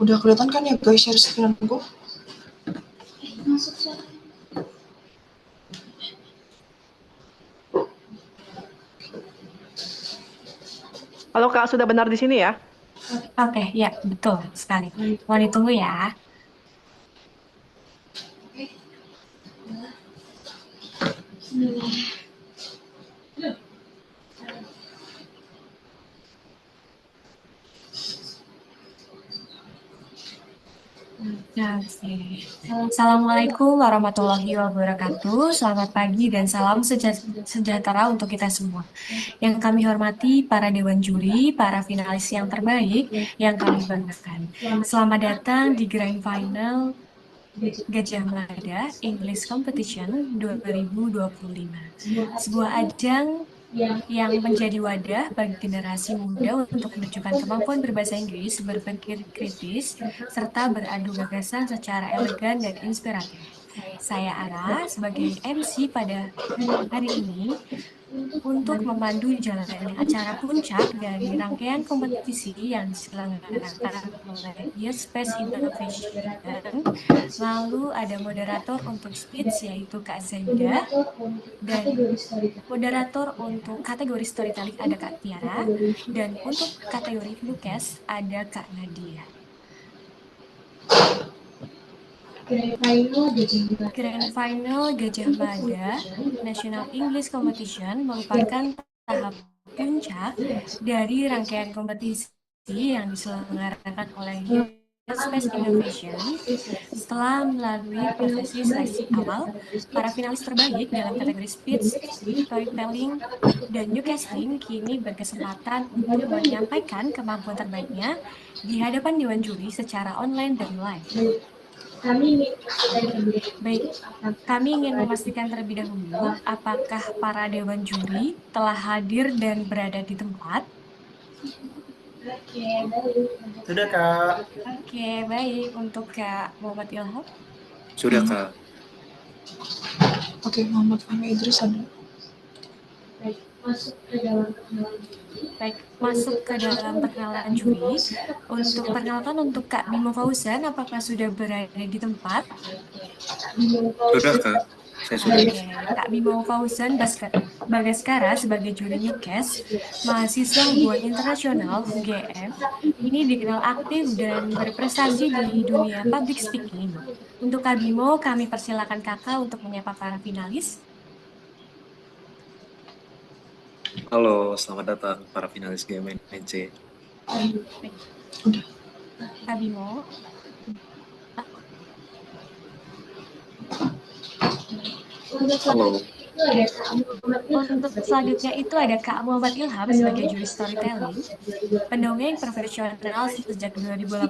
Udah kelihatan kan ya guys share screen-ku? Halo Kak, sudah benar di sini ya? Oke, ya betul sekali. Mau ditunggu ya. Oke. Assalamualaikum warahmatullahi wabarakatuh. Selamat pagi dan salam sejahtera untuk kita semua. Yang kami hormati para dewan juri, para finalis yang terbaik yang kami banggakan. Selamat datang di Grand Final Gajah Mada English Competition 2025. Sebuah ajang yang menjadi wadah bagi generasi muda untuk menunjukkan kemampuan berbahasa Inggris, berpikir kritis, serta beradu gagasan secara elegan dan inspiratif. Saya Ara sebagai MC pada hari ini untuk memandu jalannya acara puncak dari rangkaian kompetisi yang diselenggarakan oleh Newscast Innovation. Lalu ada moderator untuk speech yaitu Kak Zaida, dan moderator untuk kategori storytelling ada Kak Tiara, dan untuk kategori Newscast ada Kak Nadia. Grand Final Gajah Mada National English Competition merupakan tahap puncak dari rangkaian kompetisi yang diselenggarakan oleh Space Innovation. Setelah melalui prosesi seleksi awal, para finalis terbaik dalam kategori speech, storytelling, dan newscasting kini berkesempatan untuk menyampaikan kemampuan terbaiknya di hadapan dewan juri secara online dan live. Baik, kami ingin memastikan terlebih dahulu apakah para dewan juri telah hadir dan berada di tempat. Sudah Kak. Oke, baik. Untuk Kak Muhammad Ilham. Sudah Kak. Oke, Muhammad Fahmi Idris ada. Baik, masuk ke dalam perkenalan juri. Untuk perkenalkan untuk Kak Bimo Fauzan, apakah sudah berada di tempat? Sudah Kak. Saya sudah. Oke, Kak Bimo Fauzan Bagaskara sebagai juri Newscast, mahasiswa hubungan internasional UGM, ini dikenal aktif dan berprestasi di dunia public speaking. Untuk Kak Bimo, kami persilakan Kakak untuk menyapa para finalis. Halo, selamat datang para finalis GMNEC. Udah. Kak Bimo. Halo. Untuk selanjutnya itu ada Kak Muhammad Ilham sebagai juri storytelling, pendongeng profesional sejak 2018,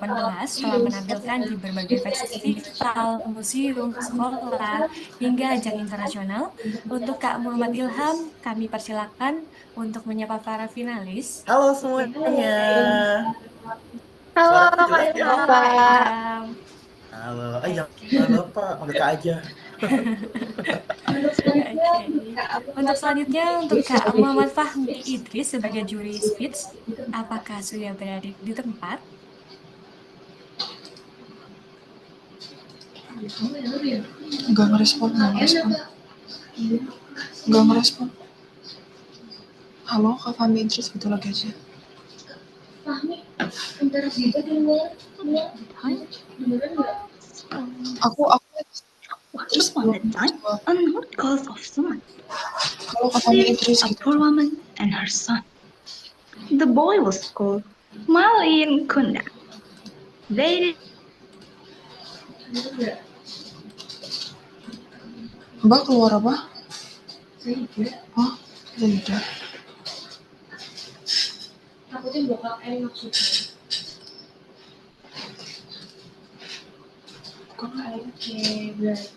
telah menampilkan di berbagai festival, museum, sekolah, hingga ajang internasional. Untuk Kak Muhammad Ilham, kami persilakan untuk menyapa para finalis. Halo semuanya. Halo, Suaraku jelas ya? Halo, Pak Ilham. Halo, jangan Bapak, panggil Kak aja. Oke. Untuk selanjutnya untuk Kak Muhammad Fahmi Idris sebagai juri speech, apakah sudah berada di tempat? Nggak ngerespon. Halo, Kak Fahmi Idris, gitu lagi aja. Aku Once upon a time, a note calls of someone. Halo, Kak Fahmi Idris, A gitu. poor woman and her son. The boy was called Malin Kunda. They Mbak keluar apa? Oh, tidak.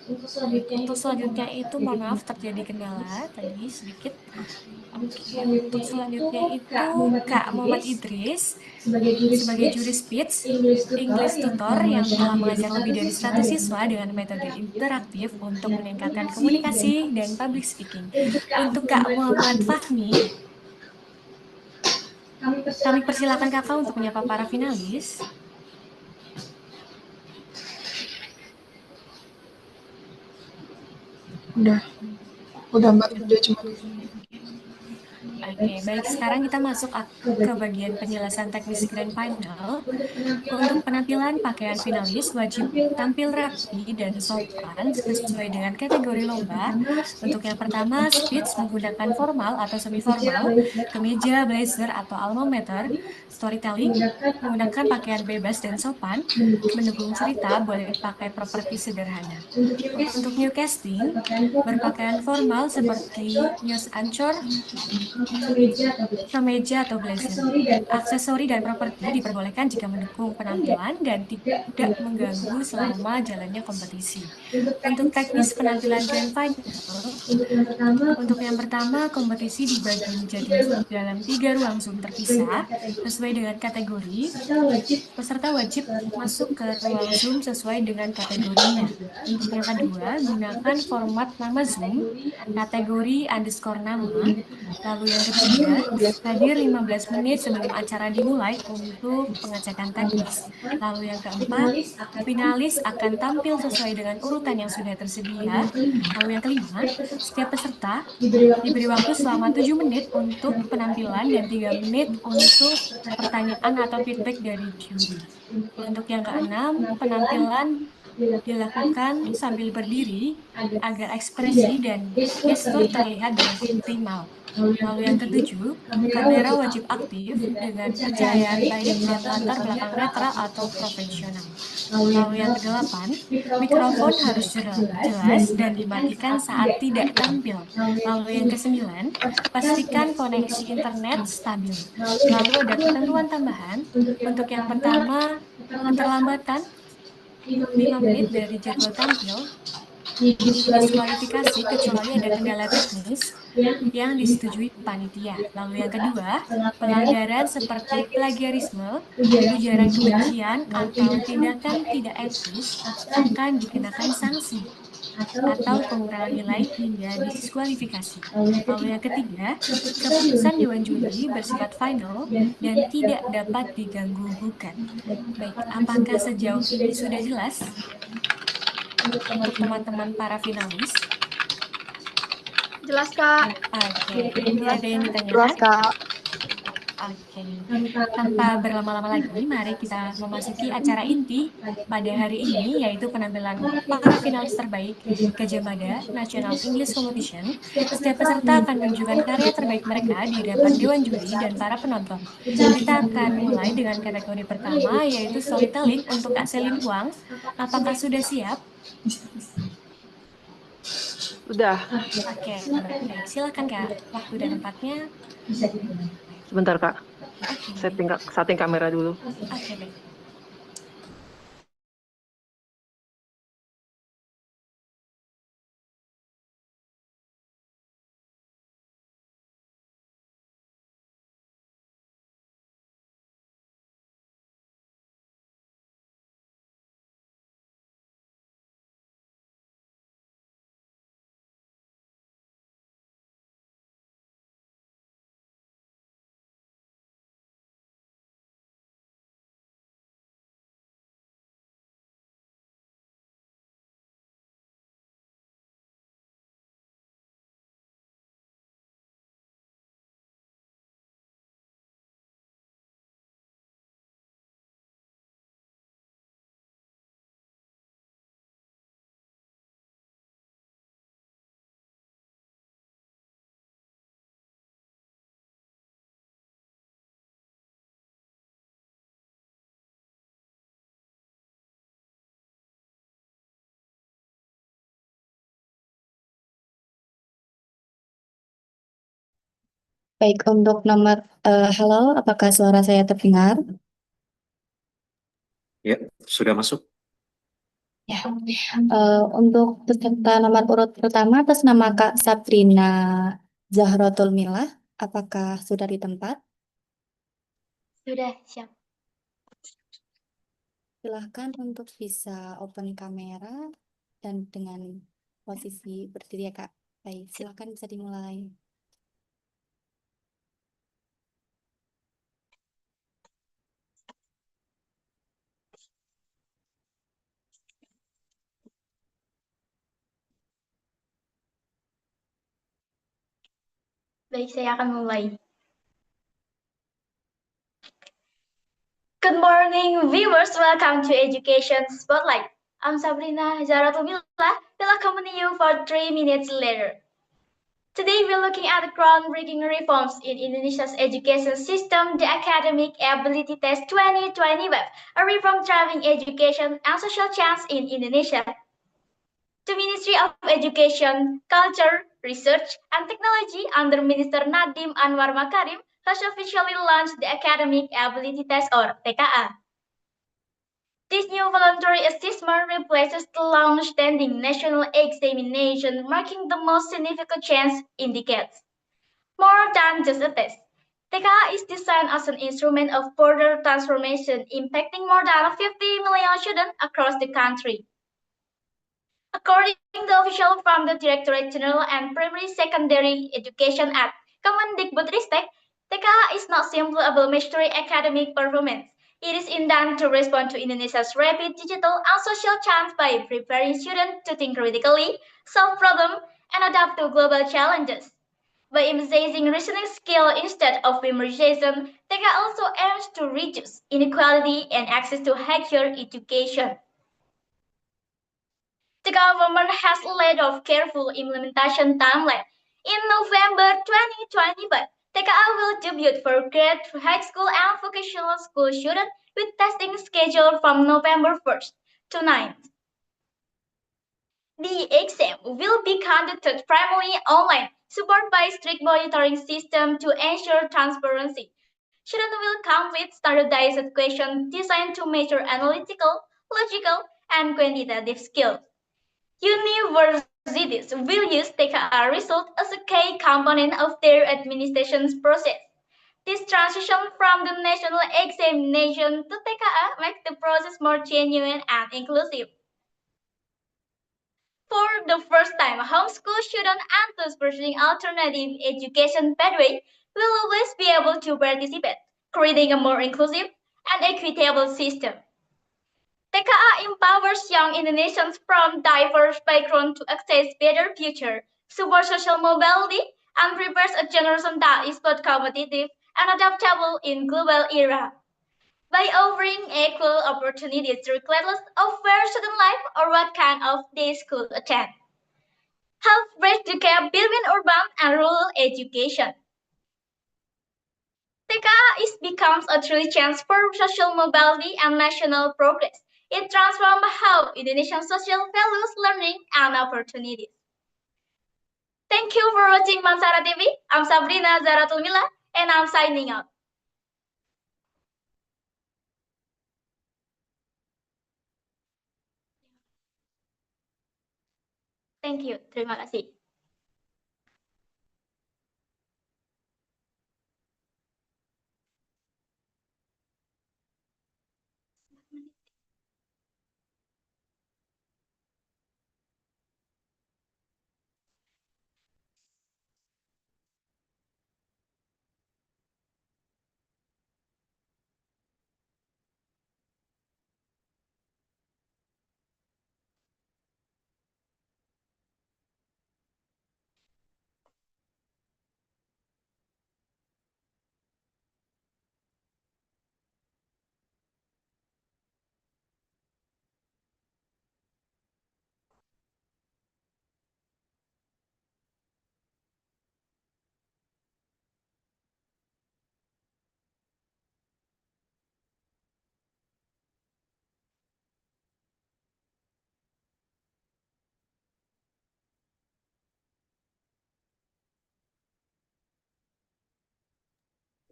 Untuk selanjutnya itu mohon maaf terjadi kendala tadi sedikit. Oke, untuk selanjutnya itu Kak Muhammad Idris sebagai juri speech English tutor yang telah mengajar lebih dari 100 siswa dengan metode interaktif untuk meningkatkan komunikasi dan public speaking. Untuk Kak Muhammad Fahmi, kami persilakan Kakak untuk menyapa para finalis. Udah Mbak, dia cuma Oke, baik. Sekarang kita masuk ke bagian penjelasan teknis Grand Final. Untuk penampilan pakaian finalis wajib tampil rapi dan sopan sesuai dengan kategori lomba. Untuk yang pertama, speech menggunakan formal atau semi formal, kemeja, blazer atau alma mater. Storytelling menggunakan pakaian bebas dan sopan. Mendukung cerita boleh pakai properti sederhana. Untuk newscasting, berpakaian formal seperti news anchor, kemeja atau blazer. Aksesori dan properti diperbolehkan jika mendukung penampilan dan tidak mengganggu selama jalannya kompetisi. Untuk teknis penampilan Grand Final, untuk yang pertama, kompetisi dibagi menjadi dalam 3 ruang Zoom terpisah sesuai dengan kategori. Peserta wajib masuk ke ruang Zoom sesuai dengan kategorinya. Untuk yang kedua, gunakan format nama Zoom, kategori underscore nama. Lalu yang ketiga, hadir 15 menit sebelum acara dimulai untuk pengecekan teknis. Lalu yang keempat, finalis akan tampil sesuai dengan urutan yang sudah tersedia. Lalu yang kelima, setiap peserta diberi waktu selama 7 menit untuk penampilan dan 3 menit untuk pertanyaan atau feedback dari juri. Untuk yang keenam, penampilan dilakukan sambil berdiri agar ekspresi dan gestur terlihat dengan optimal. Lalu yang ketujuh, kamera wajib aktif dengan pencahayaan baik dan latar belakang netral atau profesional. Lalu yang kedelapan, mikrofon harus jelas dan dimatikan saat tidak tampil. Lalu yang kesembilan, pastikan koneksi internet stabil. Lalu ada ketentuan tambahan. Untuk yang pertama, keterlambatan 5 menit dari jadwal tampil didiskualifikasi kecuali ada kendala teknis yang disetujui panitia. Lalu yang kedua, pelanggaran seperti plagiarisme, ujaran kebencian, atau tindakan tidak etis akan dikenakan sanksi atau pengurangan nilai hingga diskualifikasi. Lalu yang ketiga, keputusan Dewan Juri bersifat final dan tidak dapat diganggu gugat. Baik, apakah sejauh ini sudah jelas untuk teman-teman para finalis? Jelas, Kak. Oke, ada yang ditanyakan? Jelas, Kak. Oke, tanpa berlama-lama lagi, mari kita memasuki acara inti pada hari ini, yaitu penampilan para finalis terbaik Gajah National English Competition. Setiap peserta akan menunjukkan karya terbaik mereka di hadapan Dewan Juri dan para penonton. Kita akan mulai dengan kategori pertama, yaitu storytelling untuk Kak Selin Huang. Apakah sudah siap? Udah, Oke, baik. Silakan Kak, waktu dan tempatnya. sebentar Kak. Oke, Setting kamera dulu. oke, baik. Baik, untuk nomor, halo, apakah suara saya terdengar? Ya, sudah masuk. Ya, untuk peserta nomor urut pertama atas nama Kak Sabrina Zahrotul Milah, apakah sudah di tempat? Sudah, siap. Silahkan untuk bisa open kamera dan dengan posisi berdiri ya Kak. Baik, silahkan bisa dimulai. Baik, saya akan mulai. Good morning, viewers. Welcome to Education Spotlight. I'm Sabrina Zaratumila, will accompany you for 3 minutes later. Today, we're looking at the groundbreaking reforms in Indonesia's education system, the Academic Ability Test 2025, a reform driving education and social change in Indonesia. The Ministry of Education, Culture, Research, and Technology under Minister Nadiem Anwar Makarim has officially launched the Academic Ability Test or TKA. This new voluntary assessment replaces the long-standing national examination, marking the most significant change in decades. More than just a test, TKA is designed as an instrument of further transformation impacting more than 50 million students across the country. According to the official from the Directorate General and Primary Secondary Education at Kemendikbudristek, TKA is not simply about measuring academic performance. It is intended to respond to Indonesia's rapid digital and social change by preparing students to think critically, solve problems, and adapt to global challenges. By emphasizing reasoning skill instead of memorization, TKA also aims to reduce inequality and access to higher education. The government has laid off careful implementation timeline. In November 2025, TKA will debut for grade high school and vocational school students with testing scheduled from November 1st to 9th. The exam will be conducted primarily online, supported by strict monitoring system to ensure transparency. Students will complete standardized questions designed to measure analytical, logical, and quantitative skills. Universities will use TKA result as a key component of their administration process. This transition from the national examination to TKA makes the process more genuine and inclusive. For the first time, homeschool students and those pursuing alternative education pathway will always be able to participate, creating a more inclusive and equitable system. TKA empowers young Indonesians from diverse backgrounds to access better future, support social mobility, and prepares a generation that is both competitive and adaptable in global era. By offering equal opportunities regardless of where student live or what kind of day school attend. Help bridge the gap between urban and rural education. TKA becomes a true chance for social mobility and national progress. It transforms how Indonesian social values learning and opportunities. Thank you for watching Mansara TV. I'm Sabrina Zaratulmila and I'm signing out. Thank you. Terima kasih.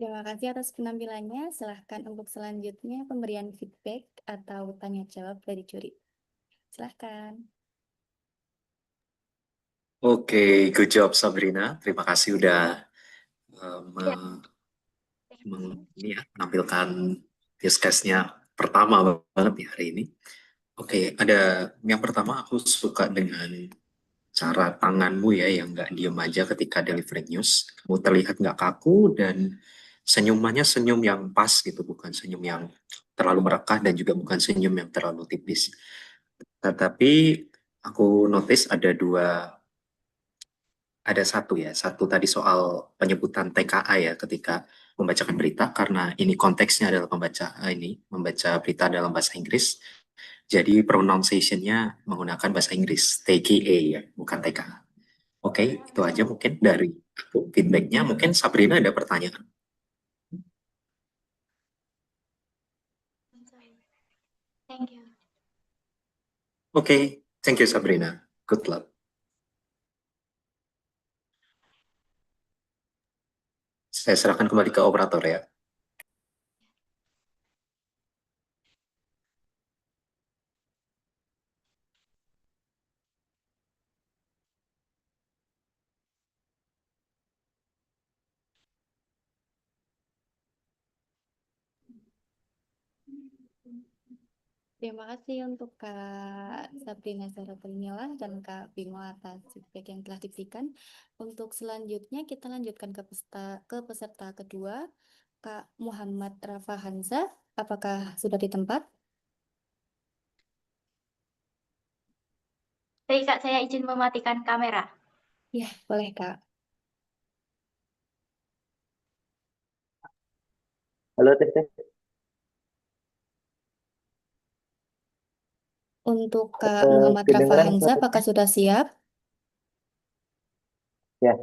Terima kasih atas penampilannya. Silahkan untuk selanjutnya pemberian feedback atau tanya jawab dari juri. Silahkan. Oke, good job Sabrina. Terima kasih udah menampilkan Newscast-nya pertama banget nih hari ini. Oke, ada yang pertama aku suka dengan cara tanganmu ya yang nggak diem aja ketika delivering news. Kamu terlihat nggak kaku dan senyumannya senyum yang pas gitu, bukan senyum yang terlalu merekah dan juga bukan senyum yang terlalu tipis. Tetapi aku notice ada dua ada satu tadi soal penyebutan TKA ya ketika membacakan berita, karena ini konteksnya adalah membaca berita dalam bahasa Inggris, jadi pronunciation-nya menggunakan bahasa Inggris, TKA ya, bukan TKA. Oke, itu aja mungkin dari aku feedback-nya. Mungkin Sabrina ada pertanyaan. Thank you. Oke, thank you Sabrina. Good luck. Saya serahkan kembali ke operator ya. Terima kasih untuk Kak Sabrina Zarathulmila dan Kak Bimo atas feedback yang telah diberikan. Untuk selanjutnya kita lanjutkan ke peserta kedua, Kak Muhammad Rafa Hanza. Apakah sudah di tempat? Baik Kak, saya izin mematikan kamera. Ya, boleh Kak. Halo, tes. Untuk Kak Muhammad Rafa Kedengeran Hanza, suara apakah sudah siap? Ya,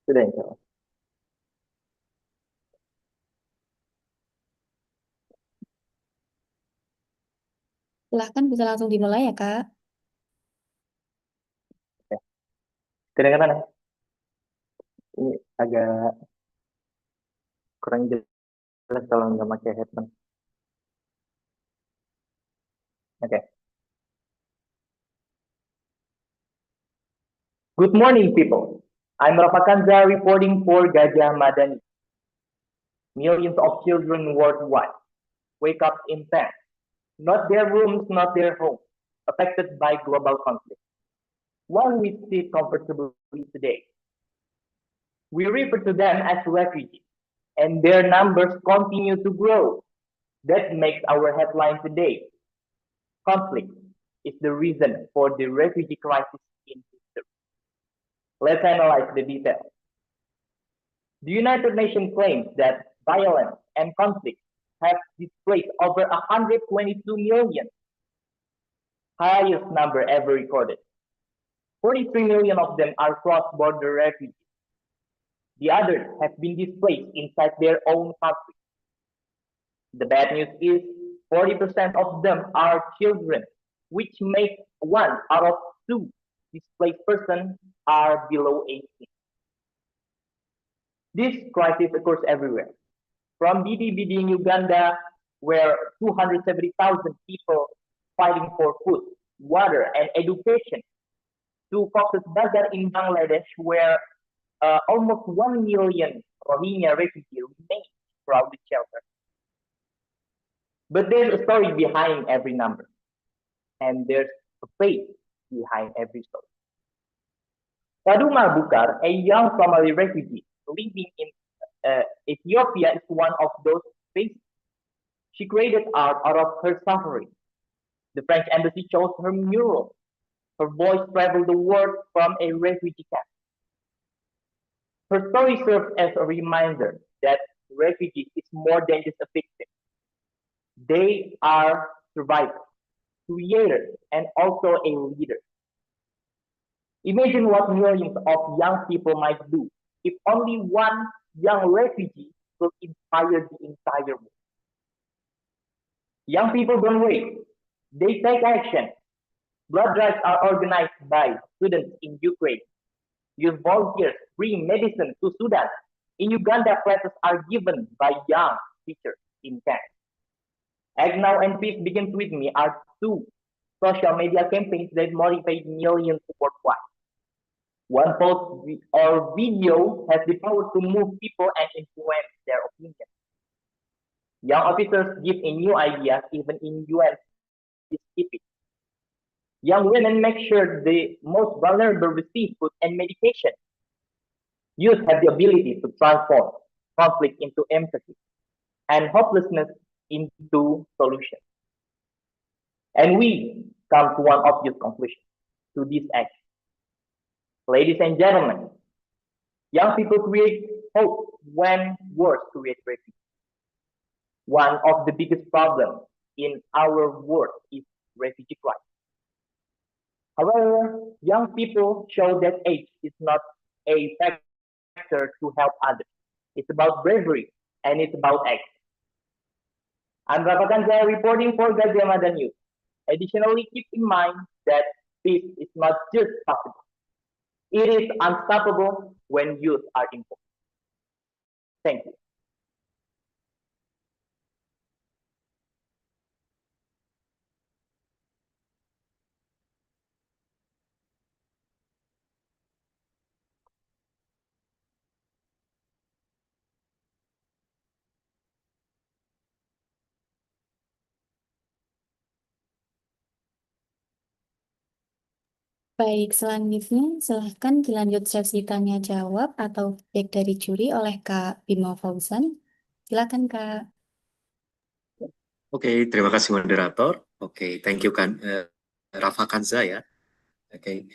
sudah insya Allah. Silahkan bisa langsung dimulai ya Kak. Ya. Kedengeran ya? Ini agak kurang jelas kalau nggak pakai headphone. Oke. Good morning, people. I'm Rafa Kanza reporting for Gajah Madani. Millions of children worldwide wake up in panic, not their rooms, not their homes, affected by global conflict. While we sit comfortably today, we refer to them as refugees, and their numbers continue to grow. That makes our headline today. Conflict is the reason for the refugee crisis in history. Let's analyze the details. The United Nations claims that violence and conflict have displaced over 122 million, highest number ever recorded. 43 million of them are cross-border refugees. The others have been displaced inside their own country. The bad news is 40% of them are children, which makes 1 out of 2 displaced persons are below 18. This crisis occurs everywhere. From Bidi in Uganda, where 270,000 people fighting for food, water, and education, to Cox's Bazar in Bangladesh, where almost 1 million Rohingya refugees remain crowded shelter. But there's a story behind every number, and there's a faith behind every story. Paduma Bukar, a young Somali refugee living in Ethiopia, is one of those faiths. She created art out of her suffering. The French embassy chose her mural. Her voice traveled the world from a refugee camp. Her story serves as a reminder that refugees is more than just a victim. They are survivors, creators, and also a leader. Imagine what millions of young people might do if only one young refugee could inspire the entire world. Young people don't wait. They take action. Blood drives are organized by students in Ukraine. Youth volunteers bring medicine to Sudan. In Uganda, classes are given by young teachers in camps. Act Now and Peace Begins With Me are 2 social media campaigns that motivate millions worldwide. One post or video has the power to move people and influence their opinion. Young officers give a new ideas even in UN peacekeeping. Young women make sure the most vulnerable receive food and medication. Youth have the ability to transform conflict into empathy and hopelessness into solution. And we come to one obvious conclusion to this action. Ladies and gentlemen, young people create hope when words create refuge. One of the biggest problems in our world is refugee crisis. However, young people show that age is not a factor to help others. It's about bravery and it's about action. I'm Rafa Kanza reporting for Gajah Mada News. Additionally, keep in mind that peace is not just possible. It is unstoppable when youth are involved. Thank you. Baik, selanjutnya silahkan dilanjut sesi tanya jawab atau feedback dari juri oleh Kak Bimo Fauzan. Silakan Kak. Oke, terima kasih moderator. Oke, thank you kan Rafa Kanza ya. Oke,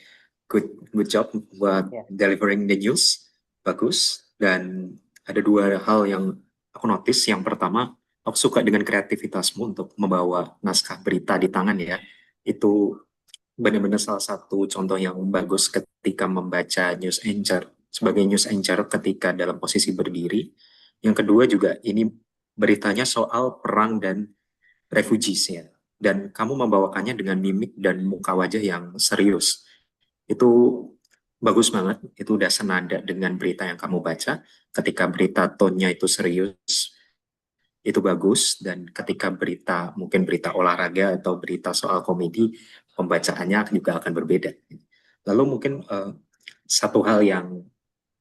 good job buat delivering the news. Bagus. Dan ada dua hal yang aku notice. Yang pertama, aku suka dengan kreativitasmu untuk membawa naskah berita di tangan ya. Itu benar-benar salah satu contoh yang bagus ketika membaca news anchor, sebagai news anchor ketika dalam posisi berdiri. Yang kedua juga ini beritanya soal perang dan refugees ya. Dan kamu membawakannya dengan mimik dan muka wajah yang serius. Itu bagus banget, itu udah senada dengan berita yang kamu baca. Ketika berita tone-nya itu serius, itu bagus. Dan ketika berita, mungkin berita olahraga atau berita soal komedi, pembacaannya juga akan berbeda. Lalu mungkin satu hal yang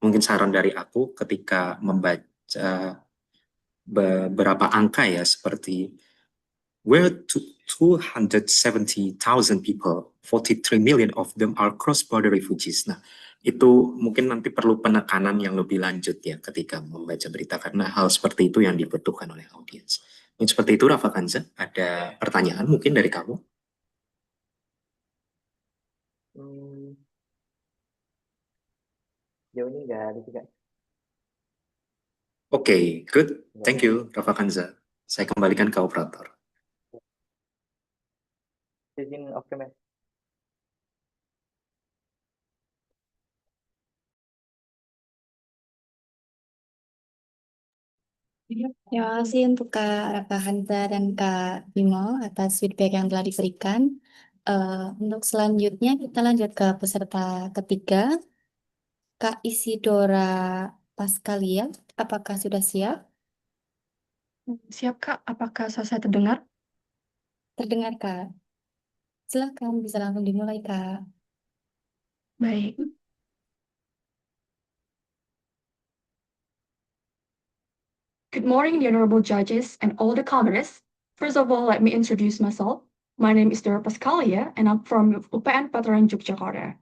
mungkin saran dari aku ketika membaca beberapa angka ya, seperti where 270,000 people, 43 million of them are cross-border refugees. Nah, itu mungkin nanti perlu penekanan yang lebih lanjut ya ketika membaca berita, karena hal seperti itu yang dibutuhkan oleh audiens. Mungkin seperti itu, Rafa Kanza. Ada pertanyaan mungkin dari kamu? Jauh ini nggak ada juga. Oke, good. Thank you, Rafa Kanza. Saya kembalikan ke operator. Izin oke, Mas. Terima kasih untuk Kak Rafa Hanza dan Kak Bimo atas feedback yang telah diberikan. Untuk selanjutnya kita lanjut ke peserta ketiga, Kak Isidora Paskalia. Apakah sudah siap? Siap, Kak. Apakah saya terdengar? Terdengar, Kak. Silakan, bisa langsung dimulai, Kak. Baik. Good morning, the honorable judges and all the commoners. First of all, let me introduce myself. My name is Dora Pascalia, and I'm from UPN Veteran Yogyakarta.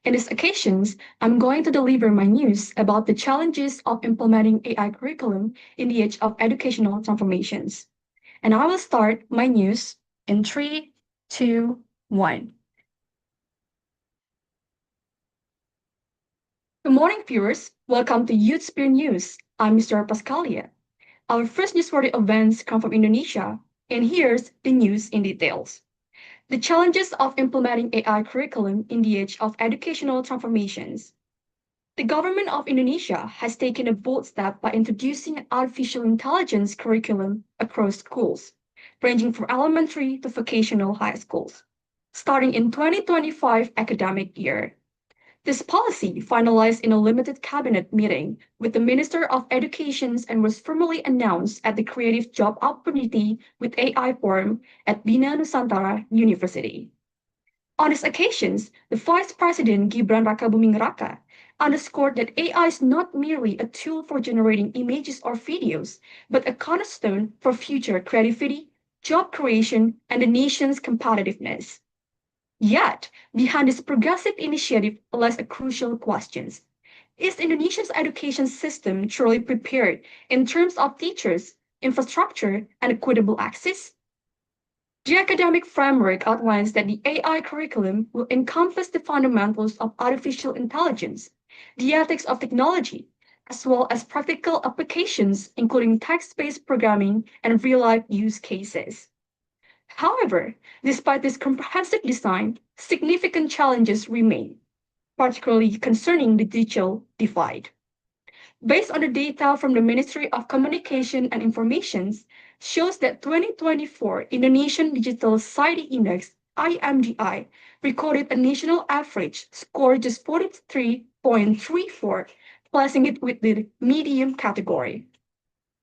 In these occasions, I'm going to deliver my news about the challenges of implementing AI curriculum in the age of educational transformations. And I will start my news in 3, 2, 1. Good morning, viewers. Welcome to Youth Spirit News. I'm Mr. Pascalia. Our first newsworthy events come from Indonesia, and here's the news in details. The challenges of implementing AI curriculum in the age of educational transformations. The government of Indonesia has taken a bold step by introducing an artificial intelligence curriculum across schools, ranging from elementary to vocational high schools, starting in 2025 academic year. This policy finalized in a limited cabinet meeting with the Minister of Education and was formally announced at the Creative Job Opportunity with AI Forum at Bina Nusantara University. On these occasions, the Vice President Gibran Rakabuming Raka underscored that AI is not merely a tool for generating images or videos, but a cornerstone for future creativity, job creation, and the nation's competitiveness. Yet, behind this progressive initiative lies a crucial question. Is Indonesia's education system truly prepared in terms of teachers, infrastructure, and equitable access? The academic framework outlines that the AI curriculum will encompass the fundamentals of artificial intelligence, the ethics of technology, as well as practical applications, including text-based programming and real-life use cases. However, despite this comprehensive design, significant challenges remain, particularly concerning the digital divide. Based on the data from the Ministry of Communication and Information, shows that 2024 Indonesian Digital Society Index (IMDI) recorded a national average score just 43.34, placing it with the medium category.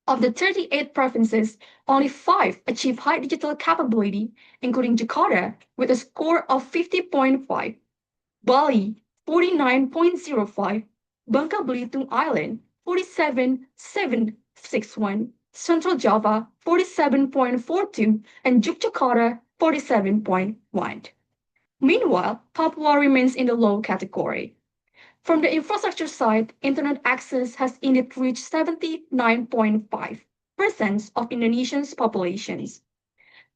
Of the 38 provinces, only 5 achieve high digital capability, including Jakarta with a score of 50.5, Bali 49.05, Bangka Belitung Island 47.761, Central Java 47.42, and Yogyakarta 47.1. Meanwhile, Papua remains in the low category. From the infrastructure side, internet access has indeed reached 79.5% of Indonesia's populations.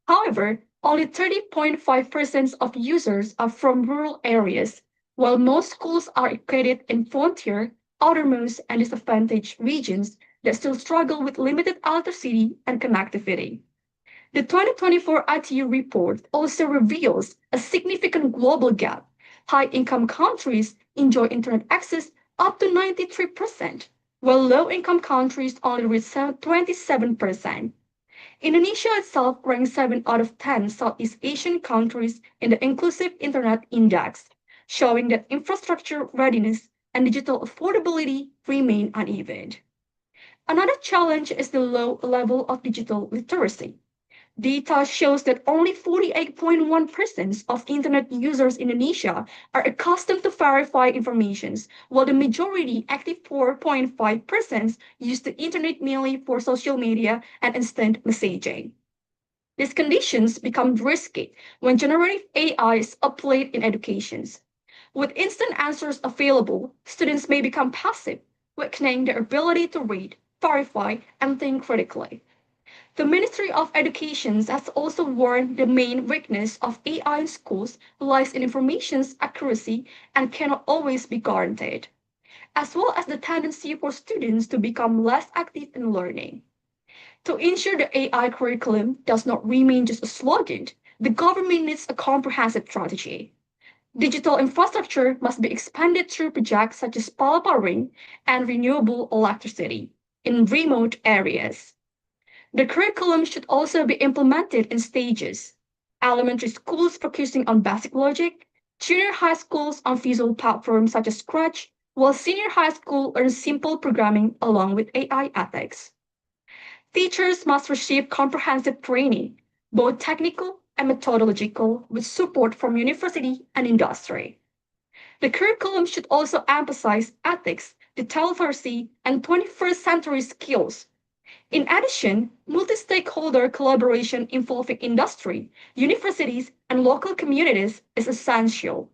However, only 30.5% of users are from rural areas, while most schools are located in frontier, outermost, and disadvantaged regions that still struggle with limited electricity and connectivity. The 2024 ITU report also reveals a significant global gap. High-income countries enjoy internet access up to 93%, while low-income countries only reach 27%. Indonesia itself ranks 7 out of 10 Southeast Asian countries in the Inclusive Internet Index, showing that infrastructure readiness and digital affordability remain uneven. Another challenge is the low level of digital literacy. Data shows that only 48.1% of internet users in Indonesia are accustomed to verify information, while the majority, 84.5%, use the internet mainly for social media and instant messaging. These conditions become risky when generative AI is applied in education. With instant answers available, students may become passive, weakening their ability to read, verify, and think critically. The Ministry of Education has also warned the main weakness of AI in schools lies in information's accuracy and cannot always be guaranteed, as well as the tendency for students to become less active in learning. To ensure the AI curriculum does not remain just a slogan, the government needs a comprehensive strategy. Digital infrastructure must be expanded through projects such as powering and renewable electricity in remote areas. The curriculum should also be implemented in stages. Elementary schools focusing on basic logic, junior high schools on visual platforms such as Scratch, while senior high school learns simple programming along with AI ethics. Teachers must receive comprehensive training, both technical and methodological, with support from university and industry. The curriculum should also emphasize ethics, digital literacy, and 21st century skills. In addition, multi-stakeholder collaboration involving industry, universities, and local communities is essential.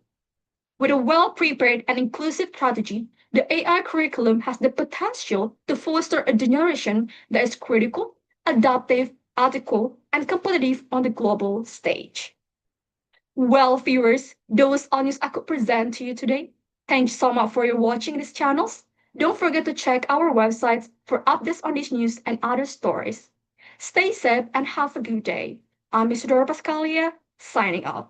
With a well-prepared and inclusive strategy, the AI curriculum has the potential to foster a generation that is critical, adaptive, ethical, and competitive on the global stage. Well, viewers, those are news I could present to you today. Thanks so much for your watching these channels. Don't forget to check our websites for updates on this news and other stories. Stay safe and have a good day. I'm Isidora Pascalia, signing off.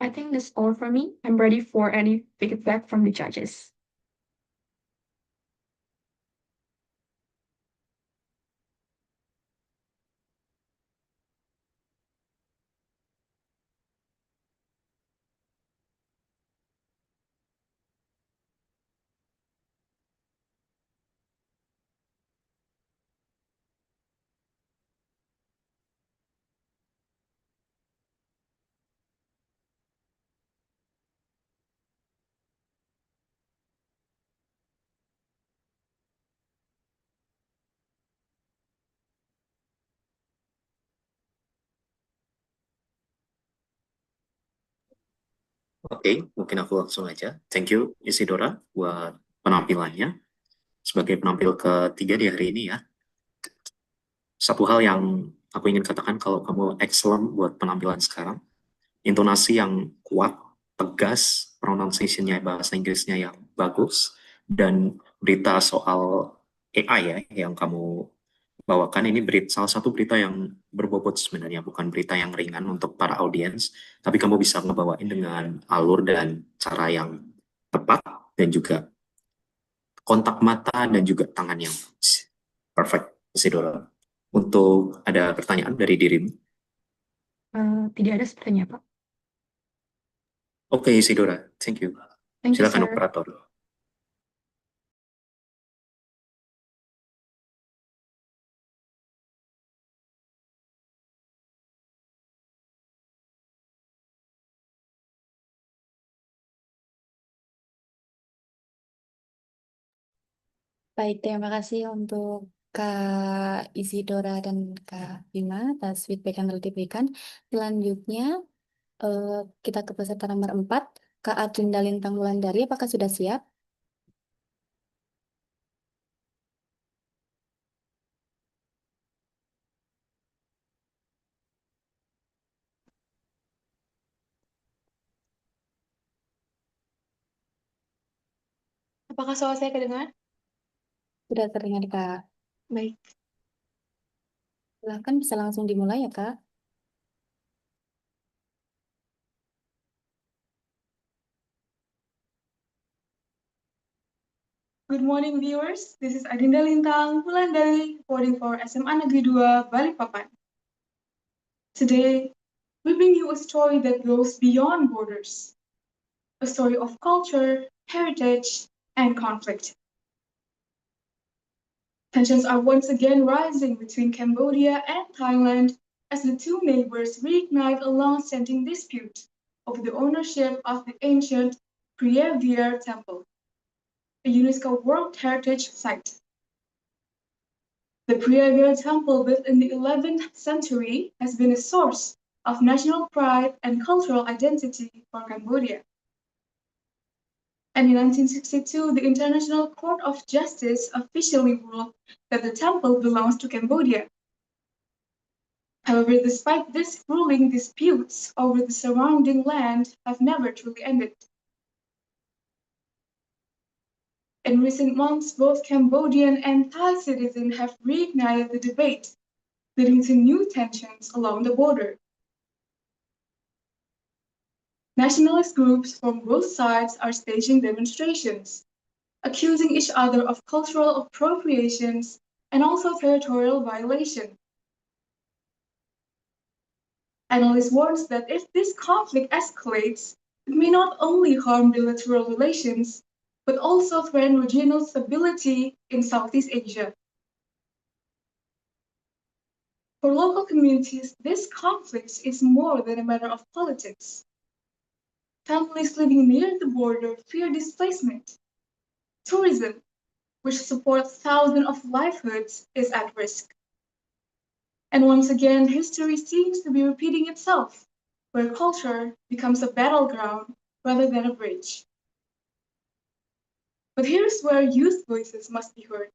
I think that's all from me. I'm ready for any feedback from the judges. Oke, mungkin aku langsung aja. Thank you, Isidora, buat penampilannya sebagai penampil ketiga di hari ini ya. satu hal yang aku ingin katakan, kalau kamu excellent buat penampilan sekarang, intonasi yang kuat, tegas, pronunciation-nya bahasa Inggrisnya yang bagus, dan berita soal AI ya yang kamu bawakan ini salah satu berita yang berbobot sebenarnya, bukan berita yang ringan untuk para audiens, tapi kamu bisa ngebawain dengan alur dan cara yang tepat, dan juga kontak mata dan juga tangan yang bagus. Perfect, Isidora. Untuk ada pertanyaan dari dirimu? Tidak ada sepertinya, Pak. Oke, Isidora. Thank you. Thank you, Silakan sir. operator. Baik, terima kasih untuk Kak Isidora dan Kak Bima atas feedback yang telah diberikan. Selanjutnya, eh, kita ke peserta nomor 4, Kak Adinda Lintang Wulandari, apakah sudah siap? Apakah suara saya kedengar? Sudah terdengar, Kak. Baik. Silahkan bisa langsung dimulai ya, Kak. Good morning, viewers. This is Adinda Lintang Wulandari, reporting for SMA Negeri 2, Balikpapan. Today, we bring you a story that goes beyond borders. A story of culture, heritage, and conflict. Tensions are once again rising between Cambodia and Thailand as the two neighbors reignite a long-standing dispute over the ownership of the ancient Preah Vihear Temple, a UNESCO World Heritage Site. The Preah Vihear Temple, built in the 11th century, has been a source of national pride and cultural identity for Cambodia. And in 1962, the International Court of Justice officially ruled that the temple belongs to Cambodia. However, despite this ruling, disputes over the surrounding land have never truly ended. In recent months, both Cambodian and Thai citizens have reignited the debate, leading to new tensions along the border. Nationalist groups from both sides are staging demonstrations, accusing each other of cultural appropriations and also territorial violation. Analysts warn that if this conflict escalates, it may not only harm bilateral relations, but also threaten regional stability in Southeast Asia. For local communities, this conflict is more than a matter of politics. Families living near the border fear displacement. Tourism, which supports thousands of livelihoods, is at risk. And once again, history seems to be repeating itself, where culture becomes a battleground rather than a bridge. But here's where youth voices must be heard.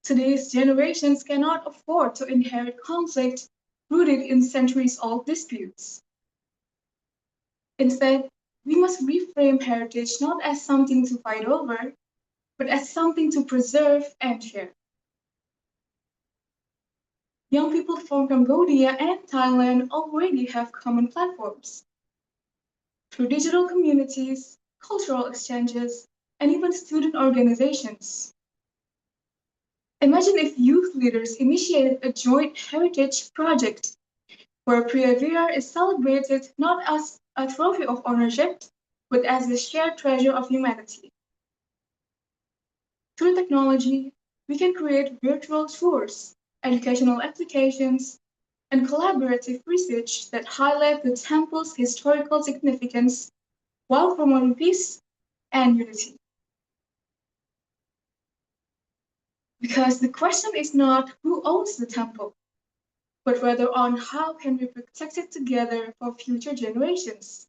Today's generations cannot afford to inherit conflict rooted in centuries-old disputes. Instead, we must reframe heritage not as something to fight over, but as something to preserve and share. Young people from Cambodia and Thailand already have common platforms. Through digital communities, cultural exchanges, and even student organizations. Imagine if youth leaders initiated a joint heritage project where Preah Vihear is celebrated not as a trophy of ownership, but as the shared treasure of humanity. Through technology, we can create virtual tours, educational applications, and collaborative research that highlight the temple's historical significance while promoting peace and unity. Because the question is not who owns the temple, but rather on how can we protect it together for future generations.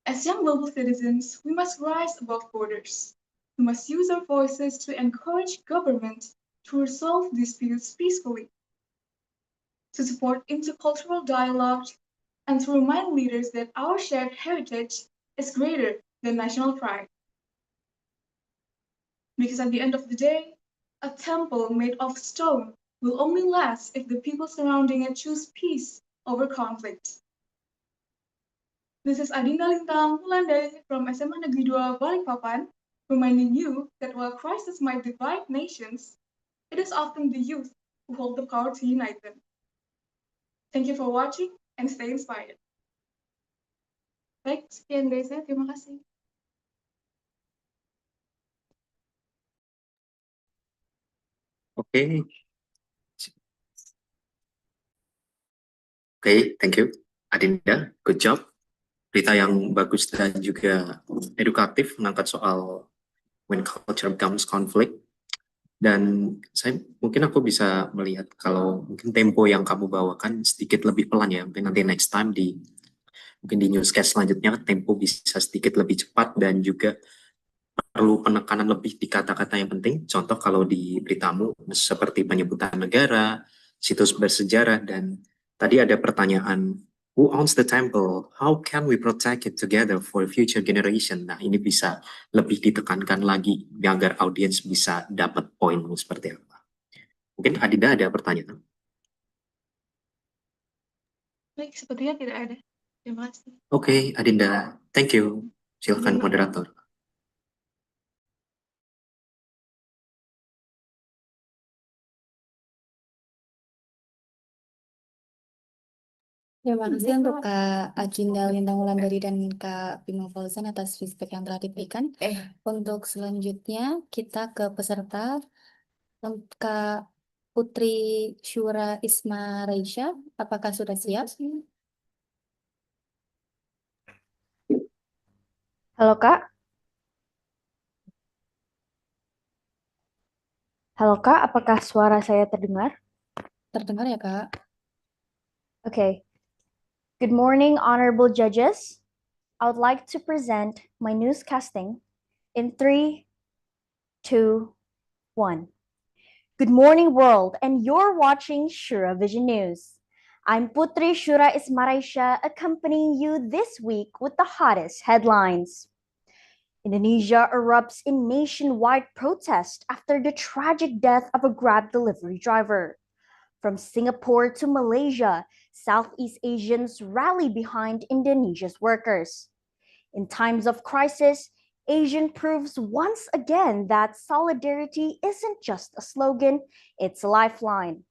As young global citizens, we must rise above borders. We must use our voices to encourage government to resolve disputes peacefully, to support intercultural dialogue, and to remind leaders that our shared heritage is greater than national pride. Because at the end of the day, a temple made of stone will only last if the people surrounding it choose peace over conflict. This is Adinda Lintang Wulandari from SMA Negeri 2 Balikpapan, reminding you that while crisis might divide nations, it is often the youth who hold the power to unite them. Thank you for watching and stay inspired. Baik, sekian dari saya. Terima kasih. Oke, thank you, Adinda. Good job. Berita yang bagus dan juga edukatif mengangkat soal when culture becomes conflict. Dan mungkin aku bisa melihat kalau mungkin tempo yang kamu bawakan sedikit lebih pelan ya. Mungkin nanti next time mungkin di newscast selanjutnya tempo bisa sedikit lebih cepat dan juga perlu penekanan lebih di kata-kata yang penting. Contoh kalau di beritamu seperti penyebutan negara, situs bersejarah, dan tadi ada pertanyaan, who owns the temple? How can we protect it together for future generation? Nah, ini bisa lebih ditekankan lagi agar audiens bisa dapat poinmu seperti apa. Mungkin Adinda ada pertanyaan? Baik, sepertinya tidak ada. Terima kasih. Oke, Adinda. Thank you. Silakan moderator. Terima kasih untuk Kak Adinda Lintang Wulandari dan Kak Bimo Fauzan atas feedback yang telah diberikan. Untuk selanjutnya kita ke peserta Kak Putri Syura Isma Raisya. Apakah sudah siap? Halo Kak. Halo Kak, apakah suara saya terdengar? Terdengar ya Kak? Okay. Good morning, honorable judges. I would like to present my newscasting in 3, 2, 1. Good morning, world, and you're watching Shura Vision News. I'm Putri Syura Ismaraisya, accompanying you this week with the hottest headlines. Indonesia erupts in nationwide protest after the tragic death of a Grab delivery driver. From Singapore to Malaysia, Southeast Asians rally behind Indonesia's workers. In times of crisis, Asian proves once again that solidarity isn't just a slogan, it's a lifeline.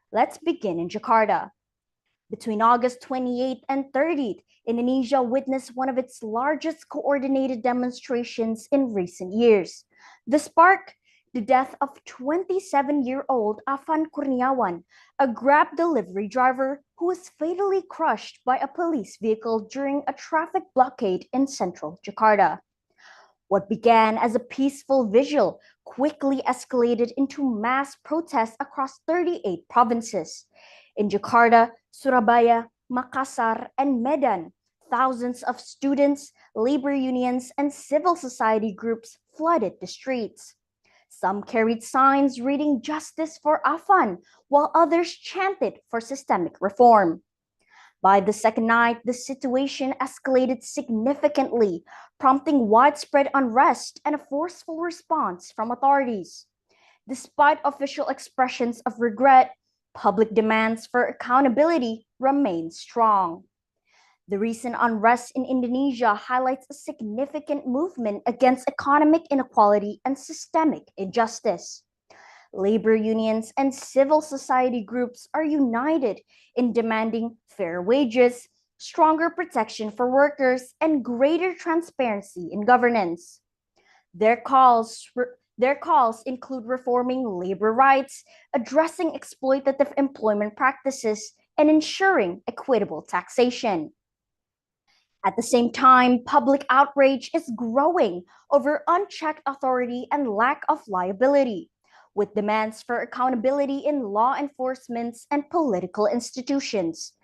Let's begin in Jakarta. Between August 28th and 30th, Indonesia witnessed one of its largest coordinated demonstrations in recent years. The spark, the death of 27-year-old Afan Kurniawan, a Grab delivery driver who was fatally crushed by a police vehicle during a traffic blockade in central Jakarta. What began as a peaceful vigil quickly escalated into mass protests across 38 provinces. In Jakarta, Surabaya, Makassar, and Medan, thousands of students, labor unions, and civil society groups flooded the streets. Some carried signs reading "Justice for Afan," while others chanted for systemic reform. By the second night, the situation escalated significantly, prompting widespread unrest and a forceful response from authorities. Despite official expressions of regret, public demands for accountability remain strong. The recent unrest in Indonesia highlights a significant movement against economic inequality and systemic injustice. Labor unions and civil society groups are united in demanding fair wages, stronger protection for workers, and greater transparency in governance. Their calls include reforming labor rights, addressing exploitative employment practices, and ensuring equitable taxation. At the same time, public outrage is growing over unchecked authority and lack of liability, with demands for accountability in law enforcement and political institutions.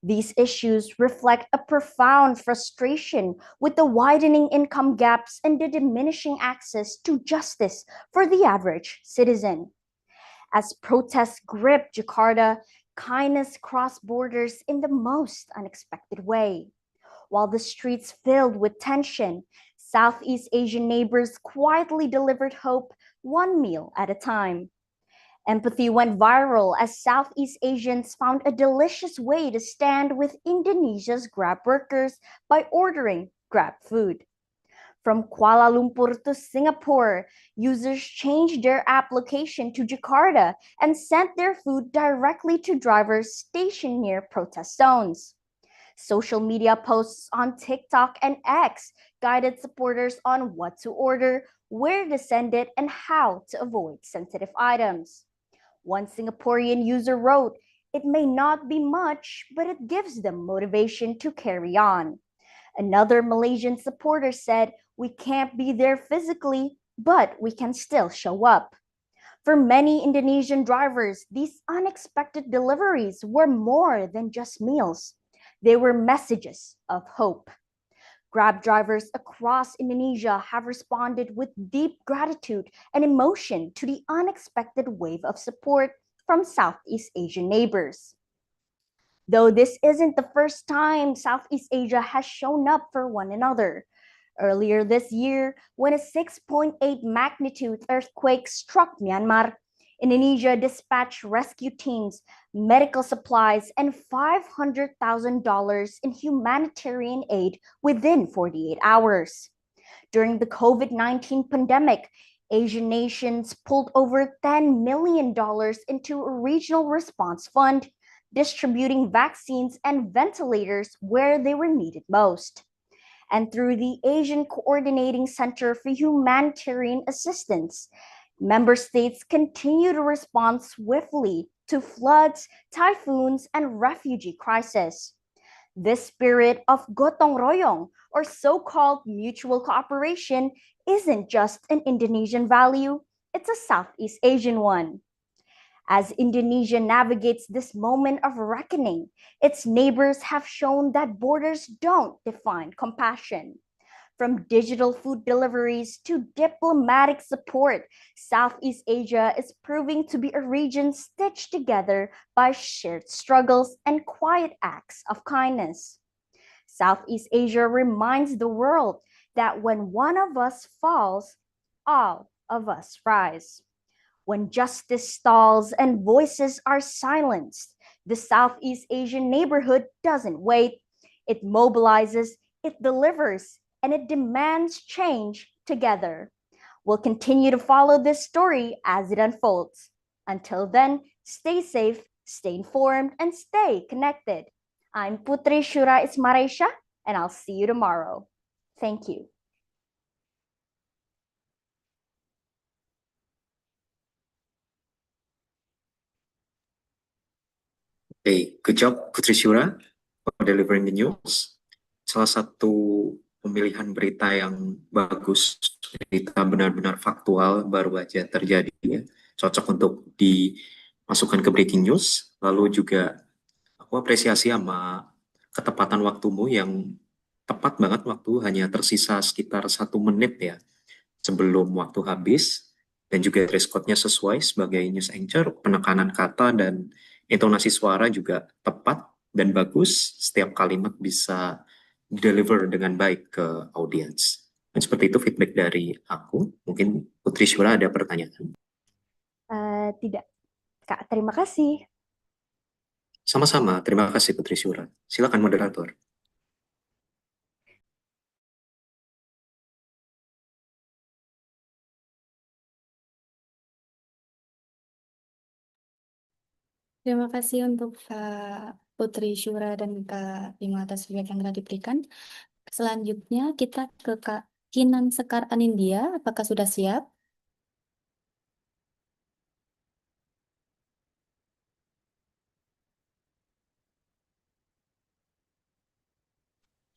These issues reflect a profound frustration with the widening income gaps and the diminishing access to justice for the average citizen. As protests grip Jakarta, kindness crossed borders in the most unexpected way. While the streets filled with tension, Southeast Asian neighbors quietly delivered hope one meal at a time. Empathy went viral as Southeast Asians found a delicious way to stand with Indonesia's Grab workers by ordering Grab food. From Kuala Lumpur to Singapore, users changed their application to Jakarta and sent their food directly to drivers stationed near protest zones. Social media posts on TikTok and X guided supporters on what to order, where to send it, and how to avoid sensitive items. One Singaporean user wrote, "It may not be much, but it gives them motivation to carry on." Another Malaysian supporter said, "We can't be there physically, but we can still show up." For many Indonesian drivers, these unexpected deliveries were more than just meals. They were messages of hope. Grab drivers across Indonesia have responded with deep gratitude and emotion to the unexpected wave of support from Southeast Asian neighbors. Though this isn't the first time Southeast Asia has shown up for one another. Earlier this year, when a 6.8 magnitude earthquake struck Myanmar, Indonesia dispatched rescue teams, medical supplies, and $500,000 in humanitarian aid within 48 hours. During the COVID-19 pandemic, Asian nations pulled over $10 million into a regional response fund, distributing vaccines and ventilators where they were needed most. And through the Asian Coordinating Center for Humanitarian Assistance, member states continue to respond swiftly to floods, typhoons, and refugee crises. This spirit of gotong royong, or so-called mutual cooperation, isn't just an Indonesian value, it's a Southeast Asian one. As Indonesia navigates this moment of reckoning, its neighbors have shown that borders don't define compassion. From digital food deliveries to diplomatic support, Southeast Asia is proving to be a region stitched together by shared struggles and quiet acts of kindness. Southeast Asia reminds the world that when one of us falls, all of us rise. When justice stalls and voices are silenced, the Southeast Asian neighborhood doesn't wait. It mobilizes, it delivers, and it demands change together. We'll continue to follow this story as it unfolds. Until then, stay safe, stay informed, and stay connected. I'm Putri Shura Ismaresha, and I'll see you tomorrow. Thank you. Okay, good job Putri Syura for delivering the news. Salah satu pemilihan berita yang bagus, berita benar-benar faktual, baru aja terjadi ya. Cocok untuk dimasukkan ke breaking news. Lalu juga aku apresiasi sama ketepatan waktumu yang tepat banget, waktu hanya tersisa sekitar 1 menit ya sebelum waktu habis, dan juga dress code-nya sesuai sebagai news anchor, penekanan kata dan intonasi suara juga tepat dan bagus, setiap kalimat bisa deliver dengan baik ke audiens. Dan seperti itu feedback dari aku. Mungkin Putri Syura ada pertanyaan? Tidak, Kak. Terima kasih. Sama-sama, terima kasih Putri Syura. Silakan moderator. Terima kasih untuk Kak Putri Syura dan Kak Bimo atas feedback yang telah diberikan. Selanjutnya kita ke Kak Kinan Sekar Anindya. Apakah sudah siap?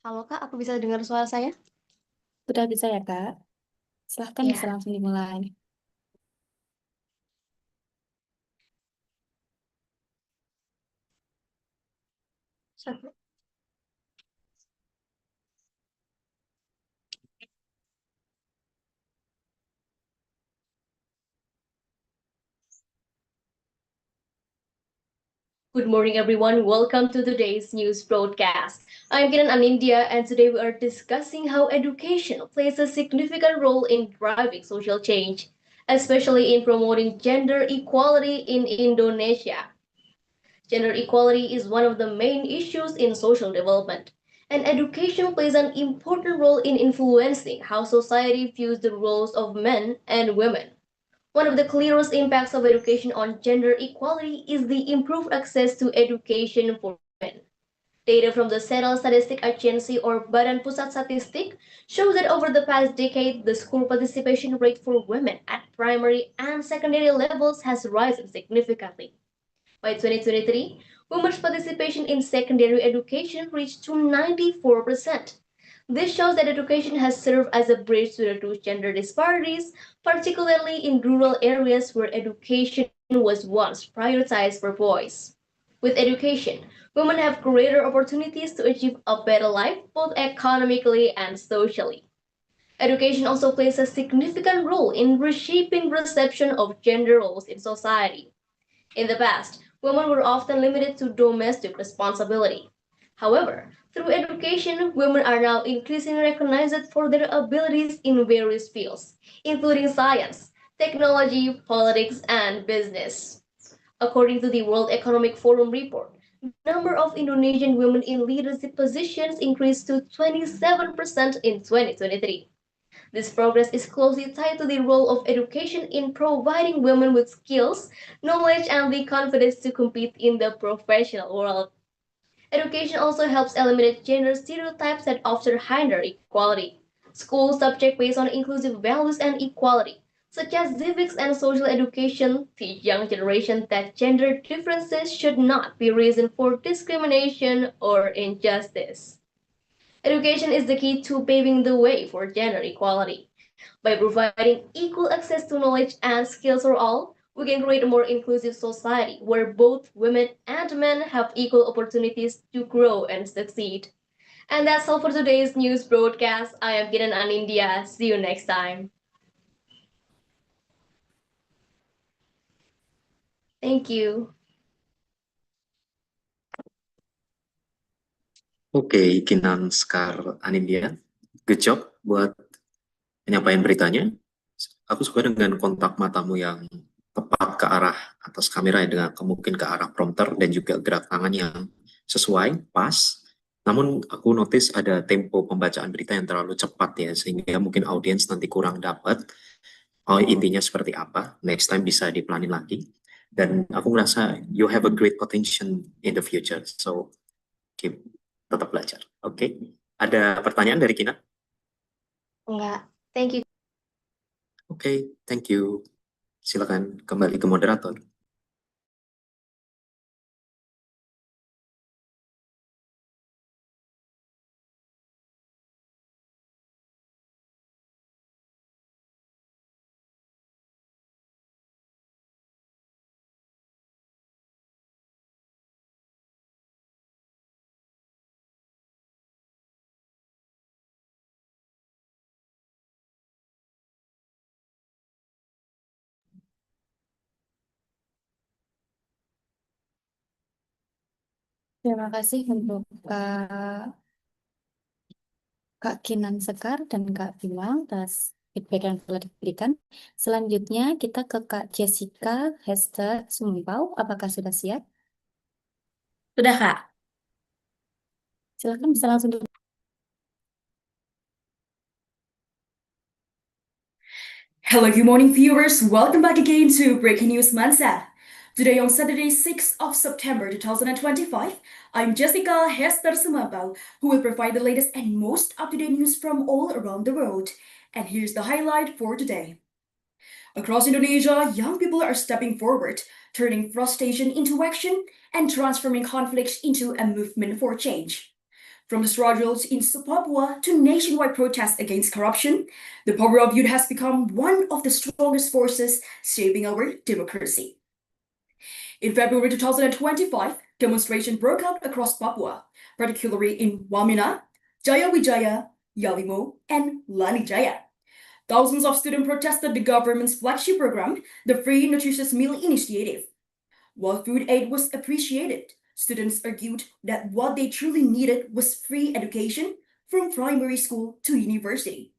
Halo Kak, aku bisa dengar suara saya? Sudah bisa ya Kak? Silahkan Iya. bisa langsung dimulai. Good morning, everyone. Welcome to today's news broadcast. I'm Kiran Anindya, and today we are discussing how education plays a significant role in driving social change, especially in promoting gender equality in Indonesia. Gender equality is one of the main issues in social development, and education plays an important role in influencing how society views the roles of men and women. One of the clearest impacts of education on gender equality is the improved access to education for women. Data from the Central Statistic Agency or Badan Pusat Statistik show that over the past decade, the school participation rate for women at primary and secondary levels has risen significantly. By 2023, women's participation in secondary education reached to 94%. This shows that education has served as a bridge to reduce gender disparities, particularly in rural areas where education was once prioritized for boys. With education, women have greater opportunities to achieve a better life, both economically and socially. Education also plays a significant role in reshaping perception of gender roles in society. In the past, women were often limited to domestic responsibility. However, through education, women are now increasingly recognized for their abilities in various fields, including science, technology, politics, and business. According to the World Economic Forum report, the number of Indonesian women in leadership positions increased to 27% in 2023. This progress is closely tied to the role of education in providing women with skills, knowledge, and the confidence to compete in the professional world. Education also helps eliminate gender stereotypes that often hinder equality. Schools subject based on inclusive values and equality, such as civics and social education, teach young generations that gender differences should not be reason for discrimination or injustice. Education is the key to paving the way for gender equality. By providing equal access to knowledge and skills for all, we can create a more inclusive society where both women and men have equal opportunities to grow and succeed. And that's all for today's news broadcast. I am Kiran Anindya. See you next time. Thank you. Oke, Kinan Skar Anindya, good job buat penyampaian beritanya. Aku suka dengan kontak matamu yang tepat ke arah atas kamera, dengan mungkin ke arah prompter, dan juga gerak tangan yang sesuai, pas. Namun aku notice ada tempo pembacaan berita yang terlalu cepat ya, sehingga mungkin audiens nanti kurang dapat intinya seperti apa. Next time bisa dipelanin lagi. Dan aku merasa you have a great potential in the future, so keep tetap belajar. Oke. Ada pertanyaan dari Kina? Enggak. Thank you. Oke, thank you. Silakan kembali ke moderator. Terima kasih untuk Kak Kinan Sekar dan Kak Bima atas feedback yang telah diberikan. Selanjutnya kita ke Kak Jessica Hester Sumpau. Apakah sudah siap? Sudah, Kak. Silakan bisa langsung dulu. Hello, good morning, viewers. Welcome back again to Breaking News Mansa. Today on Saturday, 6th of September 2025, I'm Jessica Hester Sumabau, who will provide the latest and most up-to-date news from all around the world. And here's the highlight for today. Across Indonesia, young people are stepping forward, turning frustration into action and transforming conflicts into a movement for change. From the struggles in Papua to nationwide protests against corruption, the power of youth has become one of the strongest forces shaping our democracy. In February 2025, demonstration broke out across Papua, particularly in Wamena, Jayawijaya, Yalimo, and Lanijaya. Thousands of students protested the government's flagship program, the Free Nutritious Meal Initiative. While food aid was appreciated, students argued that what they truly needed was free education from primary school to university.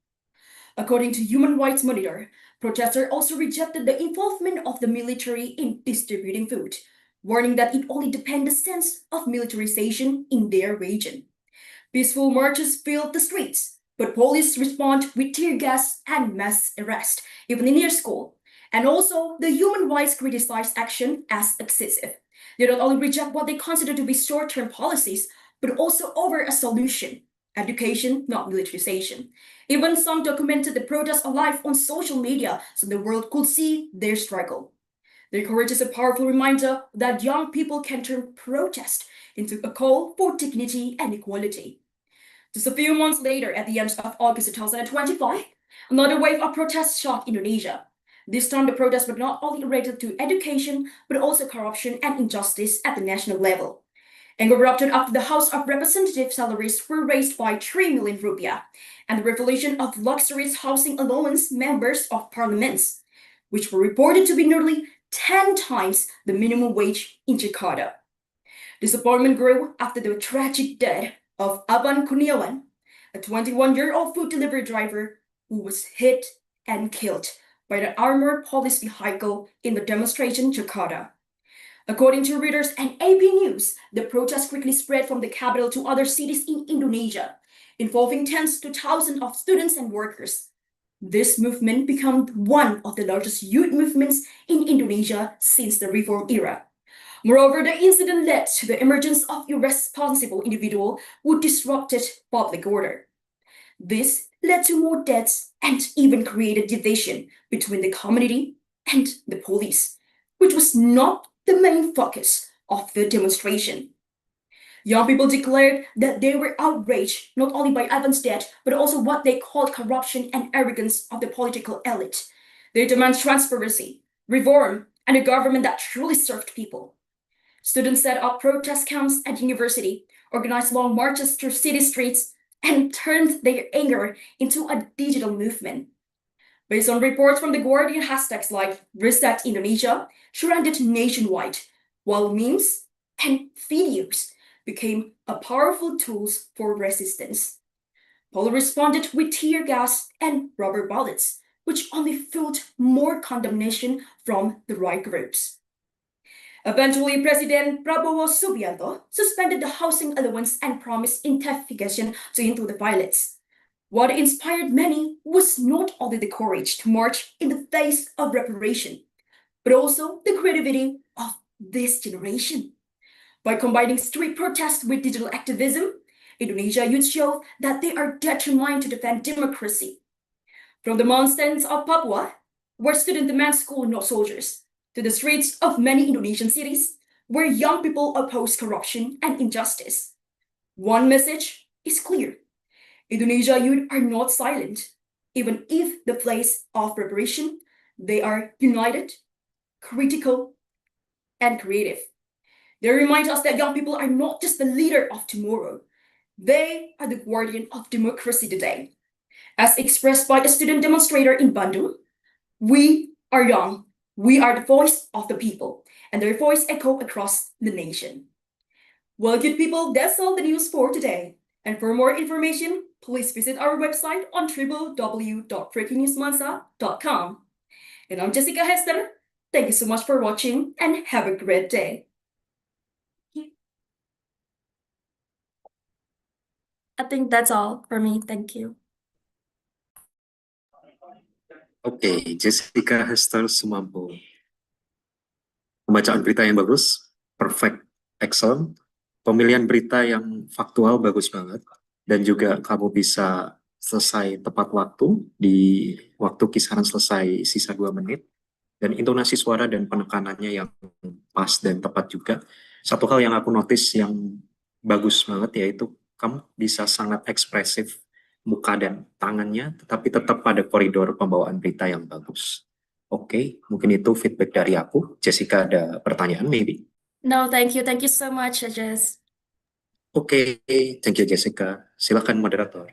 According to Human Rights Monitor, protesters also rejected the involvement of the military in distributing food, warning that it only depends the sense of militarization in their region. Peaceful marches filled the streets, but police respond with tear gas and mass arrest, even in their school. And also, the human rights criticized action as excessive. They not only reject what they consider to be short-term policies, but also over a solution: education, not militarization. Even some documented the protests alive on social media so the world could see their struggle. Their courage is a powerful reminder that young people can turn protest into a call for dignity and equality. Just a few months later, at the end of August 2025, another wave of protests shocked Indonesia. This time, the protests were not only related to education, but also corruption and injustice at the national level. Anger erupted after the House of Representatives salaries were raised by 3 million rupiah, and the revelation of luxurious housing allowance members of parliaments, which were reported to be nearly 10 times the minimum wage in Jakarta. Disappointment grew after the tragic death of Aban Kurniawan, a 21-year-old food delivery driver who was hit and killed by an armored police vehicle in the demonstration in Jakarta. According to Reuters and AP News, the protest quickly spread from the capital to other cities in Indonesia, involving tens to thousands of students and workers. This movement became one of the largest youth movements in Indonesia since the reform era. Moreover, the incident led to the emergence of irresponsible individuals who disrupted public order. This led to more deaths and even created division between the community and the police, which was not the main focus of the demonstration. Young people declared that they were outraged not only by Ivan's death, but also what they called corruption and arrogance of the political elite. They demand transparency, reform, and a government that truly served people. Students set up protest camps at university, organized long marches through city streets, and turned their anger into a digital movement. Based on reports from The Guardian, hashtags like Reset Indonesia trended nationwide, while memes and videos became a powerful tools for resistance. Police responded with tear gas and rubber bullets, which only fueled more condemnation from the right groups. Eventually, President Prabowo Subianto suspended the housing allowance and promised investigation into the violence. What inspired many was not only the courage to march in the face of repression, but also the creativity of this generation. By combining street protests with digital activism, Indonesia youth show that they are determined to defend democracy. From the mountains of Papua, where students demand school, not soldiers, to the streets of many Indonesian cities, where young people oppose corruption and injustice. One message is clear: Indonesia youth are not silent. Even if the place of preparation, they are united, critical, and creative. They remind us that young people are not just the leader of tomorrow. They are the guardian of democracy today. As expressed by a student demonstrator in Bandung, we are young. We are the voice of the people, and their voice echo across the nation. Well, good people, that's all the news for today. And for more information, please visit our website on www.breakingnewsmansa.com. And I'm Jessica Hester. Thank you so much for watching and have a great day. I think that's all for me. Thank you. Oke, Jessica Hester Sumampo. Pembacaan berita yang bagus, perfect, excellent. Pemilihan berita yang faktual bagus banget. Dan juga kamu bisa selesai tepat waktu, di waktu kisaran selesai sisa 2 menit. Dan intonasi suara dan penekanannya yang pas dan tepat juga. Satu hal yang aku notice yang bagus banget yaitu kamu bisa sangat ekspresif muka dan tangannya, tetapi tetap pada koridor pembawaan berita yang bagus. Oke, mungkin itu feedback dari aku. Jessica ada pertanyaan maybe? No, thank you. Thank you so much, judges. Oke, thank you Jessica. Silakan moderator.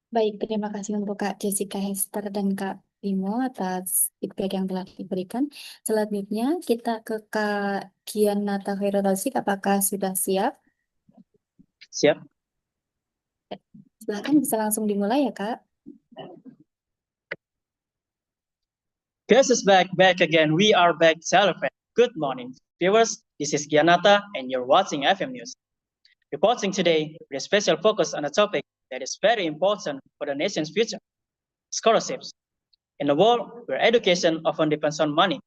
Baik, terima kasih untuk Kak Jessica Hester dan Kak Bimo atas feedback yang telah diberikan. Selanjutnya kita ke Kak Gianata Khairul-Razik. Apakah sudah siap? Siap. Silakan bisa langsung dimulai ya, Kak. Guess is back again. We are back, celebrate. Good morning, viewers. This is Gianata, and you're watching FM News. Reporting today with a special focus on a topic that is very important for the nation's future: scholarships. In a world where education often depends on money,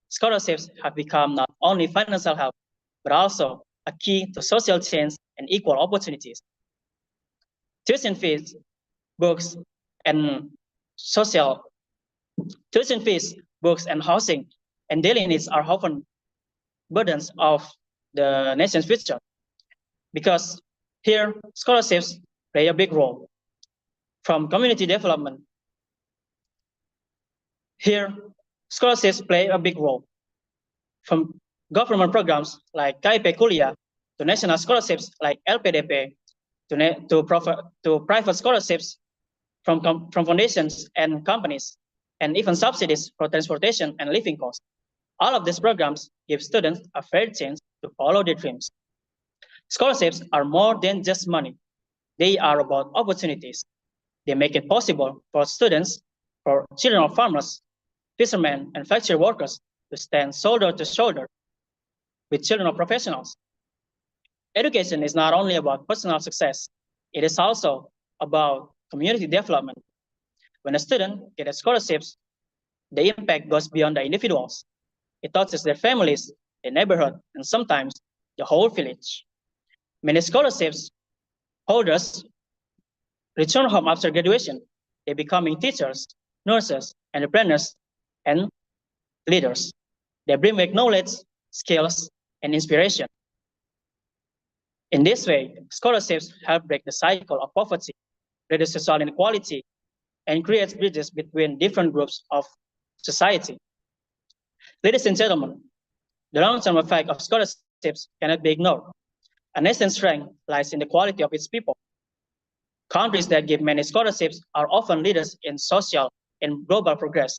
scholarships have become not only financial help, but also a key to social change and equal opportunities. Tuition fees, books, and social tuition fees, books, and housing and daily needs are often burdens of the nation's future. Because here, scholarships play a big role. From community development, here, scholarships play a big role. From government programs like KIP Kuliah to national scholarships like LPDP to private scholarships from foundations and companies, and even subsidies for transportation and living costs. All of these programs give students a fair chance to follow their dreams. Scholarships are more than just money. They are about opportunities. They make it possible for students, for children of farmers, fishermen, and factory workers to stand shoulder to shoulder with children of professionals. Education is not only about personal success, it is also about community development. When a student gets scholarships, the impact goes beyond the individuals. It touches their families, their neighborhood, and sometimes the whole village. Many scholarships holders return home after graduation. They becoming teachers, nurses, entrepreneurs, and leaders. They bring back knowledge, skills, and inspiration. In this way, scholarships help break the cycle of poverty, reduce social inequality, and create bridges between different groups of society. Ladies and gentlemen, the long-term effect of scholarships cannot be ignored. A nation's strength lies in the quality of its people. Countries that give many scholarships are often leaders in social and global progress.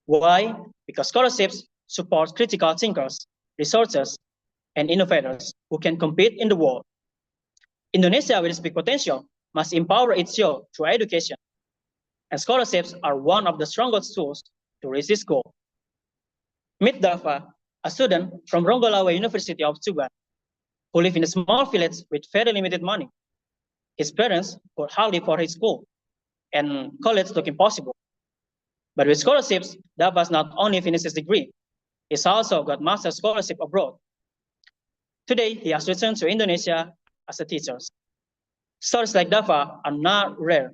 Why? Because scholarships support critical thinkers, researchers, and innovators who can compete in the world. Indonesia, with its big potential, must empower its youth through education, and scholarships are one of the strongest tools to reach this goal. Meet Dava, a student from Ronggolawe University of Tuban, who lives in a small village with very limited money. His parents could hardly afford his school, and college looked impossible. But with scholarships, Dava not only finished his degree, he's also got master's scholarship abroad. Today, he has returned to Indonesia as a teacher. Stories like Dava are not rare.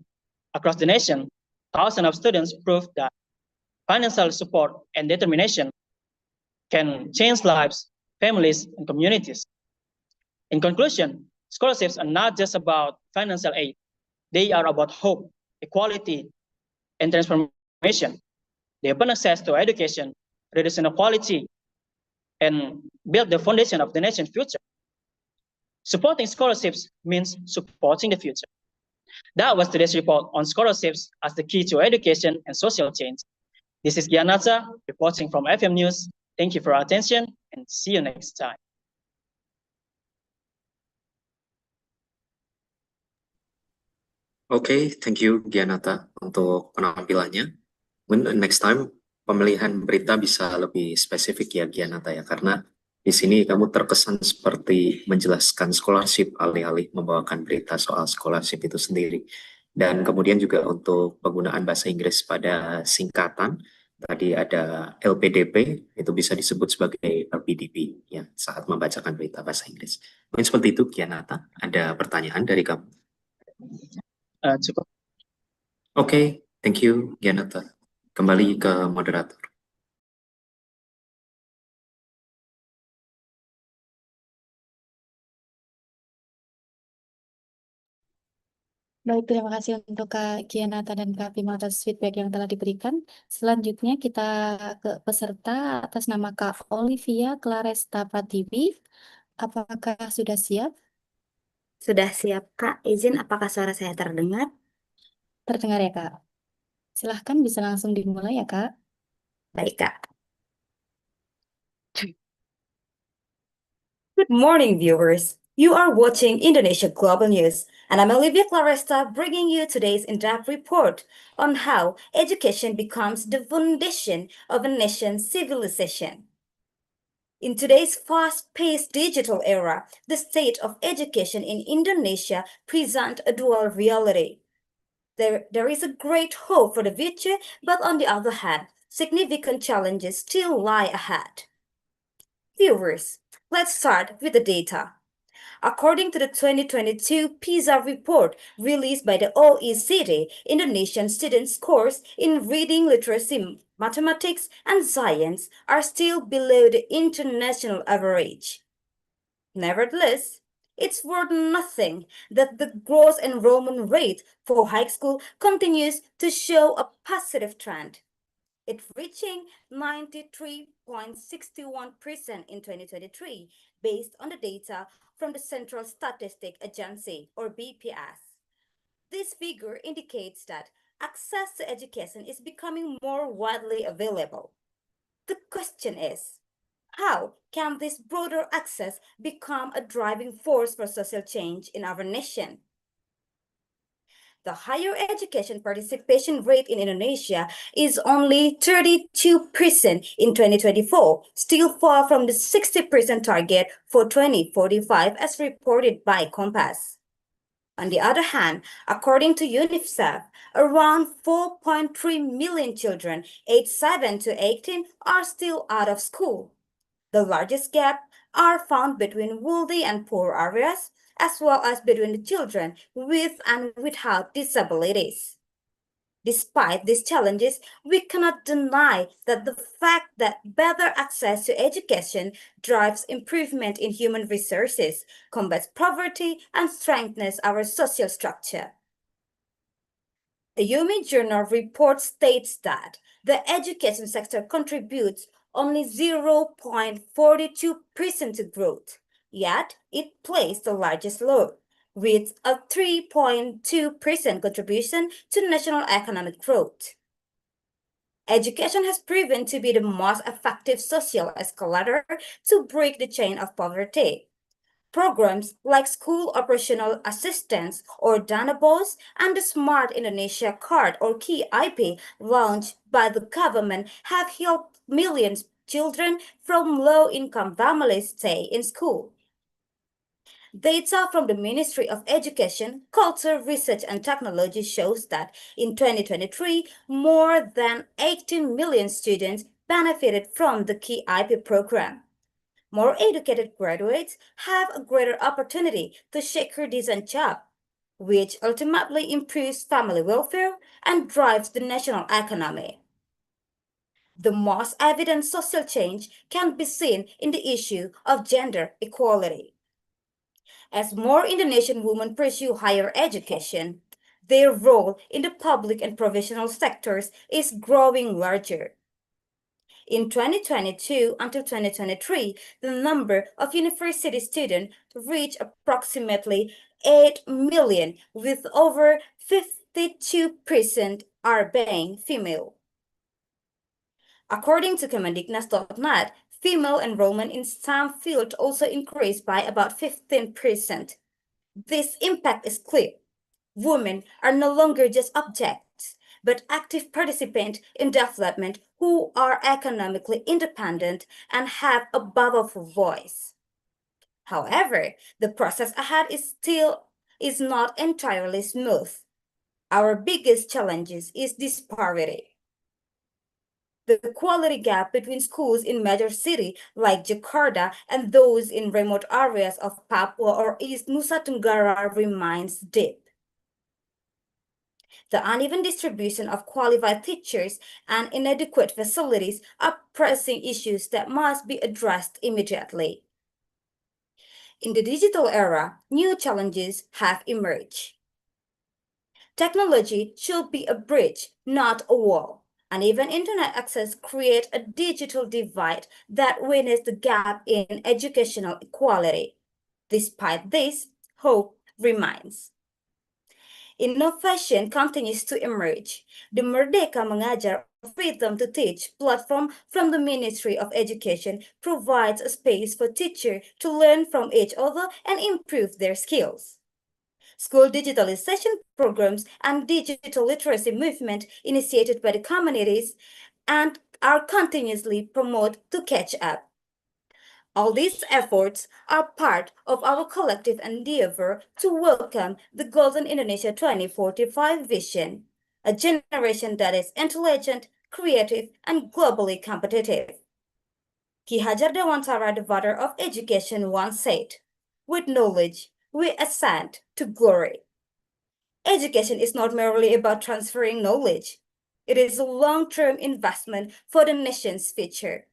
Across the nation, thousands of students prove that financial support and determination can change lives, families, and communities. In conclusion, scholarships are not just about financial aid. They are about hope, equality, and transformation. They open access to education, reduce inequality, and build the foundation of the nation's future. Supporting scholarships means supporting the future. That was today's report on scholarships as the key to education and social change. This is Gianata reporting from FM News. Thank you for your attention and see you next time. Oke, thank you Gianata untuk penampilannya. Mungkin next time pemilihan berita bisa lebih spesifik ya Gianata ya, karena di sini kamu terkesan seperti menjelaskan scholarship alih-alih membawakan berita soal scholarship itu sendiri. Dan kemudian juga untuk penggunaan bahasa Inggris pada singkatan, tadi ada LPDP, itu bisa disebut sebagai LPDP ya saat membacakan berita bahasa Inggris. Mungkin seperti itu Gianata, ada pertanyaan dari kamu? Cukup. Oke, thank you Gianata. Kembali ke moderator. Baik, terima kasih untuk Kak Gianata dan Kak Bima atas feedback yang telah diberikan. Selanjutnya kita ke peserta atas nama Kak Olivia Claresta Pratiwi. Apakah sudah siap? Sudah siap, Kak. Izin, apakah suara saya terdengar? Terdengar ya, Kak? Silahkan bisa langsung dimulai ya, Kak. Baik, Kak. Good morning, viewers. You are watching Indonesia Global News, and I'm Olivia Claresta bringing you today's in-depth report on how education becomes the foundation of a nation's civilization. In today's fast-paced digital era, the state of education in Indonesia presents a dual reality. There is a great hope for the future, but on the other hand, significant challenges still lie ahead. Viewers, let's start with the data. According to the 2022 PISA report released by the OECD, Indonesian student scores in reading, literacy, mathematics, and science are still below the international average. Nevertheless, it's worth nothing that the gross enrollment rate for high school continues to show a positive trend. It reaching 93.61% in 2023 based on the data from the Central Statistic Agency or BPS. This figure indicates that access to education is becoming more widely available. The question is, how can this broader access become a driving force for social change in our nation? The higher education participation rate in Indonesia is only 32% in 2024, still far from the 60% target for 2045 as reported by Compass. On the other hand, according to UNICEF, around 4.3 million children aged 7 to 18 are still out of school. The largest gap are found between wealthy and poor areas, as well as between the children with and without disabilities. Despite these challenges, we cannot deny that the fact that better access to education drives improvement in human resources, combats poverty, and strengthens our social structure. The Yomi Journal report states that the education sector contributes only 0.42% to growth, yet it plays the largest role, with a 3.2% contribution to national economic growth. Education has proven to be the most effective social escalator to break the chain of poverty. Programs like School Operational Assistance or Danabos and the Smart Indonesia Card or KIP launched by the government have helped millions of children from low-income families stay in school. Data from the Ministry of Education, Culture, Research and Technology shows that in 2023, more than 18 million students benefited from the KIP program. More educated graduates have a greater opportunity to secure decent job, which ultimately improves family welfare and drives the national economy. The most evident social change can be seen in the issue of gender equality. As more Indonesian women pursue higher education, their role in the public and professional sectors is growing larger. In 2022 until 2023, the number of university students reached approximately 8 million, with over 52% are being female. According to GMNEC.net, female enrollment in STEM field also increased by about 15%. This impact is clear. Women are no longer just objects, but active participants in development who are economically independent and have a powerful voice. However, the process ahead is not entirely smooth. Our biggest challenge is disparity. The quality gap between schools in major cities like Jakarta and those in remote areas of Papua or East Nusa Tenggara remains deep. The uneven distribution of qualified teachers and inadequate facilities are pressing issues that must be addressed immediately. In the digital era, new challenges have emerged. Technology should be a bridge, not a wall. Uneven internet access creates a digital divide that widens the gap in educational equality. Despite this, hope remains. Innovation continues to emerge. The Merdeka Mengajar Freedom to Teach platform from the Ministry of Education provides a space for teachers to learn from each other and improve their skills. School digitalization programs and digital literacy movement initiated by the communities and are continuously promoted to catch up. All these efforts are part of our collective endeavor to welcome the Golden Indonesia 2045 vision, a generation that is intelligent, creative, and globally competitive. Ki Hajar Dewantara, the father of education, once said, "With knowledge, we ascend to glory." Education is not merely about transferring knowledge. It is a long-term investment for the nation's future.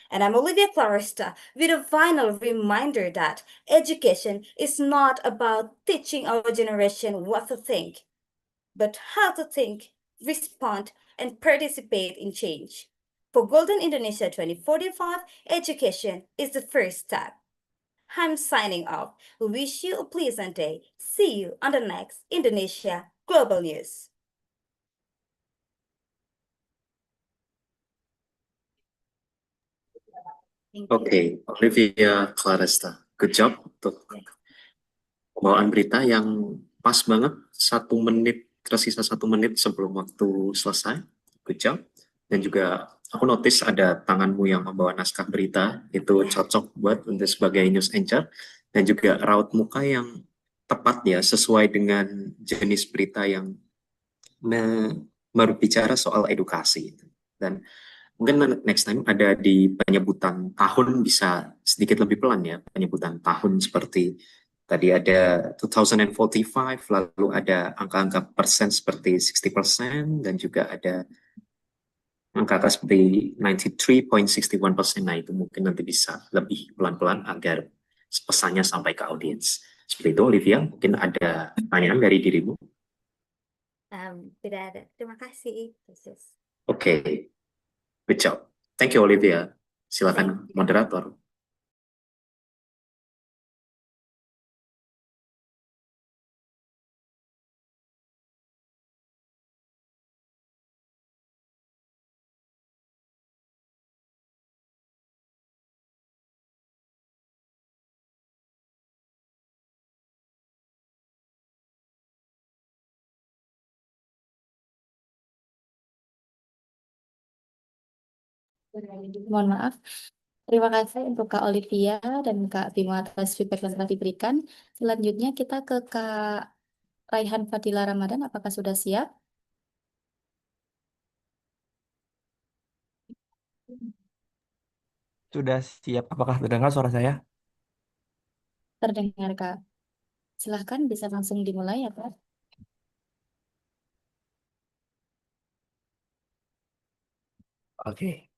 And I'm Olivia Clarista with a final reminder that education is not about teaching our generation what to think, but how to think, respond, and participate in change. For Golden Indonesia 2045, education is the first step. I'm signing off. We wish you a pleasant day. See you on the next Indonesia Global News. Oke, Olivia Claresta, good job untuk pembawaan berita yang pas banget, 1 menit, tersisa 1 menit sebelum waktu selesai, good job. Dan juga aku notice ada tanganmu yang membawa naskah berita, itu cocok buat untuk sebagai news anchor, dan juga raut muka yang tepat ya, sesuai dengan jenis berita yang berbicara soal edukasi. Dan mungkin next time ada di penyebutan tahun bisa sedikit lebih pelan ya, penyebutan tahun seperti tadi ada 2045, lalu ada angka-angka persen seperti 60%, dan juga ada angka seperti 93.61%. Nah itu mungkin nanti bisa lebih pelan-pelan agar pesannya sampai ke audiens. Seperti itu, Olivia, mungkin ada pertanyaan dari dirimu? Tidak ada. Terima kasih. Oke. Good job. Thank you, Olivia. Silakan moderator. Mohon maaf. Terima kasih untuk Kak Olivia dan Kak Bimo atas feedback yang telah diberikan. Selanjutnya kita ke Kak Raihan Fadila Ramadan. Apakah sudah siap? Sudah siap. Apakah terdengar suara saya? Terdengar, Kak. Silahkan bisa langsung dimulai ya, Kak. Oke.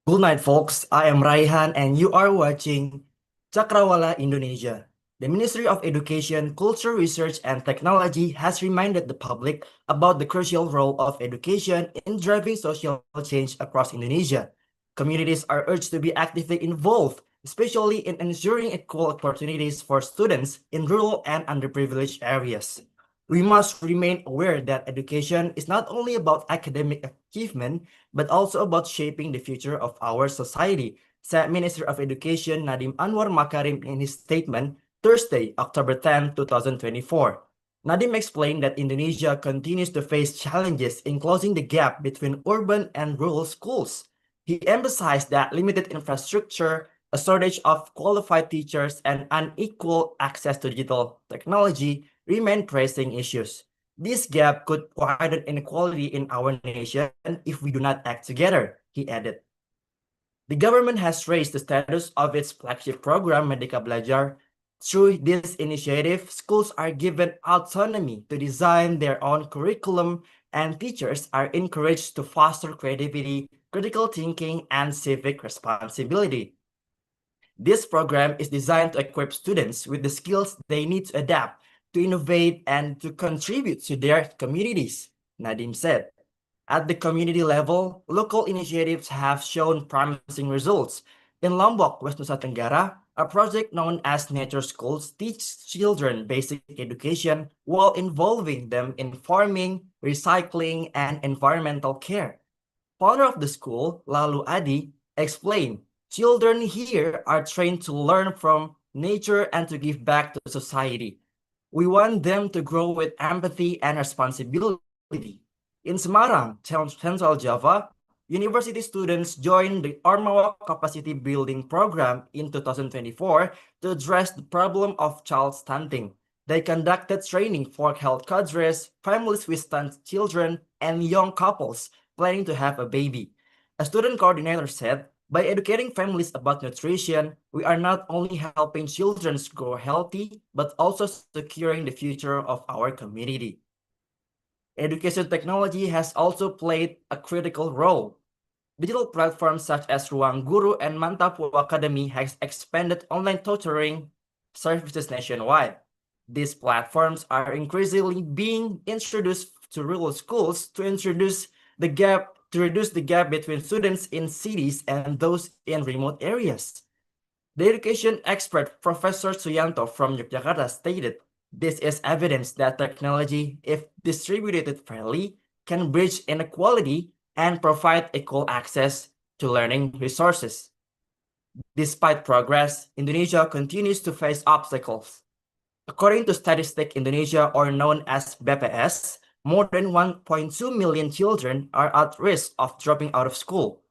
Good night, folks. I am Raihan, and you are watching Cakrawala Indonesia. The Ministry of Education, Culture, Research, and Technology has reminded the public about the crucial role of education in driving social change across Indonesia. Communities are urged to be actively involved, especially in ensuring equal opportunities for students in rural and underprivileged areas. We must remain aware that education is not only about academic achievement, but also about shaping the future of our society, said Minister of Education Nadiem Anwar Makarim in his statement Thursday, October 10, 2024. Nadiem explained that Indonesia continues to face challenges in closing the gap between urban and rural schools. He emphasized that limited infrastructure, a shortage of qualified teachers, and unequal access to digital technology remain pressing issues. This gap could widen inequality in our nation if we do not act together, he added. The government has raised the status of its flagship program, Merdeka Belajar. Through this initiative, schools are given autonomy to design their own curriculum, and teachers are encouraged to foster creativity, critical thinking, and civic responsibility. This program is designed to equip students with the skills they need to adapt to innovate, and to contribute to their communities, Nadim said. At the community level, local initiatives have shown promising results. In Lombok, West Nusa Tenggara, a project known as Nature Schools teaches children basic education while involving them in farming, recycling, and environmental care. Founder of the school, Lalu Adi, explained, children here are trained to learn from nature and to give back to society. We want them to grow with empathy and responsibility. In Semarang, Central Java, university students joined the Ormawa Capacity Building Program in 2024 to address the problem of child stunting. They conducted training for health cadres, families with stunt children, and young couples planning to have a baby. A student coordinator said, by educating families about nutrition, we are not only helping children grow healthy, but also securing the future of our community. Education technology has also played a critical role. Digital platforms such as Ruang Guru and Mantapu Academy has expanded online tutoring services nationwide. These platforms are increasingly being introduced to rural schools to reduce the gap between students in cities and those in remote areas. The education expert Professor Suyanto from Yogyakarta stated, this is evidence that technology, if distributed fairly, can bridge inequality and provide equal access to learning resources. Despite progress, Indonesia continues to face obstacles. According to Statistic Indonesia, or known as BPS, more than 1.2 million children are at risk of dropping out of school,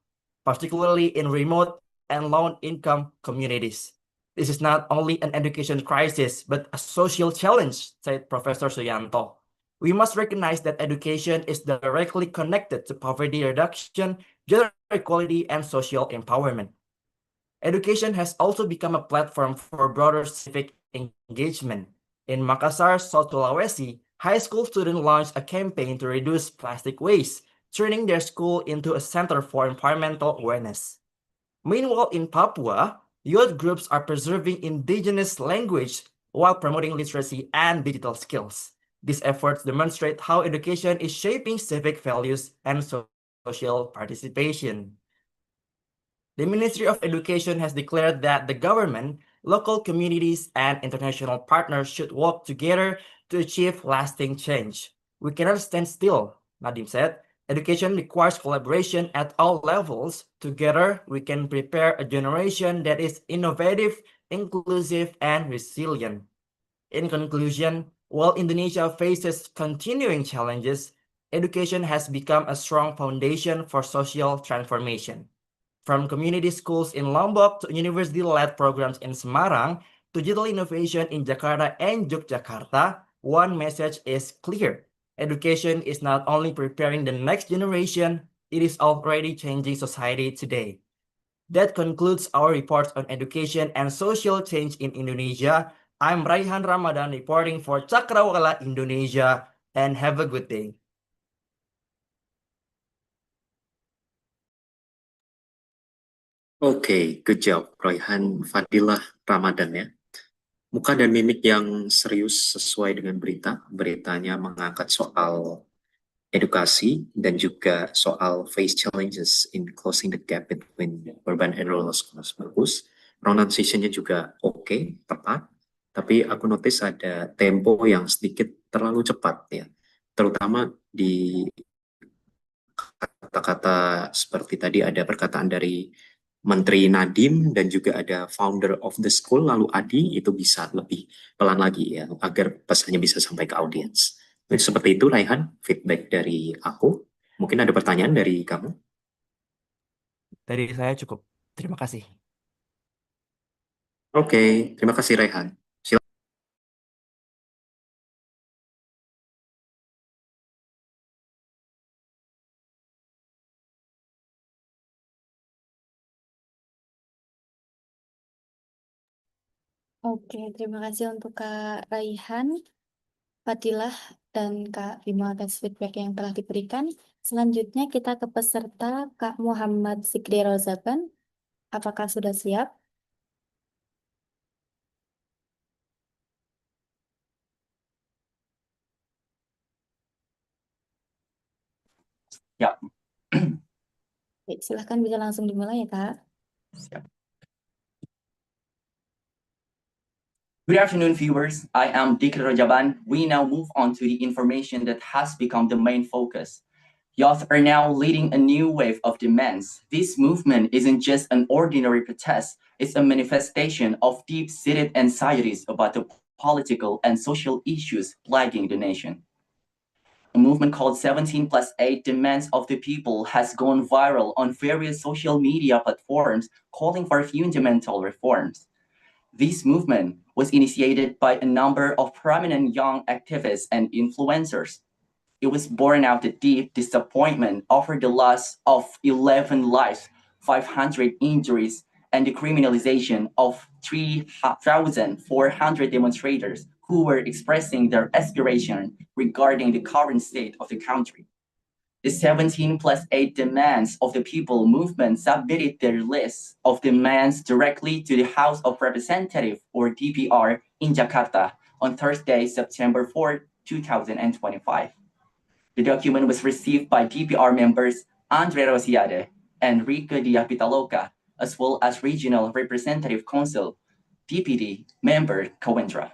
particularly in remote and low-income communities. This is not only an education crisis, but a social challenge, said Professor Suyanto. We must recognize that education is directly connected to poverty reduction, gender equality, and social empowerment. Education has also become a platform for broader civic engagement. In Makassar, South Sulawesi, high school students launched a campaign to reduce plastic waste, turning their school into a center for environmental awareness. Meanwhile, in Papua, youth groups are preserving indigenous language while promoting literacy and digital skills. These efforts demonstrate how education is shaping civic values and social participation. The Ministry of Education has declared that the government, local communities, and international partners should work together to achieve lasting change. We cannot stand still, Nadim said. Education requires collaboration at all levels. Together, we can prepare a generation that is innovative, inclusive, and resilient. In conclusion, while Indonesia faces continuing challenges, education has become a strong foundation for social transformation. From community schools in Lombok to university-led programs in Semarang to digital innovation in Jakarta and Yogyakarta, one message is clear. Education is not only preparing the next generation, it is already changing society today. That concludes our report on education and social change in Indonesia. I'm Raihan Ramadan reporting for Cakrawala Indonesia, and have a good day. Oke, good job, Royhan Fadilah Ramadan ya. Muka dan mimik yang serius sesuai dengan berita. Beritanya mengangkat soal edukasi dan juga soal face challenges in closing the gap between urban and rural schools. Bagus. Pronunciation-nya juga oke, tepat. Tapi aku notice ada tempo yang sedikit terlalu cepat ya. Terutama di kata-kata seperti tadi ada perkataan dari Menteri Nadiem dan juga ada founder of the school lalu Adi, itu bisa lebih pelan lagi ya agar pesannya bisa sampai ke audiens. Seperti itu Raihan, feedback dari aku. Mungkin ada pertanyaan dari kamu? Dari saya cukup. Terima kasih. Oke, terima kasih Raihan. Oke, terima kasih untuk Kak Raihan, Fadilah, dan Kak Bima atas feedback yang telah diberikan. Selanjutnya kita ke peserta Kak Muhammad Sikri Rozaban. Apakah sudah siap? Ya. Baik, silahkan bisa langsung dimulai ya, Kak. Siap. Good afternoon, viewers. I am Dik Rajaban. We now move on to the information that has become the main focus. Youth are now leading a new wave of demands. This movement isn't just an ordinary protest, it's a manifestation of deep-seated anxieties about the political and social issues plaguing the nation. A movement called 17+8 Demands of the People has gone viral on various social media platforms calling for fundamental reforms. This movement was initiated by a number of prominent young activists and influencers. It was born out of deep disappointment over the loss of 11 lives, 500 injuries, and the criminalization of 3,400 demonstrators who were expressing their aspiration regarding the current state of the country. The 17+8 Demands of the People movement submitted their list of demands directly to the House of Representatives, or DPR, in Jakarta on Thursday, September 4, 2025. The document was received by DPR members Andre Rosiade and Rike Dia Pitaloka, as well as Regional Representative Council, DPD member Kawendra.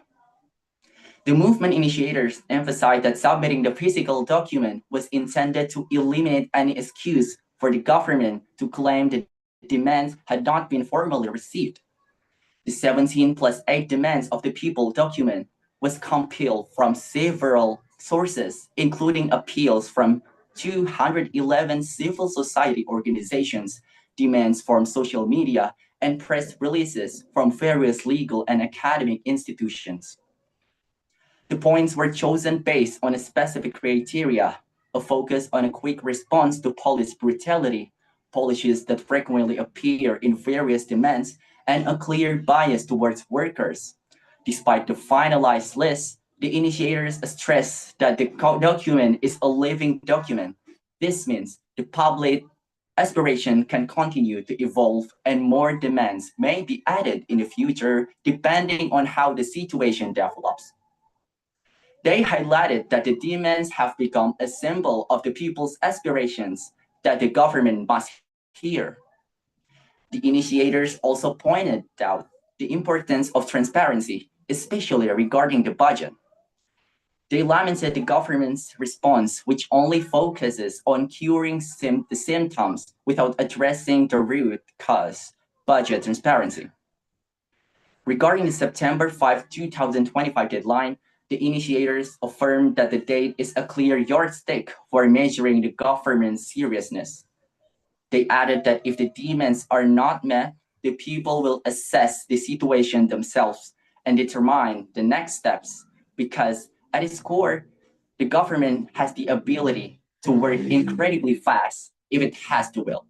The movement initiators emphasized that submitting the physical document was intended to eliminate any excuse for the government to claim that demands had not been formally received. The 17+8 Demands of the People document was compiled from several sources, including appeals from 211 civil society organizations, demands from social media, and press releases from various legal and academic institutions. The points were chosen based on a specific criteria, a focus on a quick response to police brutality, policies that frequently appear in various demands, and a clear bias towards workers. Despite the finalized list, the initiators stress that the document is a living document. This means the public aspiration can continue to evolve and more demands may be added in the future depending on how the situation develops. They highlighted that the demands have become a symbol of the people's aspirations that the government must hear. The initiators also pointed out the importance of transparency, especially regarding the budget. They lamented the government's response, which only focuses on curing the symptoms without addressing the root cause, budget transparency. Regarding the September 5, 2025 deadline, the initiators affirmed that the date is a clear yardstick for measuring the government's seriousness. They added that if the demands are not met, the people will assess the situation themselves and determine the next steps, because at its core, the government has the ability to work incredibly fast if it has the will.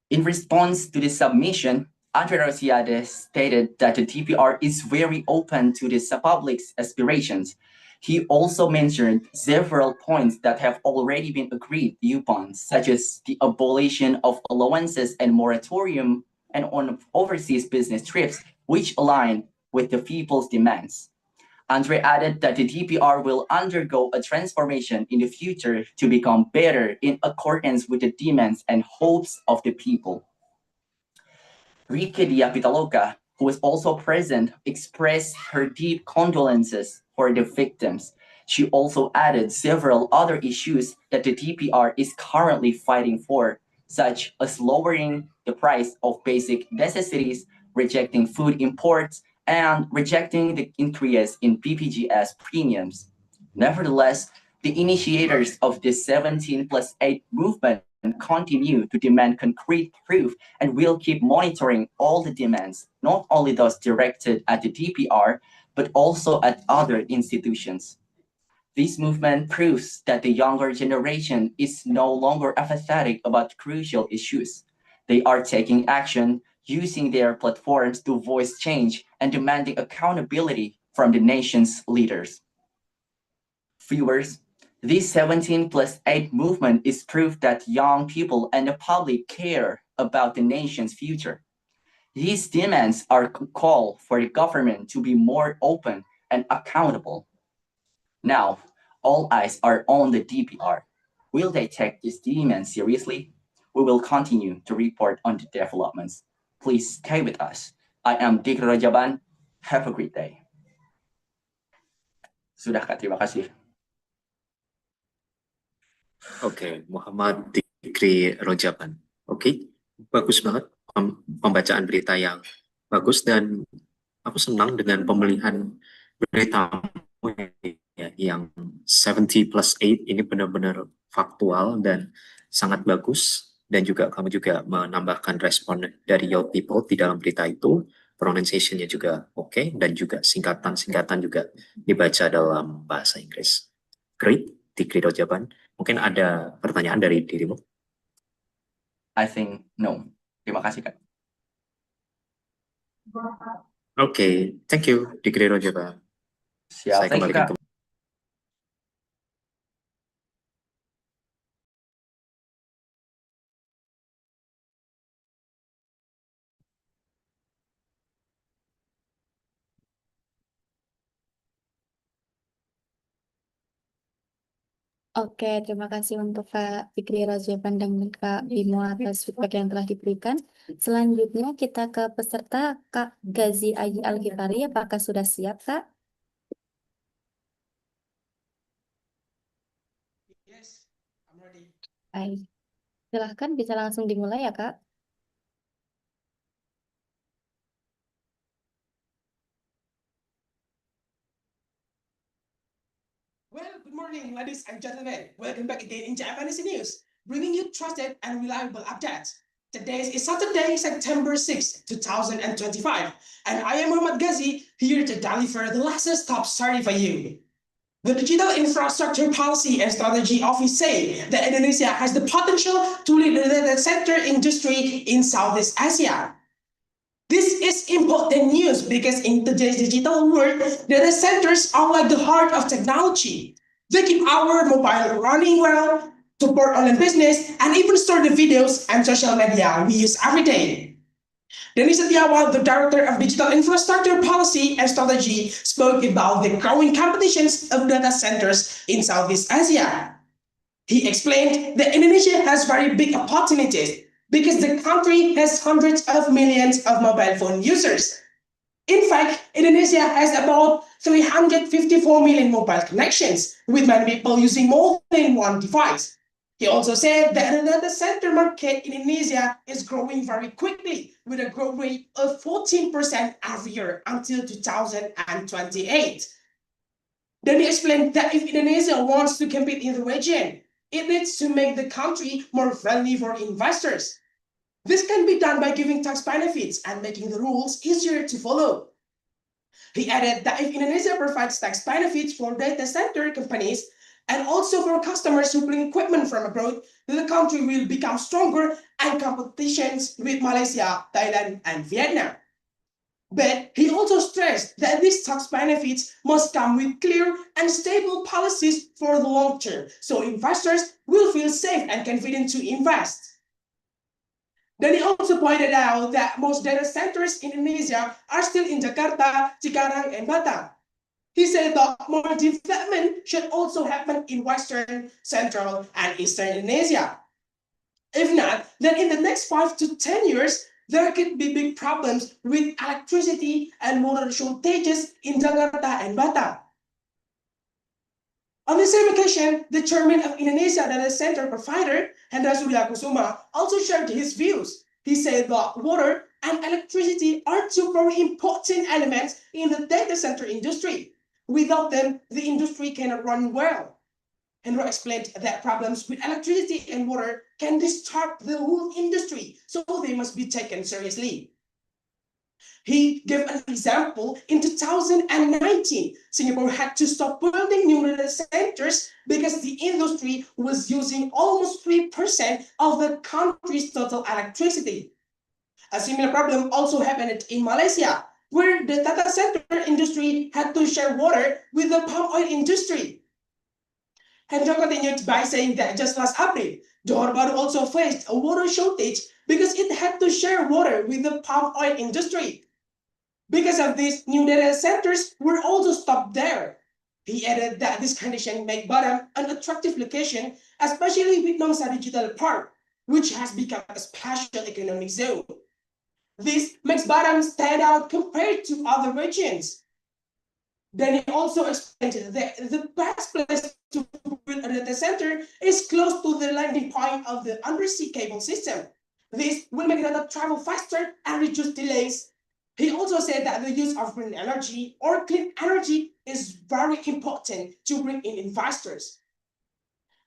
In response to the submission, Andre Rosiade stated that the DPR is very open to the public's aspirations. He also mentioned several points that have already been agreed upon, such as the abolition of allowances and moratorium and on overseas business trips, which align with the people's demands. Andre added that the DPR will undergo a transformation in the future to become better in accordance with the demands and hopes of the people. Rike Dia Pitaloka, who was also present, expressed her deep condolences for the victims. She also added several other issues that the DPR is currently fighting for, such as lowering the price of basic necessities, rejecting food imports, and rejecting the increase in BPJS premiums. Nevertheless, the initiators of the 17+8 movement continue to demand concrete proof and will keep monitoring all the demands, not only those directed at the DPR, but also at other institutions. This movement proves that the younger generation is no longer apathetic about crucial issues. They are taking action, using their platforms to voice change and demanding accountability from the nation's leaders. Viewers, this 17+8 movement is proof that young people and the public care about the nation's future. These demands are a call for the government to be more open and accountable. Now, all eyes are on the DPR. Will they take this demand seriously? We will continue to report on the developments. Please stay with us. I am Dikri Rajaban. Have a great day. Sudah, Kak. Terima kasih. Oke, Muhammad Dikri Rojaban. Oke, bagus banget pembacaan berita yang bagus dan aku senang dengan pemilihan berita yang 70+8 ini benar-benar faktual dan sangat bagus, dan juga kamu juga menambahkan respon dari your people di dalam berita itu, pronunciation-nya juga oke, dan juga singkatan-singkatan juga dibaca dalam bahasa Inggris. Great, Dikri Rojaban. Mungkin ada pertanyaan dari dirimu? I think no. Terima kasih, Kak. Oke, thank you, Dikri Rojaban. Siap, Saya thank you, kembalikan Kak. ke Oke, terima kasih untuk Kak Fikri Rajaban dan Kak Bimo atas feedback yang telah diberikan. Selanjutnya kita ke peserta Kak Gazi Aji Al-Ghifari. Apakah sudah siap, Kak? Yes, I'm ready. Baik. Silahkan bisa langsung dimulai ya, Kak. Well, good morning, ladies and gentlemen. Welcome back again in Japanese News, bringing you trusted and reliable updates. Today is Saturday, September 6, 2025, and I am Muhammad Ghazi, here to deliver the latest top story for you. The Digital Infrastructure Policy and Strategy Office say that Indonesia has the potential to lead the data center industry in Southeast Asia. This is important news because in today's digital world, data centers are like the heart of technology. They keep our mobile running well, support online business, and even store the videos and social media we use every day. Dennis Setiawan, the Director of Digital Infrastructure Policy and Strategy, spoke about the growing competitions of data centers in Southeast Asia. He explained that Indonesia has very big opportunities because the country has hundreds of millions of mobile phone users. In fact, Indonesia has about 354 million mobile connections, with many people using more than one device. He also said that the data center market in Indonesia is growing very quickly, with a growth rate of 14% every year until 2028. Then he explained that if Indonesia wants to compete in the region, it needs to make the country more friendly for investors. This can be done by giving tax benefits and making the rules easier to follow. He added that if Indonesia provides tax benefits for data center companies and also for customers who bring equipment from abroad, the country will become stronger and competitions with Malaysia, Thailand, and Vietnam. But he also stressed that these tax benefits must come with clear and stable policies for the long term, so investors will feel safe and confident to invest. Then he also pointed out that most data centers in Indonesia are still in Jakarta, Cikarang, and Batam. He said that more development should also happen in Western, Central, and Eastern Indonesia. If not, then in the next 5 to 10 years, there could be big problems with electricity and water shortages in Jakarta and Batam. On the same occasion, the chairman of Indonesia Data Center Provider, Hendra Surya Kusuma, also shared his views. He said that water and electricity are two very important elements in the data center industry. Without them, the industry cannot run well. Hendra explained that problems with electricity and water can disturb the whole industry, so they must be taken seriously. He gave an example. In 2019, Singapore had to stop building new data centers because the industry was using almost 3% of the country's total electricity. A similar problem also happened in Malaysia, where the data center industry had to share water with the palm oil industry. Hendra continued by saying that just last April, Johor Bahru also faced a water shortage because it had to share water with the palm oil industry. Because of this, new data centers were also stopped there. He added that this condition made Batam an attractive location, especially with Nongsa Digital Park, which has become a special economic zone. This makes Batam stand out compared to other regions. Then he also explained that the best place to build a data center is close to the landing point of the undersea cable system. This will make data travel faster and reduce delays. He also said that the use of green energy or clean energy is very important to bring in investors.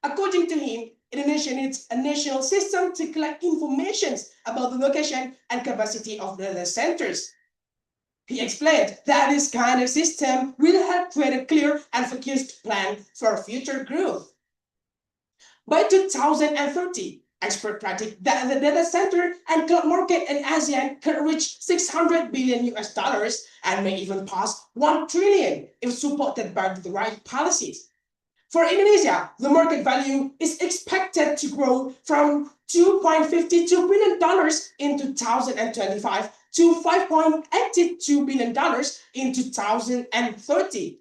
According to him, Indonesia needs a national system to collect information about the location and capacity of data centers. He explained that this kind of system will help create a clear and focused plan for future growth. By 2030, experts predict that the data center and cloud market in ASEAN could reach 600 billion US dollars and may even pass 1 trillion if supported by the right policies. For Indonesia, the market value is expected to grow from $2.52 billion in 2025 to $5.82 billion in 2030.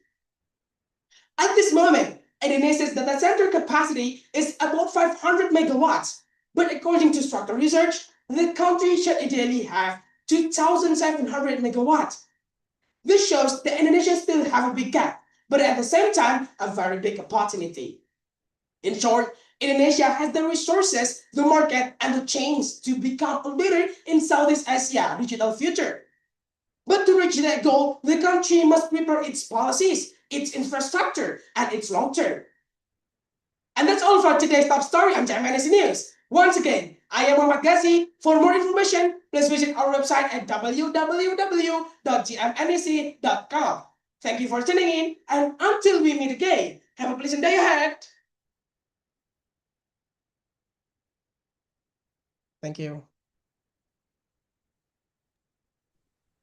At this moment, Indonesia's data center capacity is about 500 megawatts, but according to Structure Research, the country should ideally have 2,700 megawatts. This shows that Indonesia still have a big gap, but at the same time, a very big opportunity. In short, Indonesia has the resources, the market, and the chance to become a leader in Southeast Asia digital future. But to reach that goal, the country must prepare its policies, its infrastructure, and its long term. And that's all for today's top story on GMNEC News. Once again, I am Muhammad Ghazi. For more information, please visit our website at www.gmnec.com. Thank you for tuning in, and until we meet again, have a pleasant day ahead. Thank you.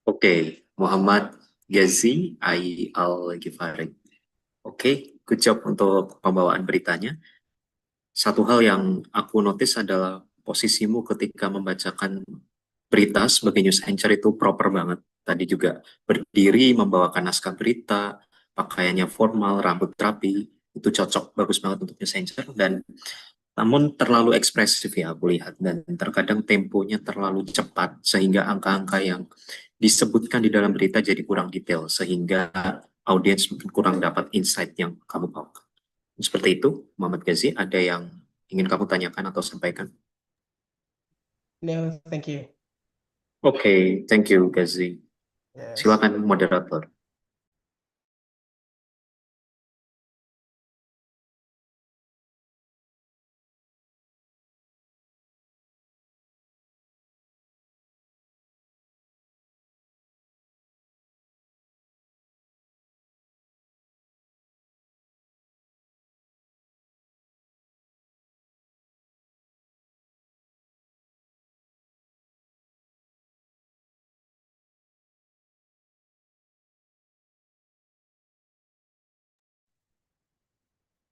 Oke, Muhammad Ghazi Al-Ghifari. Oke, good job untuk pembawaan beritanya. Satu hal yang aku notice adalah posisimu ketika membacakan berita sebagai news anchor itu proper banget. Tadi juga berdiri, membawakan naskah berita, pakaiannya formal, rambut rapi, itu cocok, bagus banget untuk news anchor. Dan namun terlalu ekspresif ya aku lihat, dan terkadang temponya terlalu cepat sehingga angka-angka yang disebutkan di dalam berita jadi kurang detail, sehingga audiens mungkin kurang dapat insight yang kamu bawakan. Seperti itu, Muhammad Ghazi, ada yang ingin kamu tanyakan atau sampaikan? No, thank you. Oke, thank you, Ghazi. Yes. Silakan moderator.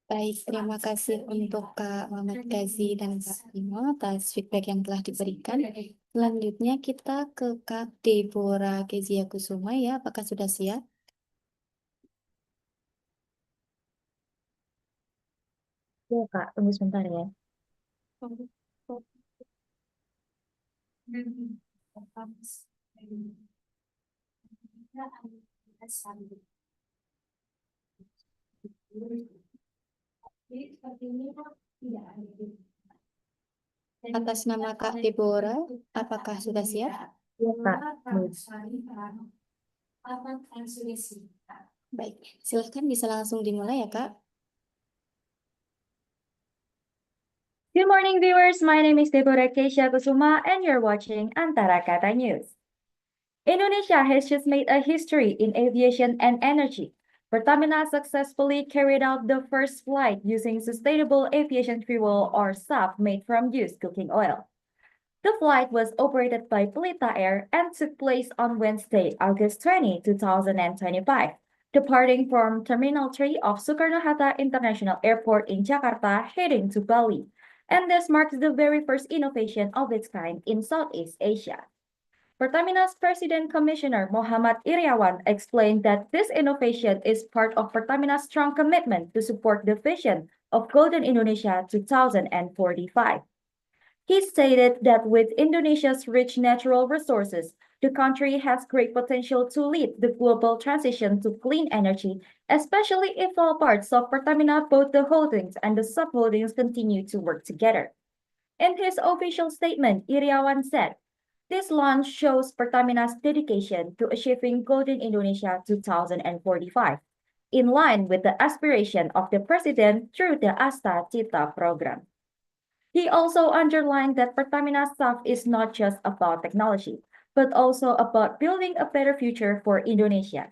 Baik, terima kasih untuk Kak Muhammad Ghazi dan Kak Bimo atas feedback yang telah diberikan. Selanjutnya kita ke Kak Deborah Kezia Kusuma ya, apakah sudah siap? Ya, Kak, tunggu sebentar ya. Atas nama Kak Deborah, apakah sudah siap? Ya, Kak. Baik, silahkan bisa langsung dimulai ya, Kak. Good morning, viewers. My name is Deborah Keisha Kusuma, and you're watching Antara Kata News. Indonesia has just made a history in aviation and energy. Pertamina successfully carried out the first flight using sustainable aviation fuel or SAF made from used cooking oil. The flight was operated by Pelita Air and took place on Wednesday, August 20, 2025, departing from Terminal 3 of Soekarno-Hatta International Airport in Jakarta, heading to Bali. And this marks the very first innovation of its kind in Southeast Asia. Pertamina's President Commissioner Muhammad Iriawan explained that this innovation is part of Pertamina's strong commitment to support the vision of Golden Indonesia 2045. He stated that with Indonesia's rich natural resources, the country has great potential to lead the global transition to clean energy, especially if all parts of Pertamina, both the holdings and the subholdings, continue to work together. In his official statement, Iriawan said, "This launch shows Pertamina's dedication to achieving Golden Indonesia 2045, in line with the aspiration of the President through the Asta Cita program." He also underlined that Pertamina SAF is not just about technology, but also about building a better future for Indonesia.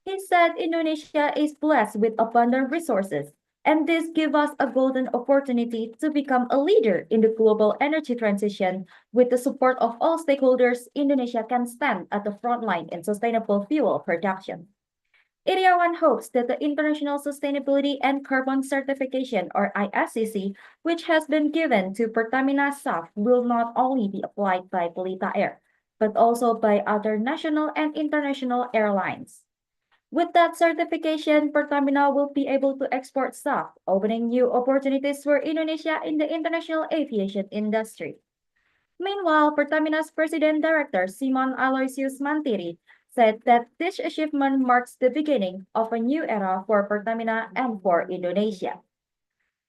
He said Indonesia is blessed with abundant resources, and this gives us a golden opportunity to become a leader in the global energy transition. With the support of all stakeholders, Indonesia can stand at the front line in sustainable fuel production. Iriawan hopes that the International Sustainability and Carbon Certification, or ISCC, which has been given to Pertamina SAF, will not only be applied by Pelita Air, but also by other national and international airlines. With that certification, Pertamina will be able to export SAF, opening new opportunities for Indonesia in the international aviation industry. Meanwhile, Pertamina's President Director Simon Aloysius Mantiri said that this achievement marks the beginning of a new era for Pertamina and for Indonesia.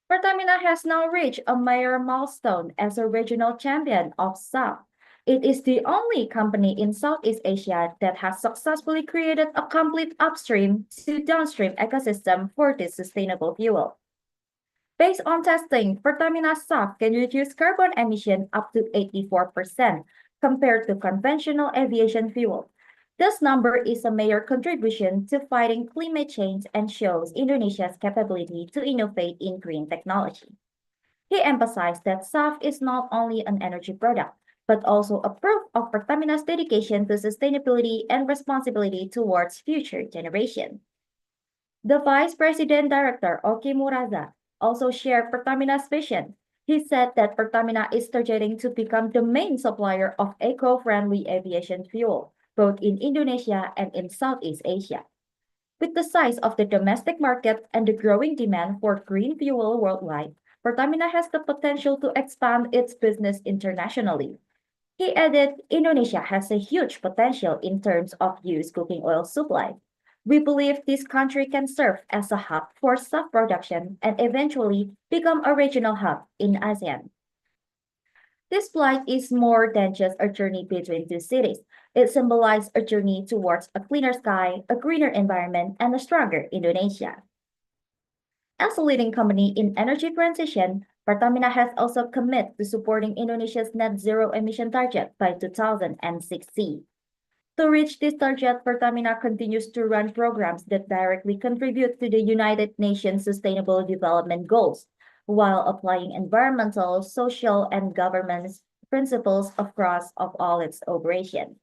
Pertamina has now reached a major milestone as a regional champion of SAF. It is the only company in Southeast Asia that has successfully created a complete upstream to downstream ecosystem for this sustainable fuel. Based on testing, Pertamina SAF can reduce carbon emission up to 84% compared to conventional aviation fuel. This number is a major contribution to fighting climate change and shows Indonesia's capability to innovate in green technology. He emphasized that SAF is not only an energy product, but also a proof of Pertamina's dedication to sustainability and responsibility towards future generations. The Vice President Director, Oki Muraza, also shared Pertamina's vision. He said that Pertamina is targeting to become the main supplier of eco-friendly aviation fuel, both in Indonesia and in Southeast Asia. With the size of the domestic market and the growing demand for green fuel worldwide, Pertamina has the potential to expand its business internationally. He added, Indonesia has a huge potential in terms of used cooking oil supply. We believe this country can serve as a hub for SAF production and eventually become a regional hub in ASEAN. This flight is more than just a journey between two cities. It symbolizes a journey towards a cleaner sky, a greener environment, and a stronger Indonesia. As a leading company in energy transition, Pertamina has also committed to supporting Indonesia's net zero emission target by 2060. To reach this target, Pertamina continues to run programs that directly contribute to the United Nations Sustainable Development Goals, while applying environmental, social, and governance principles across of all its operations.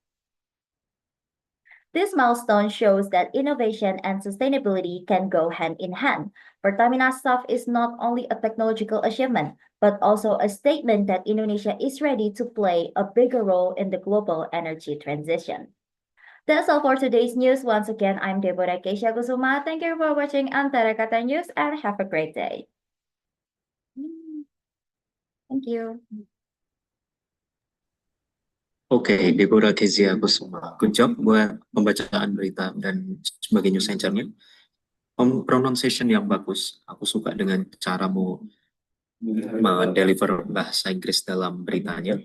This milestone shows that innovation and sustainability can go hand in hand. Pertamina SAF is not only a technological achievement, but also a statement that Indonesia is ready to play a bigger role in the global energy transition. That's all for today's news. Once again, I'm Deborah Keisha Kusuma. Thank you for watching Antara Kata News and have a great day. Thank you. Oke, Deborah Kezia Kusuma. Good job buat pembacaan berita dan sebagai news anchor-nya. Pronunciation yang bagus. Aku suka dengan caramu mendeliver bahasa Inggris dalam beritanya.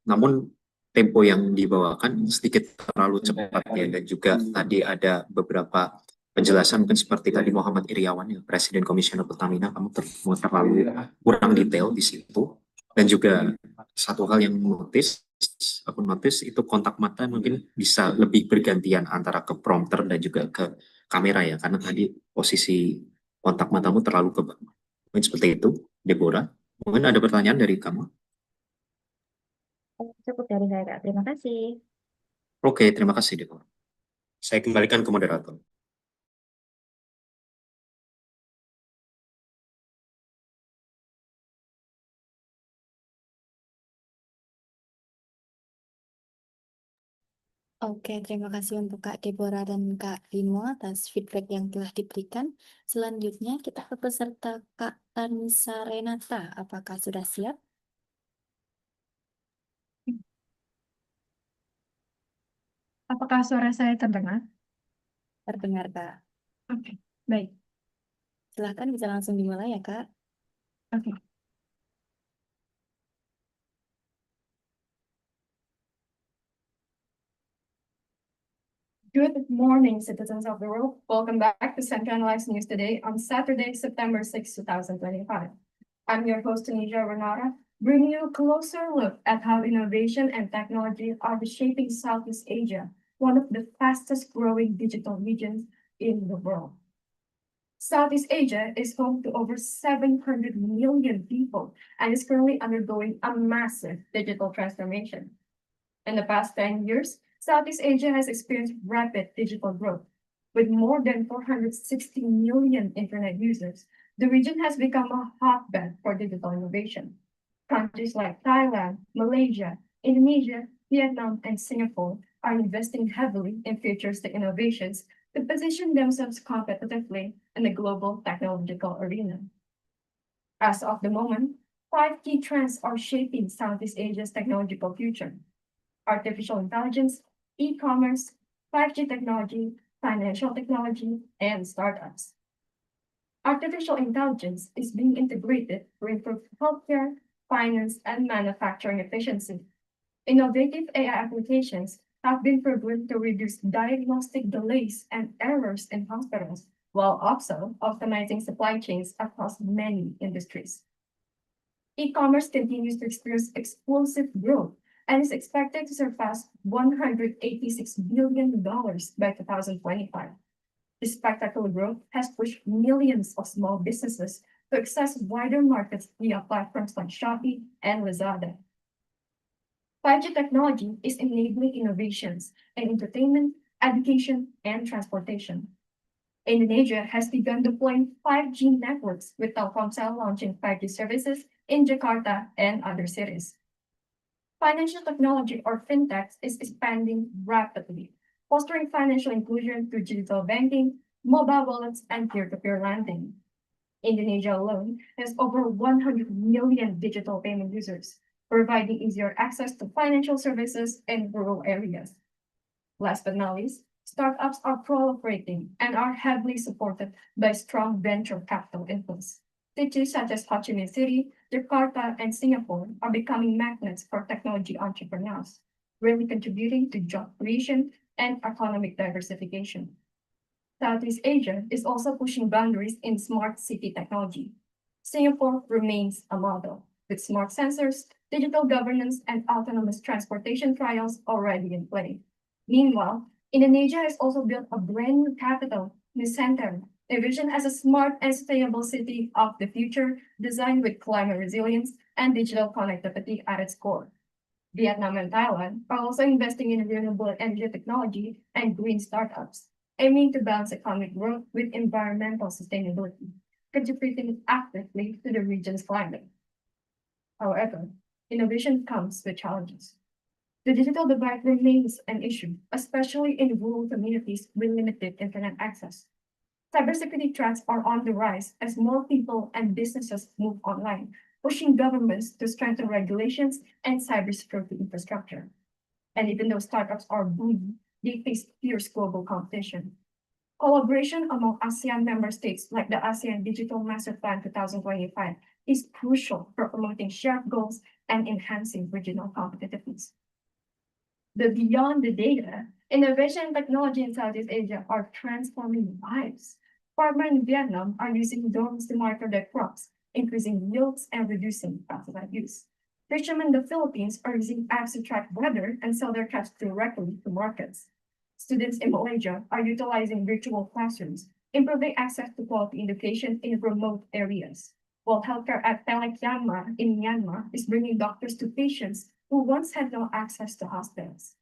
Namun tempo yang dibawakan sedikit terlalu cepat ya, dan juga tadi ada beberapa penjelasan mungkin seperti tadi Muhammad Iriawan, ya, Presiden Komisioner Pertamina, kamu terlalu kurang detail di situ. Dan juga satu hal yang aku notice itu kontak mata mungkin bisa lebih bergantian antara ke prompter dan juga ke kamera ya, karena tadi posisi kontak matamu terlalu ke bawah. Mungkin seperti itu, Deborah. Mungkin ada pertanyaan dari kamu? Cukup dari saya, Kak. Terima kasih. Oke, terima kasih, Deborah. Saya kembalikan ke moderator. Oke, terima kasih untuk Kak Deborah dan Kak Bimo atas feedback yang telah diberikan. Selanjutnya kita ke peserta Kak Anissa Renata. Apakah sudah siap? Apakah suara saya terdengar? Terdengar, Kak. Oke, baik. Silahkan bisa langsung dimulai ya, Kak. Oke. Good morning, citizens of the world. Welcome back to Central Analyze News today on Saturday, September 6, 2025. I'm your host, Tunisia Renata, bringing you a closer look at how innovation and technology are reshaping Southeast Asia, one of the fastest growing digital regions in the world. Southeast Asia is home to over 700 million people and is currently undergoing a massive digital transformation. In the past 10 years, Southeast Asia has experienced rapid digital growth. With more than 460 million internet users, the region has become a hotbed for digital innovation. Countries like Thailand, Malaysia, Indonesia, Vietnam, and Singapore are investing heavily in futuristic innovations to position themselves competitively in the global technological arena. As of the moment, 5 key trends are shaping Southeast Asia's technological future: artificial intelligence, e-commerce, 5G technology, financial technology, and startups. Artificial intelligence is being integrated to improve healthcare, finance, and manufacturing efficiency. Innovative AI applications have been proven to reduce diagnostic delays and errors in hospitals, while also optimizing supply chains across many industries. E-commerce continues to experience explosive growth and is expected to surpass $186 billion by 2025. This spectacular growth has pushed millions of small businesses to access wider markets via platforms like Shopee and Lazada. 5G technology is enabling innovations in entertainment, education, and transportation. Indonesia has begun deploying 5G networks, with Telkomsel launching 5G services in Jakarta and other cities. Financial technology, or fintech, is expanding rapidly, fostering financial inclusion through digital banking, mobile wallets, and peer-to-peer lending. Indonesia alone has over 100 million digital payment users, providing easier access to financial services in rural areas. Last but not least, startups are proliferating and are heavily supported by strong venture capital inflows. Cities such as Ho Chi Minh City, Jakarta, and Singapore are becoming magnets for technology entrepreneurs, really contributing to job creation and economic diversification. Southeast Asia is also pushing boundaries in smart city technology. Singapore remains a model, with smart sensors, digital governance, and autonomous transportation trials already in play. Meanwhile, Indonesia has also built a brand new capital, Nusantara, envisioned as a smart and sustainable city of the future, designed with climate resilience and digital connectivity at its core. Vietnam and Thailand are also investing in renewable energy technology and green startups, aiming to balance economic growth with environmental sustainability, contributing actively to the region's climate. However, innovation comes with challenges. The digital divide remains an issue, especially in rural communities with limited internet access. Cybersecurity threats are on the rise as more people and businesses move online, pushing governments to strengthen regulations and cybersecurity infrastructure. And even though startups are booming, they face fierce global competition. Collaboration among ASEAN member states, like the ASEAN Digital Master Plan 2025, is crucial for promoting shared goals and enhancing regional competitiveness. Beyond the data, innovation and technology in Southeast Asia are transforming lives. Farmers in Vietnam are using drones to monitor their crops, increasing yields and reducing pesticide use. Fishermen in the Philippines are using apps to track weather and sell their catch directly to markets. Students in Malaysia are utilizing virtual classrooms, improving access to quality education in remote areas, while healthcare at Telekiama in Myanmar is bringing doctors to patients who once had no access to hospitals.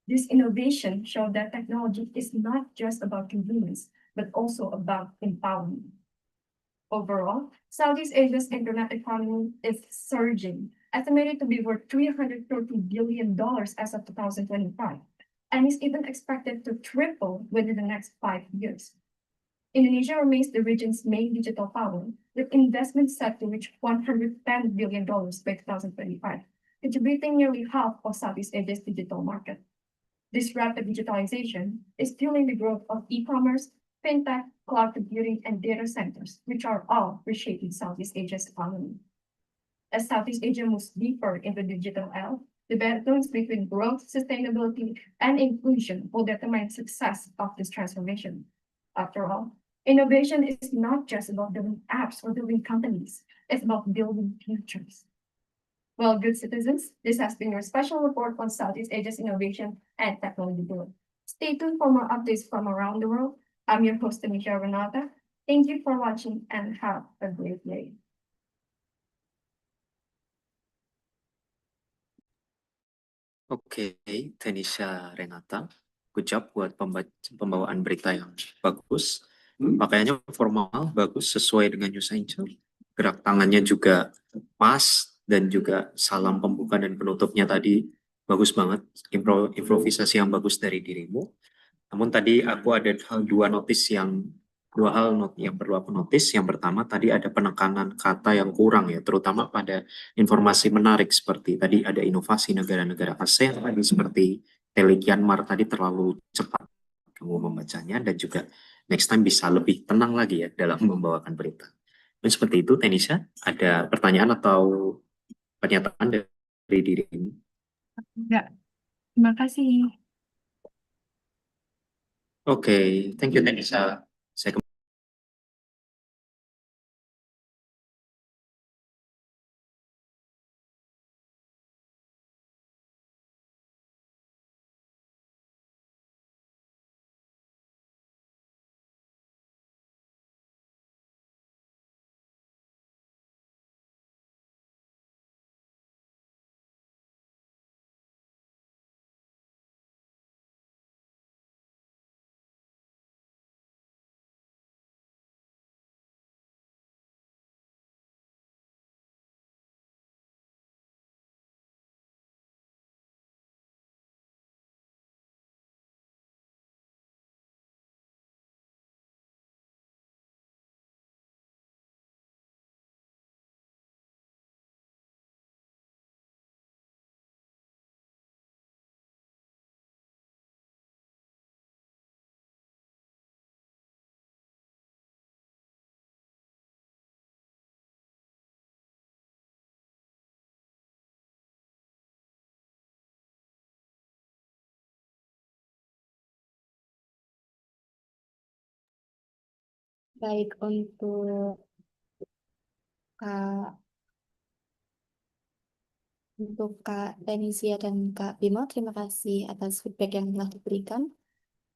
This innovation showed that technology is not just about convenience, but also about empowerment. Overall, Southeast Asia's internet economy is surging, estimated to be worth $330 billion as of 2025. and is even expected to triple within the next 5 years. Indonesia remains the region's main digital power, with investments set to reach $110 billion by 2025, contributing nearly half of Southeast Asia's digital market. This rapid digitalization is fueling the growth of e-commerce, fintech, cloud computing, and data centers, which are all reshaping Southeast Asia's economy. As Southeast Asia moves deeper into the digital era, the balance between growth, sustainability, and inclusion will determine the success of this transformation. After all, innovation is not just about building apps or building companies, it's about building futures. Well, good citizens, this has been your special report on Southeast Asia's innovation and technology growth. Stay tuned for more updates from around the world. I'm your host, Tanisha Renata. Thank you for watching and have a great day. Oke, Tenisha Renata, good job buat pembawaan berita yang bagus. Pakaiannya formal, bagus, sesuai dengan news anchor. Gerak tangannya juga pas, dan juga salam pembuka dan penutupnya tadi bagus banget. Improvisasi yang bagus dari dirimu. Namun tadi aku ada dua hal yang perlu aku notice. Yang pertama tadi ada penekanan kata yang kurang ya, terutama pada informasi menarik seperti tadi ada inovasi negara-negara ASEAN tadi seperti Myanmar tadi terlalu cepat kamu membacanya, dan juga next time bisa lebih tenang lagi ya dalam membawakan berita. Dan seperti itu, Tenisha, ada pertanyaan atau pernyataan dari dirimu? Ya, terima kasih. Oke, thank you Tenisha. Saya Baik, untuk Kak Tenisia dan Kak Bimo, terima kasih atas feedback yang telah diberikan.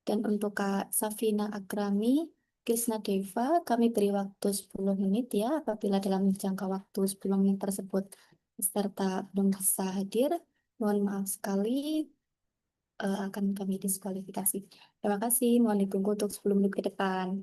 Dan untuk Kak Safina Agrami, Krisna Deva, kami beri waktu 10 menit ya. Apabila dalam jangka waktu 10 menit tersebut peserta belum bisa hadir, mohon maaf sekali, akan kami diskualifikasi. Terima kasih, mohon ditunggu untuk 10 menit ke depan.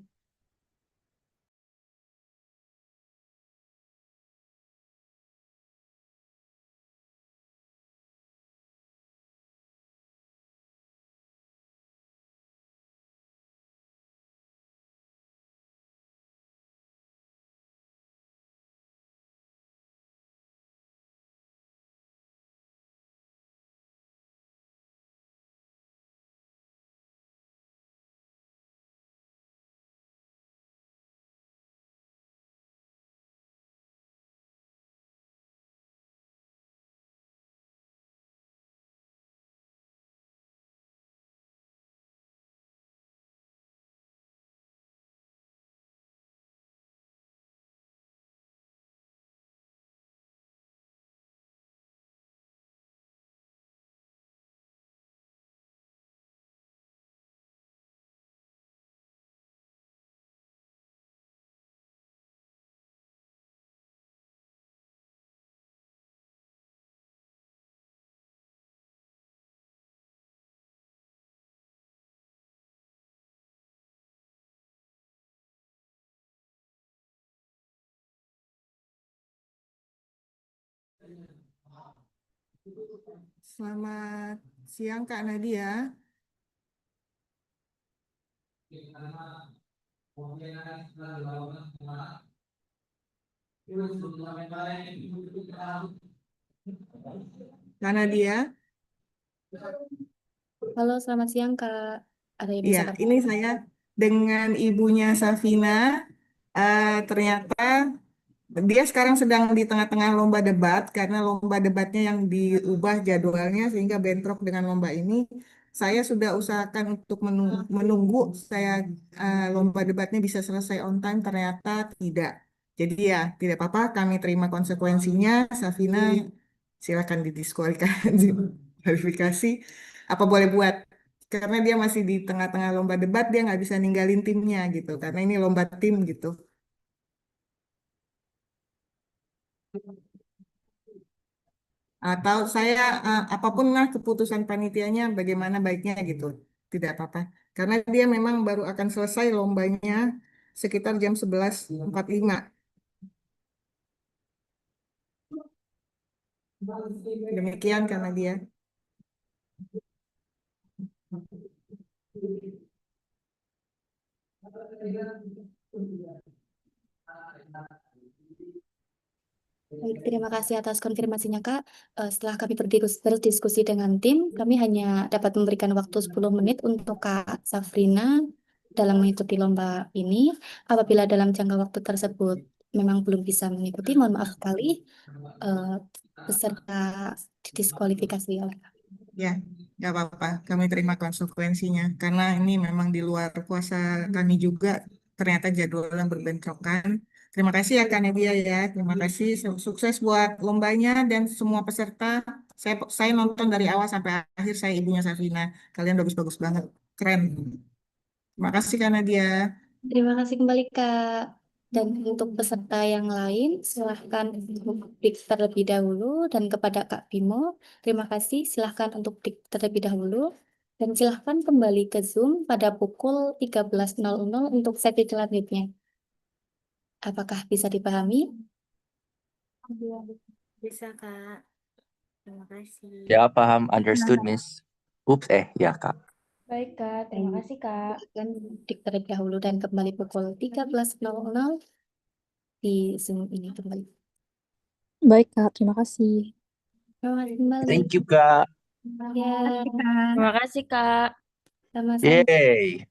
Selamat siang Kak Nadia. Karena dia, Halo, selamat siang, Kak. Ada yang bisa ya, ini saya dengan ibunya Safina. Ternyata dia sekarang sedang di tengah-tengah lomba debat karena lomba debatnya yang diubah jadwalnya sehingga bentrok dengan lomba ini. Saya sudah usahakan untuk menunggu saya lomba debatnya bisa selesai on time, ternyata tidak. Jadi ya tidak apa-apa, kami terima konsekuensinya. Safina silakan didiskualifikasi. Apa boleh buat? Karena dia masih di tengah-tengah lomba debat, dia nggak bisa ninggalin timnya gitu. Karena ini lomba tim gitu. Atau saya apapun lah keputusan panitianya bagaimana baiknya gitu. Tidak apa-apa. Karena dia memang baru akan selesai lombanya sekitar jam 11.45. Demikian karena dia. Baik, terima kasih atas konfirmasinya, Kak. Setelah kami berdiskusi dengan tim, kami hanya dapat memberikan waktu 10 menit untuk Kak Safrina dalam mengikuti lomba ini. Apabila dalam jangka waktu tersebut memang belum bisa mengikuti, mohon maaf sekali, peserta didiskualifikasi oleh Kak. Ya, nggak apa-apa. Kami terima konsekuensinya. Karena ini memang di luar kuasa kami juga. Ternyata jadwalnya berbentrokan. Terima kasih ya Kak Nadia ya. Terima kasih. Sukses buat lombanya dan semua peserta. Saya nonton dari awal sampai akhir. Saya ibunya Safina. Kalian bagus-bagus banget. Keren. Terima kasih Kak Nadia. Terima kasih kembali, Kak. Dan untuk peserta yang lain, silahkan untuk break terlebih dahulu. Dan kepada Kak Bimo, terima kasih. Silahkan untuk break terlebih dahulu. Dan silahkan kembali ke Zoom pada pukul 13.00 untuk sesi selanjutnya. Apakah bisa dipahami? Bisa, Kak. Terima kasih. Ya, paham. Understood, Miss. Ups, ya, Kak. Baik, Kak. Terima kasih, Kak. Silahkan break terlebih dahulu dan kembali pukul 13.00 di Zoom ini kembali. Baik, Kak. Terima kasih. Terima kasih kembali. Thank you, Kak. Ya, Terima kasih, Kak. sama-sama. Yay.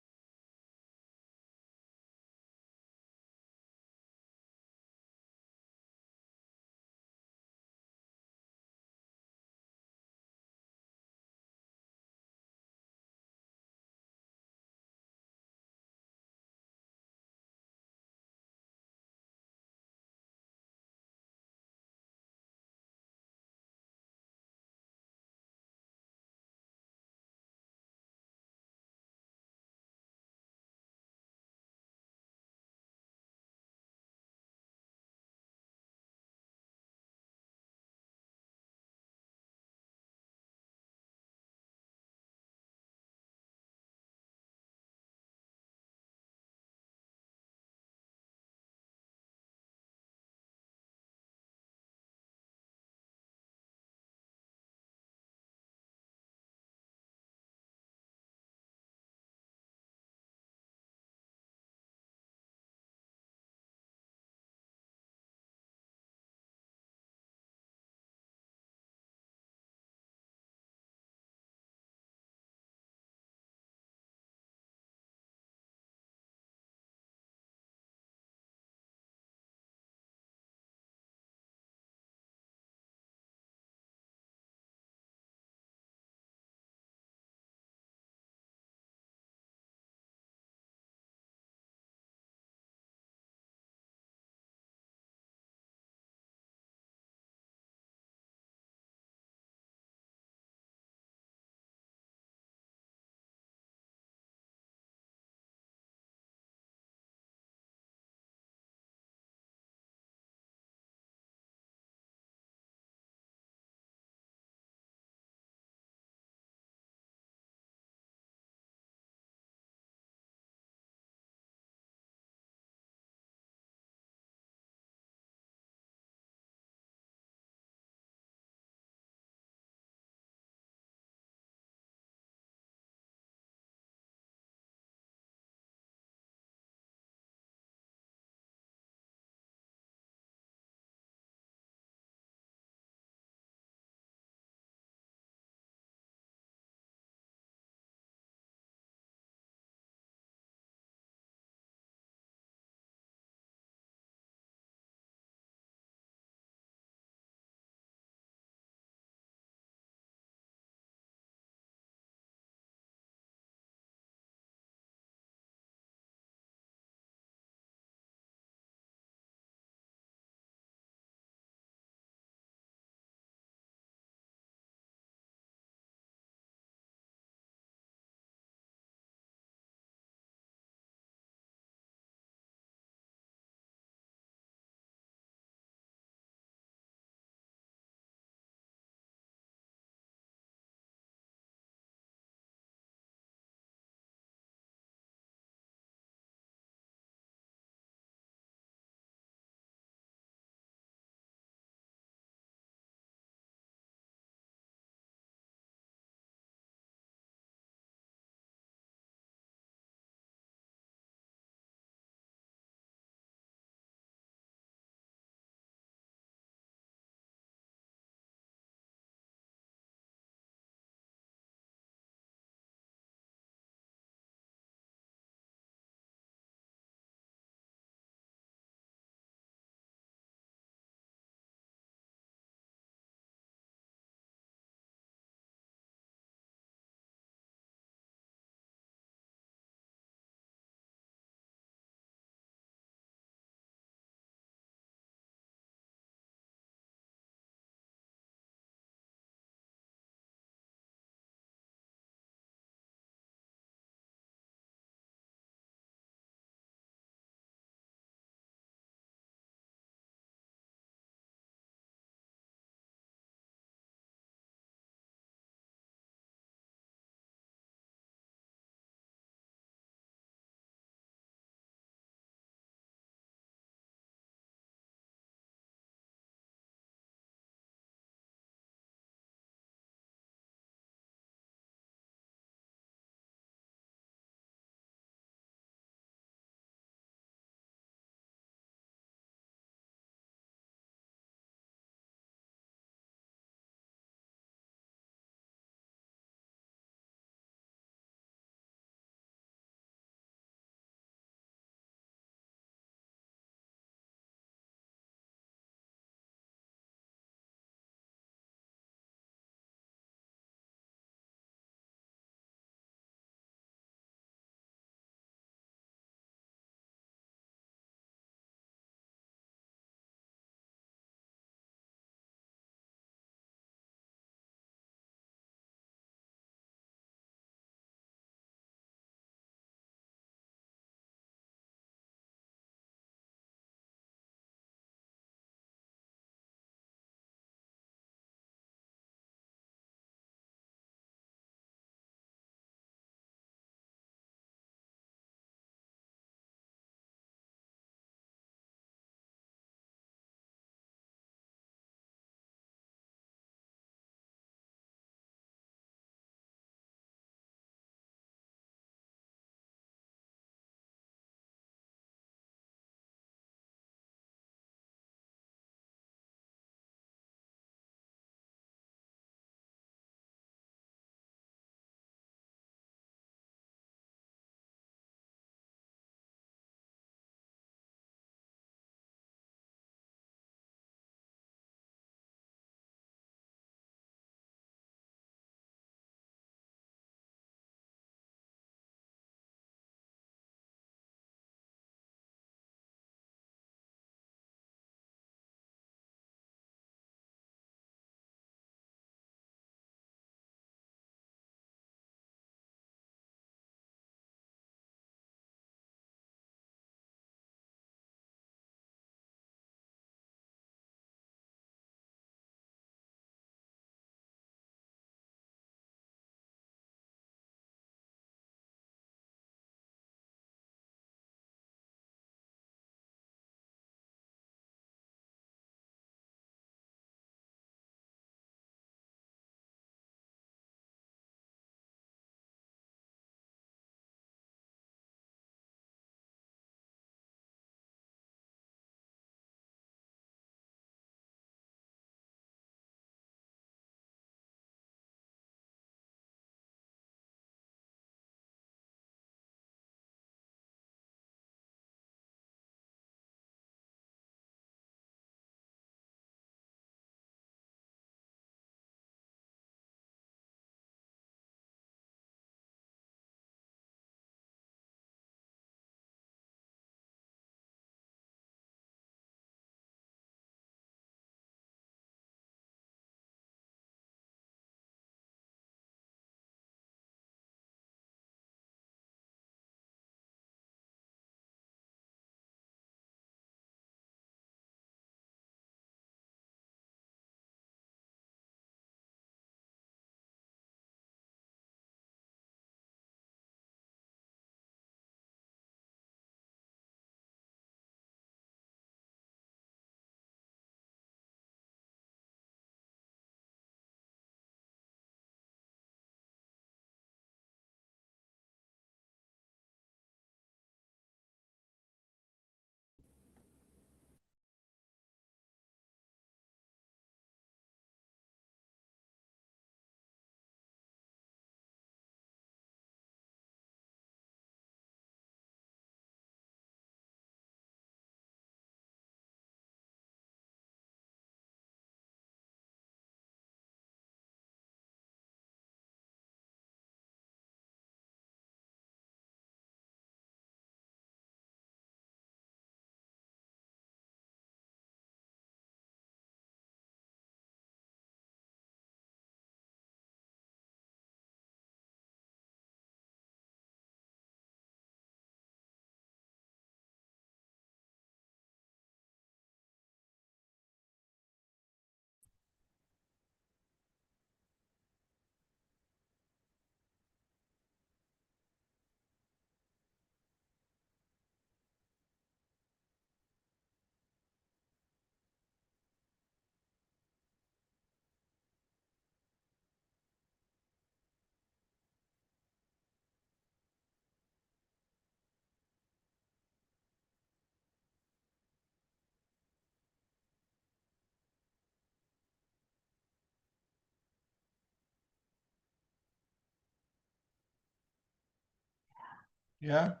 Ya,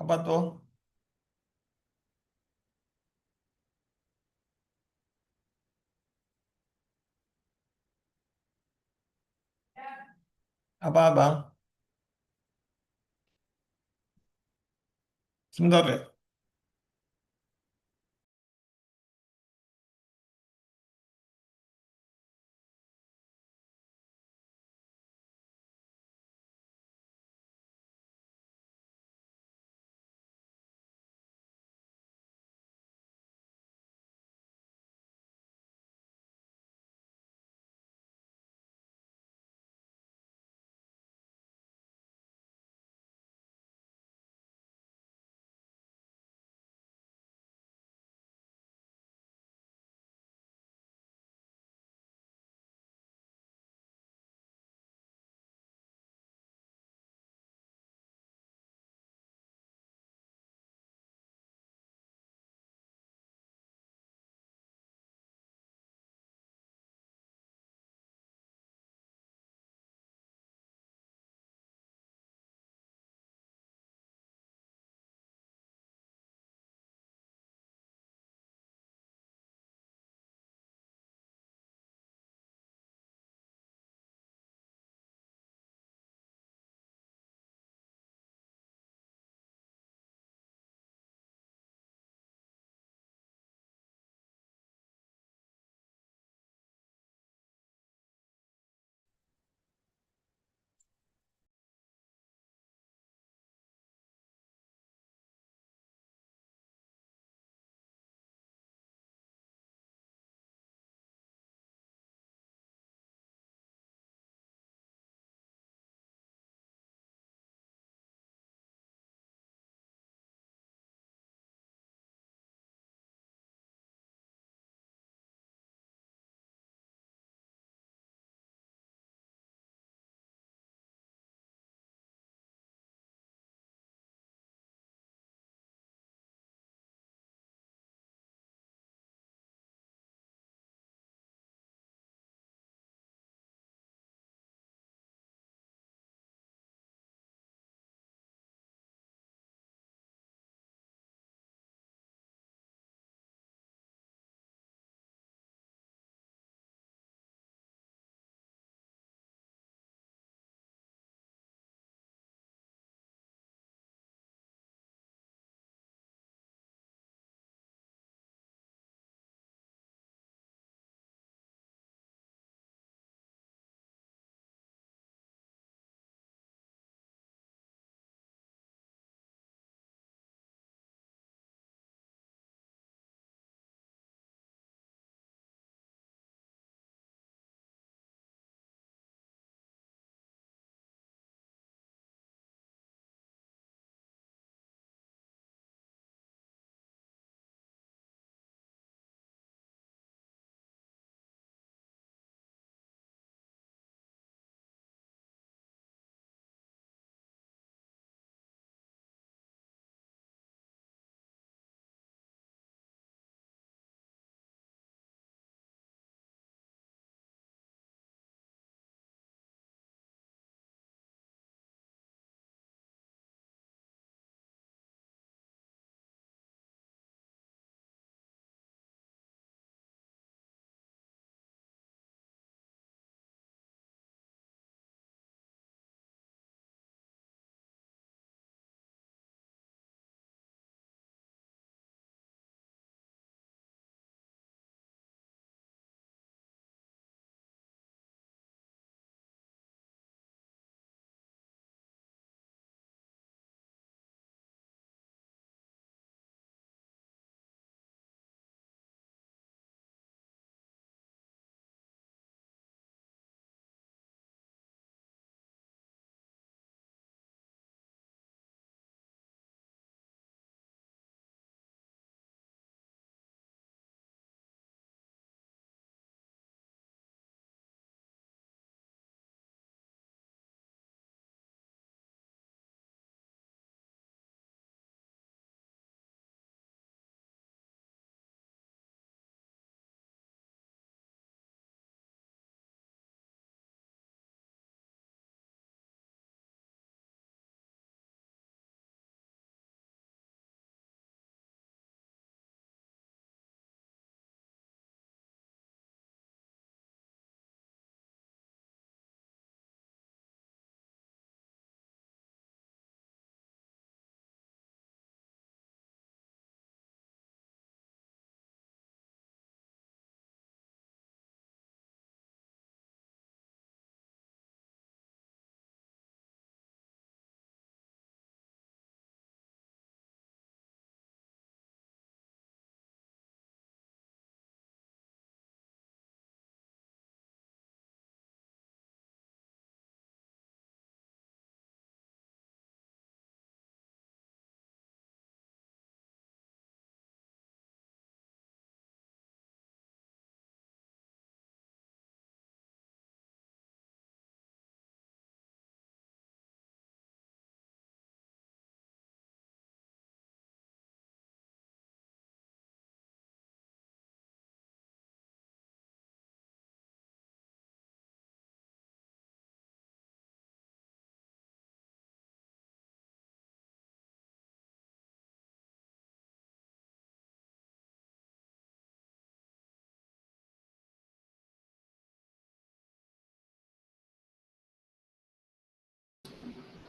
apa tuh? Apa Bang? Sebentar ya.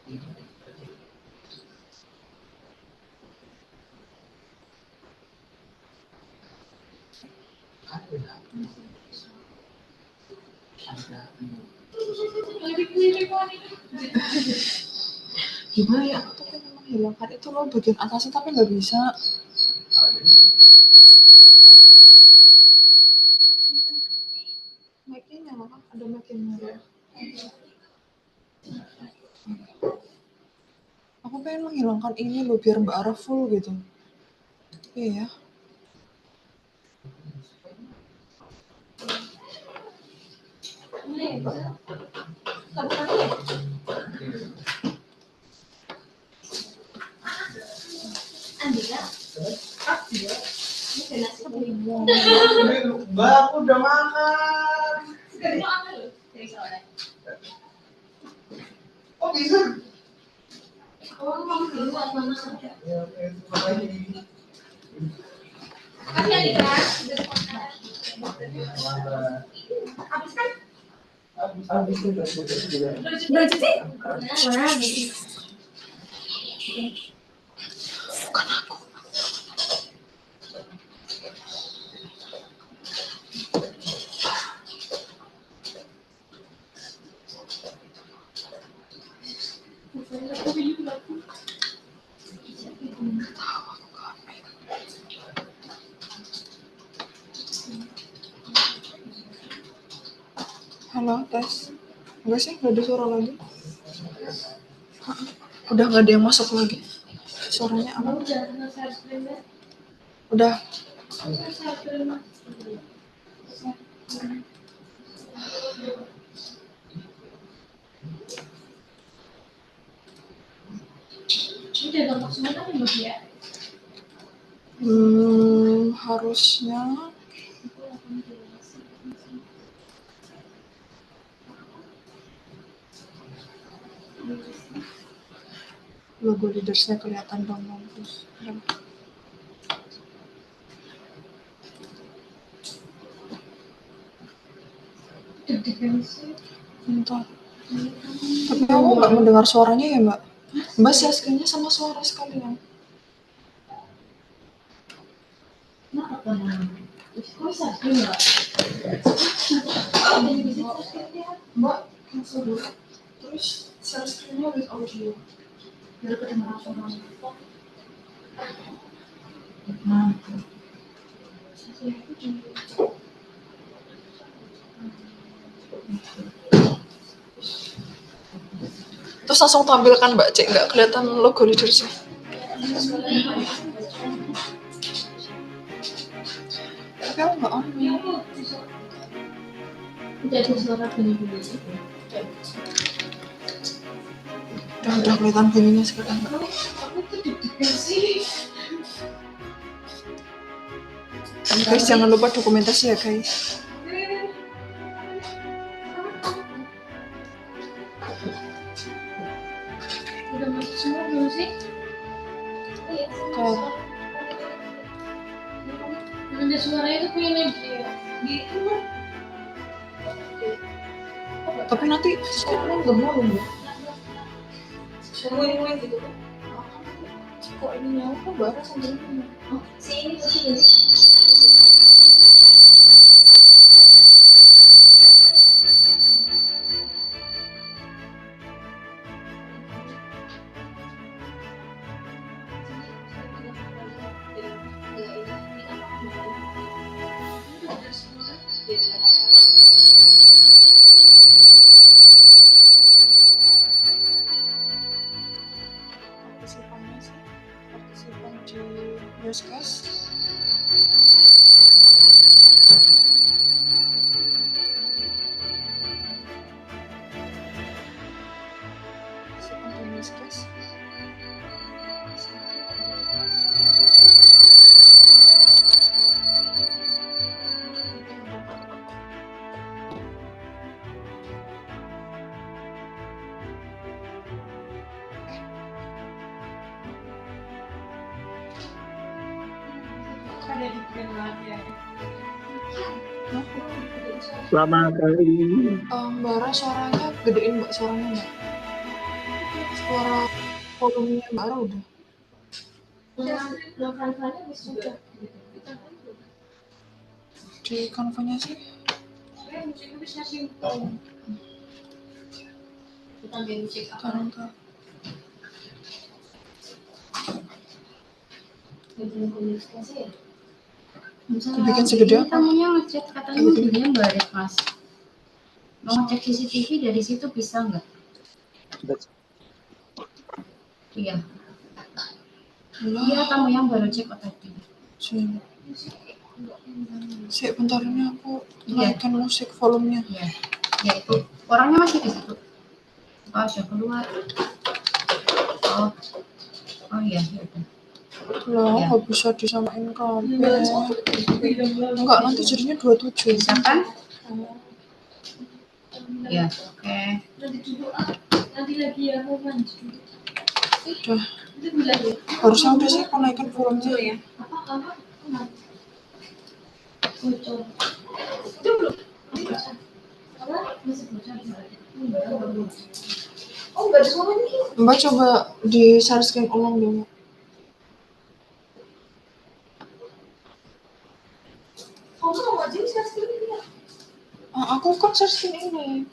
Gimana ya? Aku tuh pengen menghilangkan itu loh bagian atasnya tapi nggak bisa. Mic-nya nyala kan? Ada mic yang nyala. Aku pengen menghilangkan ini loh biar Mbak Ara full gitu. Iya. Mbak, aku udah makan. Oh bisa? Halo, tes. Enggak sih, nggak ada suara lagi. Udah nggak ada yang masuk lagi. Suaranya apa? Udah. Harusnya logo leadersnya kelihatan dong bagus. Bentar. Tapi aku nggak mendengar suaranya ya Mbak. Mbak share screen-nya sama suara sekalian. Mbak, cancel dulu. Terus share screen-nya with audio. Biar kedengaran suaranya. Terus langsung tampilkan Mbak Cek, nggak kelihatan logo leadersnya. Tapi aku nggak on. Jadi suara bunyi Udah kelihatan bunyinya sekarang. Guys, jangan lupa dokumentasi ya guys. Udah masuk semua belum sih? Kalau Ada suaranya itu punya media. tapi nanti screen-nya nggak mau loh Mbak. Semua gitu kan. Kok ini nyala kok bara sambil ini? Oh, si ini pasti ini. Partisipannya sih, partisipan di Newscast. Partisipan di Newscast. Selamat pagi. Mbak Ra suaranya gedein Mbak suaranya Mbak. Suara volumenya Mbak Ra udah. Di kanvanya sih. Ntar. Dibikin segede apa? Tamunya ngecek katanya segedenya nggak ada Mas. Mau ngecek CCTV dari situ bisa nggak? Iya. Iya, tamu yang baru cek tadi. Sini. Bentar ini aku naikkan musik volumenya. Iya. Ya itu. Orangnya masih di situ. Oh, sudah keluar. Oh iya, ya udah. Loh, nggak bisa disamain kabel. Enggak, nanti jadinya 27. Bisa kan? Ya, oke. Nanti lagi ya, mau mandi. Udah. Harusnya udah sih, aku naikkan volumenya ya. Oh, nggak ada suara nih. Mbak coba di share screen ulang dulu. Kamu mau aja share screen ini ya? Aku kan share screen ini.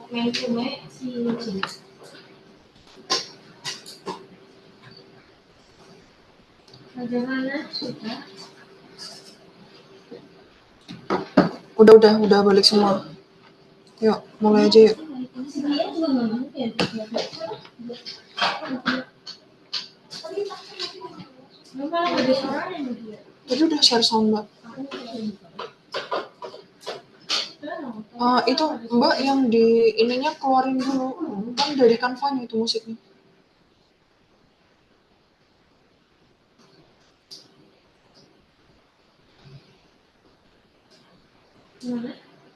Main cuma si Cina. Bagaimana sudah? Udah balik semua. Yuk, mulai aja yuk. Tadi udah share sound Mbak. Itu Mbak yang di ininya keluarin dulu. Kan dari kanvanya itu musiknya.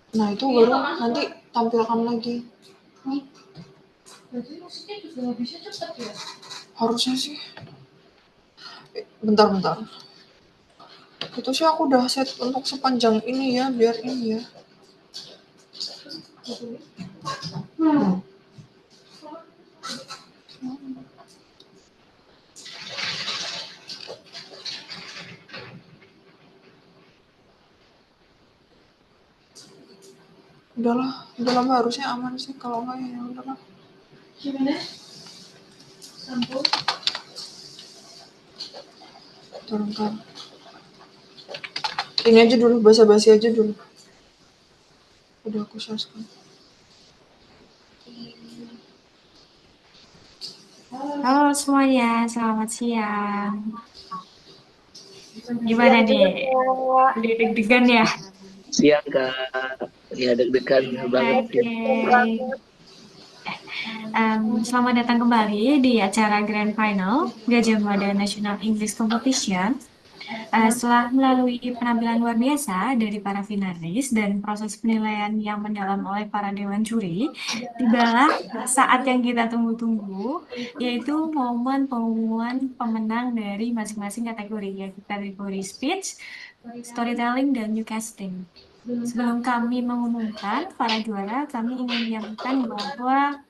Nah itu baru nanti tampilkan lagi. Berarti musiknya juga nggak bisa cepat ya? Harusnya sih. Bentar. Itu sih aku udah set untuk sepanjang ini ya, biar ini ya. Udahlah Mbak, harusnya aman sih, kalau nggak ya udahlah. Gimana? Sampul. Bentar. Ini aja dulu, basa-basi aja dulu. Udah aku share screen. Halo semuanya, selamat siang. Gimana nih? Deg-degan ya? Siang Kak, ya deg-degan banget. Selamat datang kembali di acara Grand Final Gajah Mada National English Competition. Setelah melalui penampilan luar biasa dari para finalis dan proses penilaian yang mendalam oleh para dewan juri, tibalah saat yang kita tunggu-tunggu, yaitu momen pengumuman pemenang dari masing-masing kategori, yaitu kategori speech, storytelling, dan newscasting. Sebelum kami mengumumkan para juara, kami ingin menyampaikan bahwa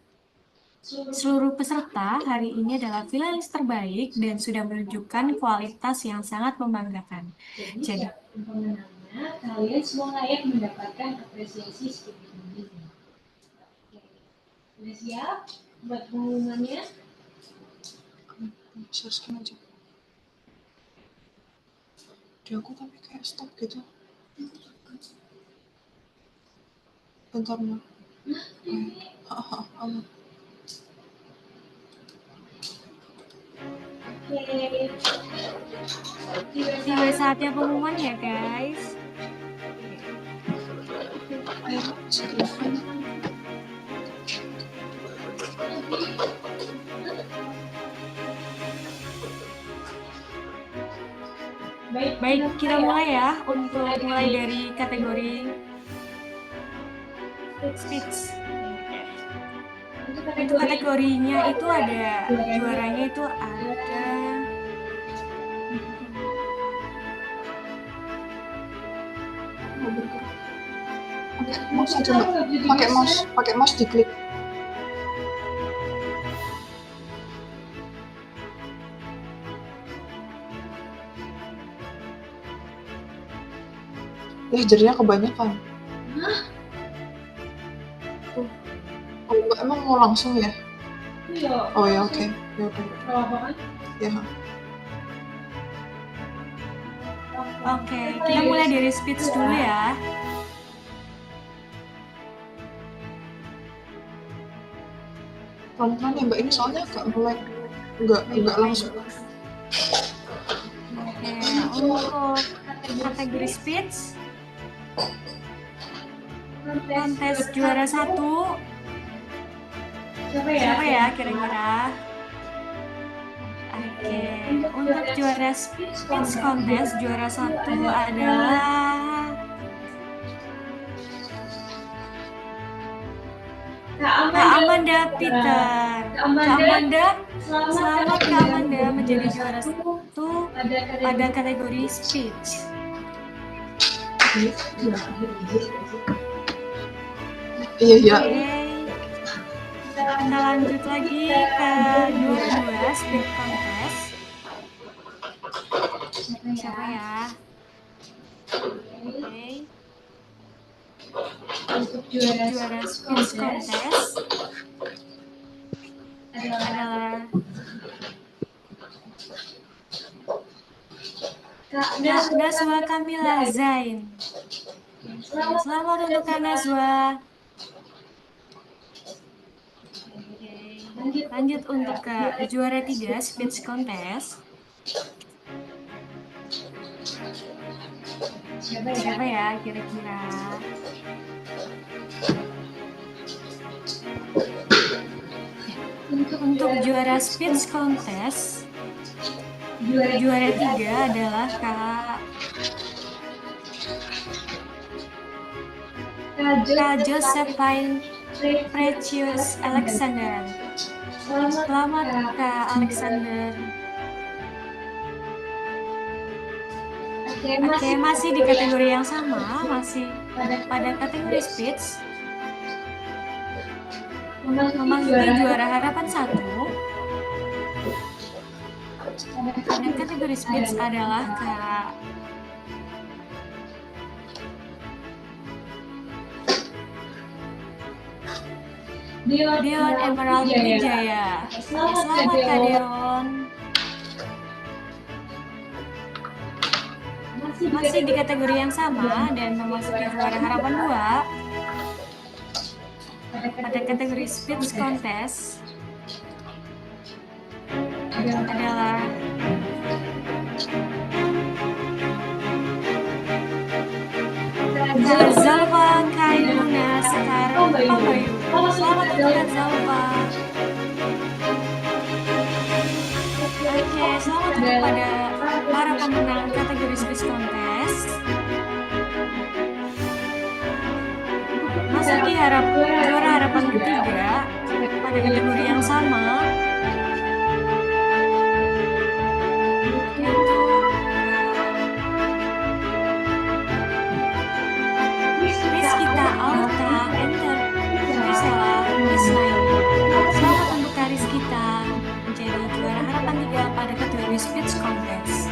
seluruh peserta hari ini adalah finalis terbaik dan sudah menunjukkan kualitas yang sangat membanggakan. Jadi, pemenangnya, kalian semua layak mendapatkan apresiasi seperti ini. Udah siap buat pengumumannya? Share screen aja. Di aku tapi kayak stop gitu. Bentar Mbak. Aman. tiba saatnya pengumuman ya guys. Baik, kita mulai ya untuk mulai dari kategori speech. Itu kategorinya itu ada juaranya itu ada mouse aja Mbak. Pakai mouse diklik. Ya jadinya kebanyakan. Oh, Mbak emang mau langsung ya? Iya. Oh ya oke. Ya udah. Apa-apaan? Ya. Oke, kita mulai dari speech dulu ya. Pelan-pelan ya Mbak, ini soalnya agak melek. Enggak langsung. Oke, untuk kategori speech kontes juara 1 siapa ya kira-kira? Oke, untuk juara speech kontes juara 1 adalah Kak Amanda Peter. Kak Amanda, selamat Kak Amanda menjadi juara 1 pada kategori speech. Iya. Kita lanjut lagi ke juara 2 speech contest. Siapa ya? Oke. Untuk juara speech contest adalah Kak Nazwa Kamila Zain. Selamat untuk Kak Nazwa. Lanjut untuk ke juara 3 speech contest. Siapa ya kira-kira? Untuk juara speech contest juara 3 adalah Kak Josephine Precious Alexander. Selamat Kak Alexander. Oke, masih di kategori yang sama, masih pada kategori speech. Memasuki juara harapan 1. Pada kategori speech adalah Kak Dion Emerald Wijaya. Selamat Kak Dion. Masih di kategori yang sama dan memasuki juara harapan 2 pada kategori speech contest adalah Kak Zalfa Kailuna sekarang Pambayu. Selamat untuk Kak Zalfa. Oke, selamat untuk pada para pemenang kategori speech contest. Masuki juara harapan ketiga pada kategori yang sama. Rizkita Alta Enter Priscilla Ismaili. Selamat untuk Kak Rizkita menjadi juara harapan 3 pada kategori speech contest.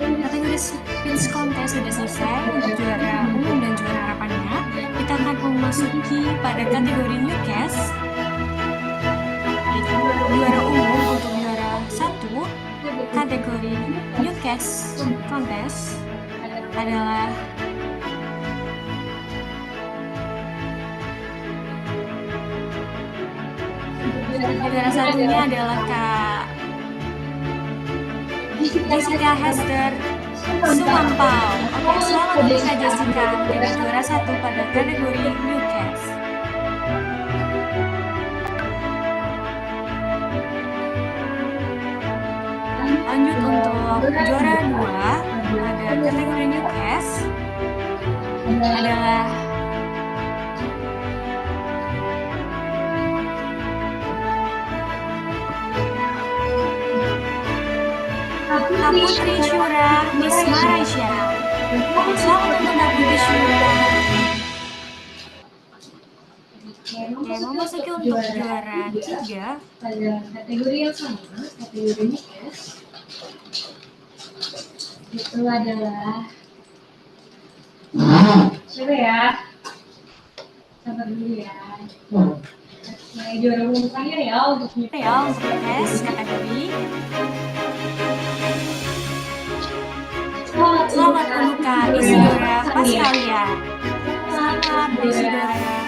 Untuk kategori speech contest sudah selesai. Untuk juara umum dan juara harapannya, kita akan memasuki pada kategori Newscast. Juara umum untuk juara 1 kategori Newscast contest adalah juara satunya adalah Kak Jessica Hester Sumampau. Oke, selamat untuk Kak Jessica menjadi juara 1 pada kategori Newscast. Lanjut untuk juara 2 pada kategori Newscast adalah Kak Putri Syura Miss Malaysia. Selamat untuk Kak Putri Syura. Oke, Oke, memasuki untuk juara 3. Pada kategori yang sama, kategori Newscast, itu adalah siapa ya? Sabar dulu ya. Juara umum terakhir ya untuk Newscast kategori. Selamat untuk Kak Isidora Pascalia. Selamat Isidora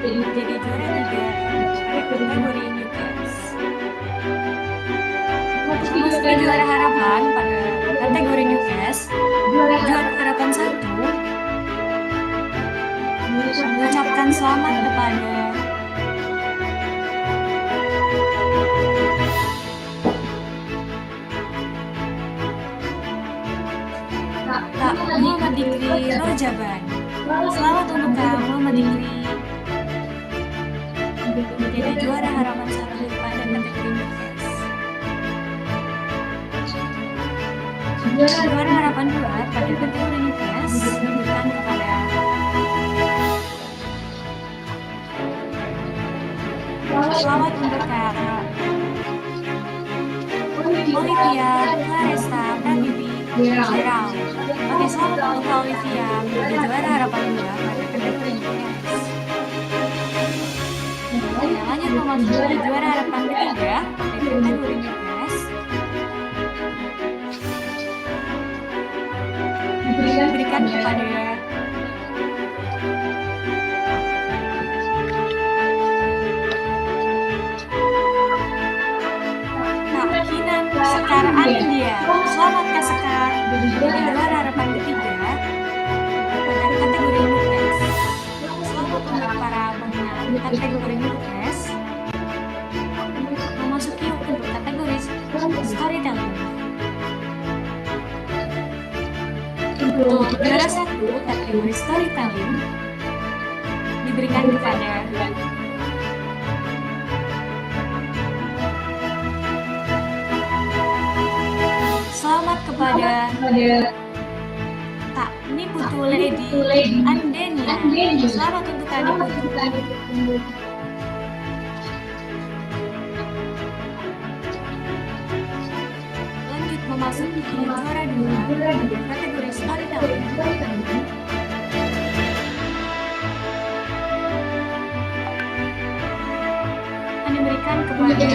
menjadi juara 3 pada kategori Newscast. Memasuki juara harapan pada kategori Newscast, juara harapan 1 mengucapkan selamat kepada Kak Muhammad Dikri Rojaban. Selamat untuk Kak Muhammad Dikri menjadi juara harapan 1 pada kategori Newscast. Juara harapan 2 pada kategori Newscast diberikan kepada selamat untuk Kak Olivia Claresta Prativi Gerald. Oke, selamat untuk Kak Olivia menjadi juara harapan 2 pada kategori Newscast. Oke, lanjut memasuki juara harapan ketiga pada kategori Newscast. Diberikan kepada Kak Kinan Sekar Anindya. Selamat Kak Sekar menjadi juara harapan ketiga pada kategori Newscast. Selamat untuk para pemenang kategori Newscast. Memasuki untuk kategori storytelling. Untuk juara 1 kategori storytelling diberikan kepada selamat kepada Kak Niputu Lady Andenia. Selamat untuk Kak Niputu. Lanjut memasuki juara 2 kategori storytelling. Akan diberikan kepada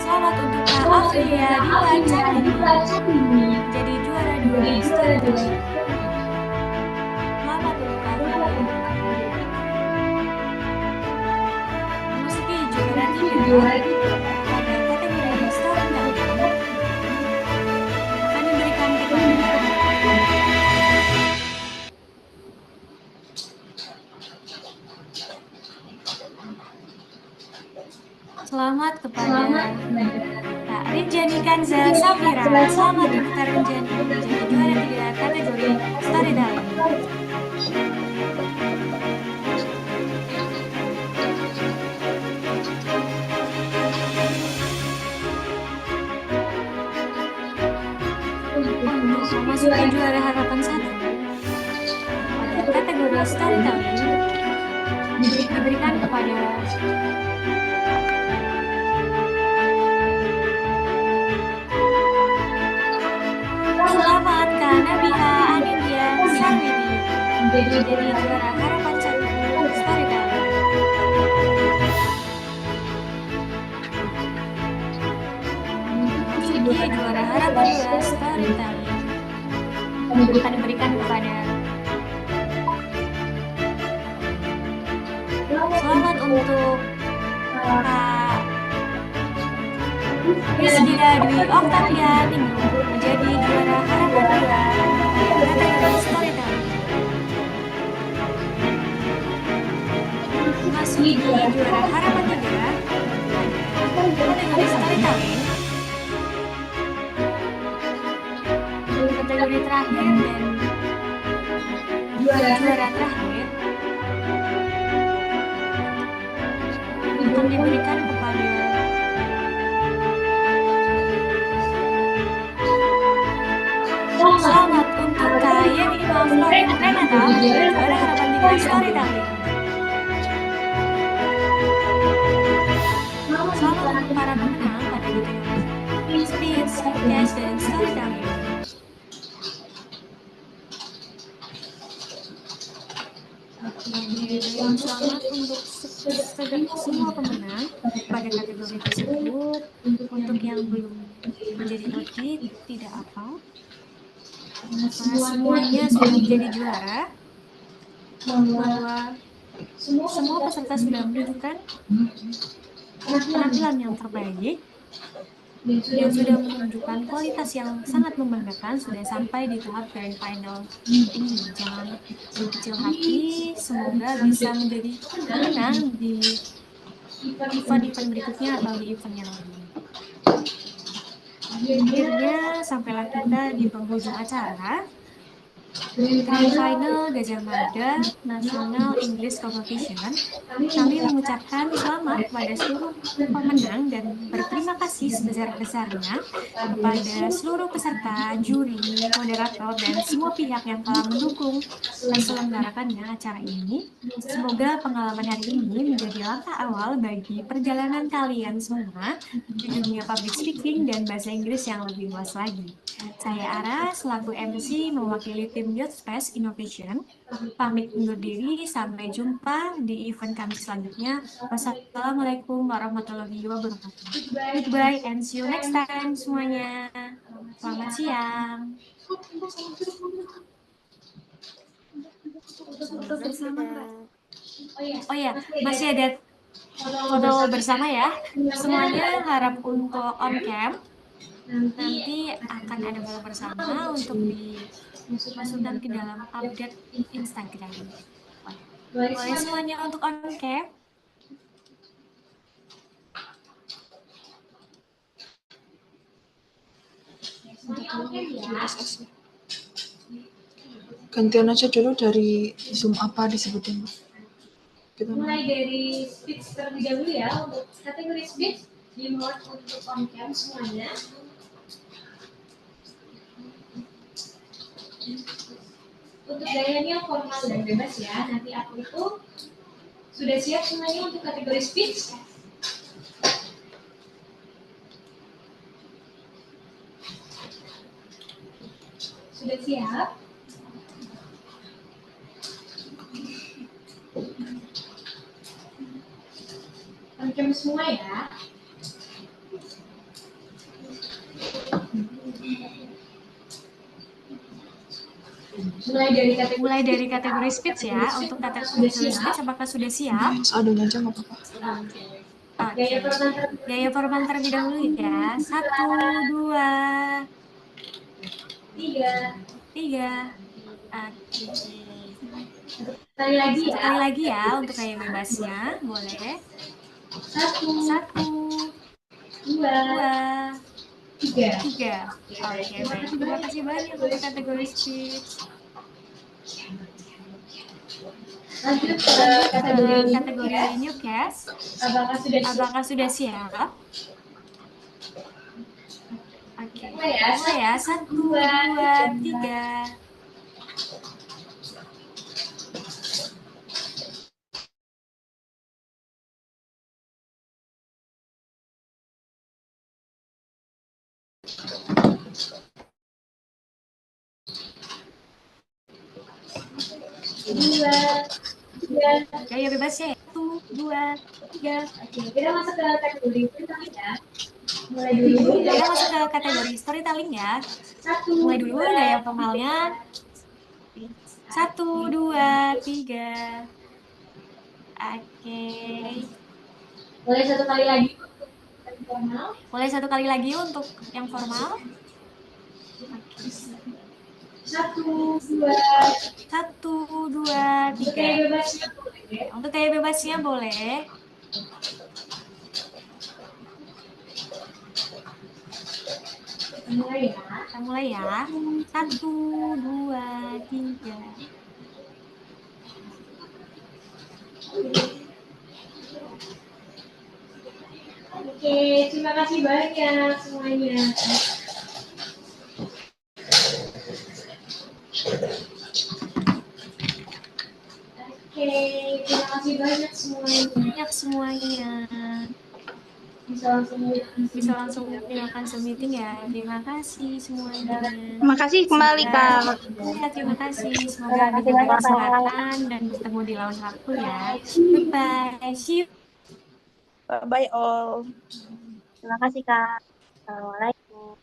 selamat untuk Kak Afria Dila Chandini jadi juara 2 storytelling. Selamat untuk Kak Afria. Memasuki juara 3 pada kategori storytelling akan diberikan kepada selamat kepada Kak Rinjani Kanza Safira. Selamat untuk Kak Rinjani menjadi juara 3 kategori storytelling. Untuk memasuki juara harapan 1 pada kategori storytelling diberikan kepada selamat Kak Nabiha Anindya Sarwidi menjadi juara harapan 1 storytelling. Memasuki juara harapan 2 storytelling akan diberikan kepada selamat untuk Kak Rizkida Dwi Oktavia Tinggu menjadi juara harapan 2 kategori storytelling. Memasuki juara harapan 3 kategori storytelling. Kategori terakhir dan juara terakhir akan diberikan kepada selamat untuk Kak Yemima Florin storytelling. Selamat untuk para pemenang kategori speech, newscast, dan storytelling. Dan selamat untuk semua pemenang pada kategori tersebut. Untuk yang belum menjadi audit, tidak apa. Semuanya sudah menjadi juara, bahwa semua peserta sudah menunjukkan penampilan yang terbaik dan sudah menunjukkan kualitas yang sangat membanggakan, sudah sampai di tahap grand final ini. Jangan berkecil hati, semoga bisa menjadi pemenang di event-event berikutnya atau di event yang lainnya. Akhirnya sampailah kita di penghujung acara. Grand Final Gajah Mada National English Competition. Kami mengucapkan selamat kepada seluruh pemenang dan berterima kasih sebesar-besarnya kepada seluruh peserta, juri, moderator, dan semua pihak yang telah mendukung terselenggarakannya acara ini. Semoga pengalaman hari ini menjadi langkah awal bagi perjalanan kalian semua di dunia public speaking dan bahasa Inggris yang lebih luas lagi. Saya Ara, selaku MC mewakili tim Newscast Innovation, pamit undur diri. Sampai jumpa di event kami selanjutnya. Wassalamualaikum warahmatullahi wabarakatuh. Goodbye and see you next time semuanya. Selamat siang. Bersama. Oh ya, masih ada foto bersama ya. Semuanya harap untuk on cam. Nanti akan ada foto bersama untuk dimasukkan ke dalam update Instagram. Boleh semuanya untuk on cam? Gantian aja dulu dari Zoom apa disebutin. Kita mulai dari speech terlebih dahulu ya. Untuk kategori speech di mode untuk on cam semuanya. Untuk gayanya formal dan bebas ya. Nanti aku itu sudah siap semuanya untuk kategori speech. Sudah siap? On cam semua ya. Mulai dari kategori speech ya. Untuk kategori speech apakah sudah siap? Aduh aja nggak apa-apa. Gaya formal terlebih dahulu ya. 1, 2, 3. Oke. Sekali lagi ya untuk gaya bebasnya. Boleh. 1, 2, 3. Oke, baik. Terima kasih banyak untuk kategori speech. Lanjut ke kategori Newscast. Apakah sudah siap? Oke. Mulai ya. 1, 2, 3. Gaya bebasnya 1, 2, 3. Oke, kita masuk ke kategori storytelling ya. Mulai dulu. Kita masuk ke kategori storytelling ya. Mulai dulu gaya formalnya. 1, 2, 3. Oke. Boleh satu kali lagi untuk yang formal. Boleh satu kali lagi untuk yang formal. Oke. 1, 2, 3. Untuk gaya bebasnya boleh. Kita mulai ya. 1, 2, 3. Oke, terima kasih banyak semuanya. kasih banyak semuanya. Bisa langsung meninggalkan Zoom meeting ya. Terima kasih semuanya. Terima kasih kembali, Kak. Ya, terima kasih. Semoga diberi kesehatan dan bertemu di lain waktu ya. Goodbye. See you. Bye all. Terima kasih, Kak. Assalamualaikum.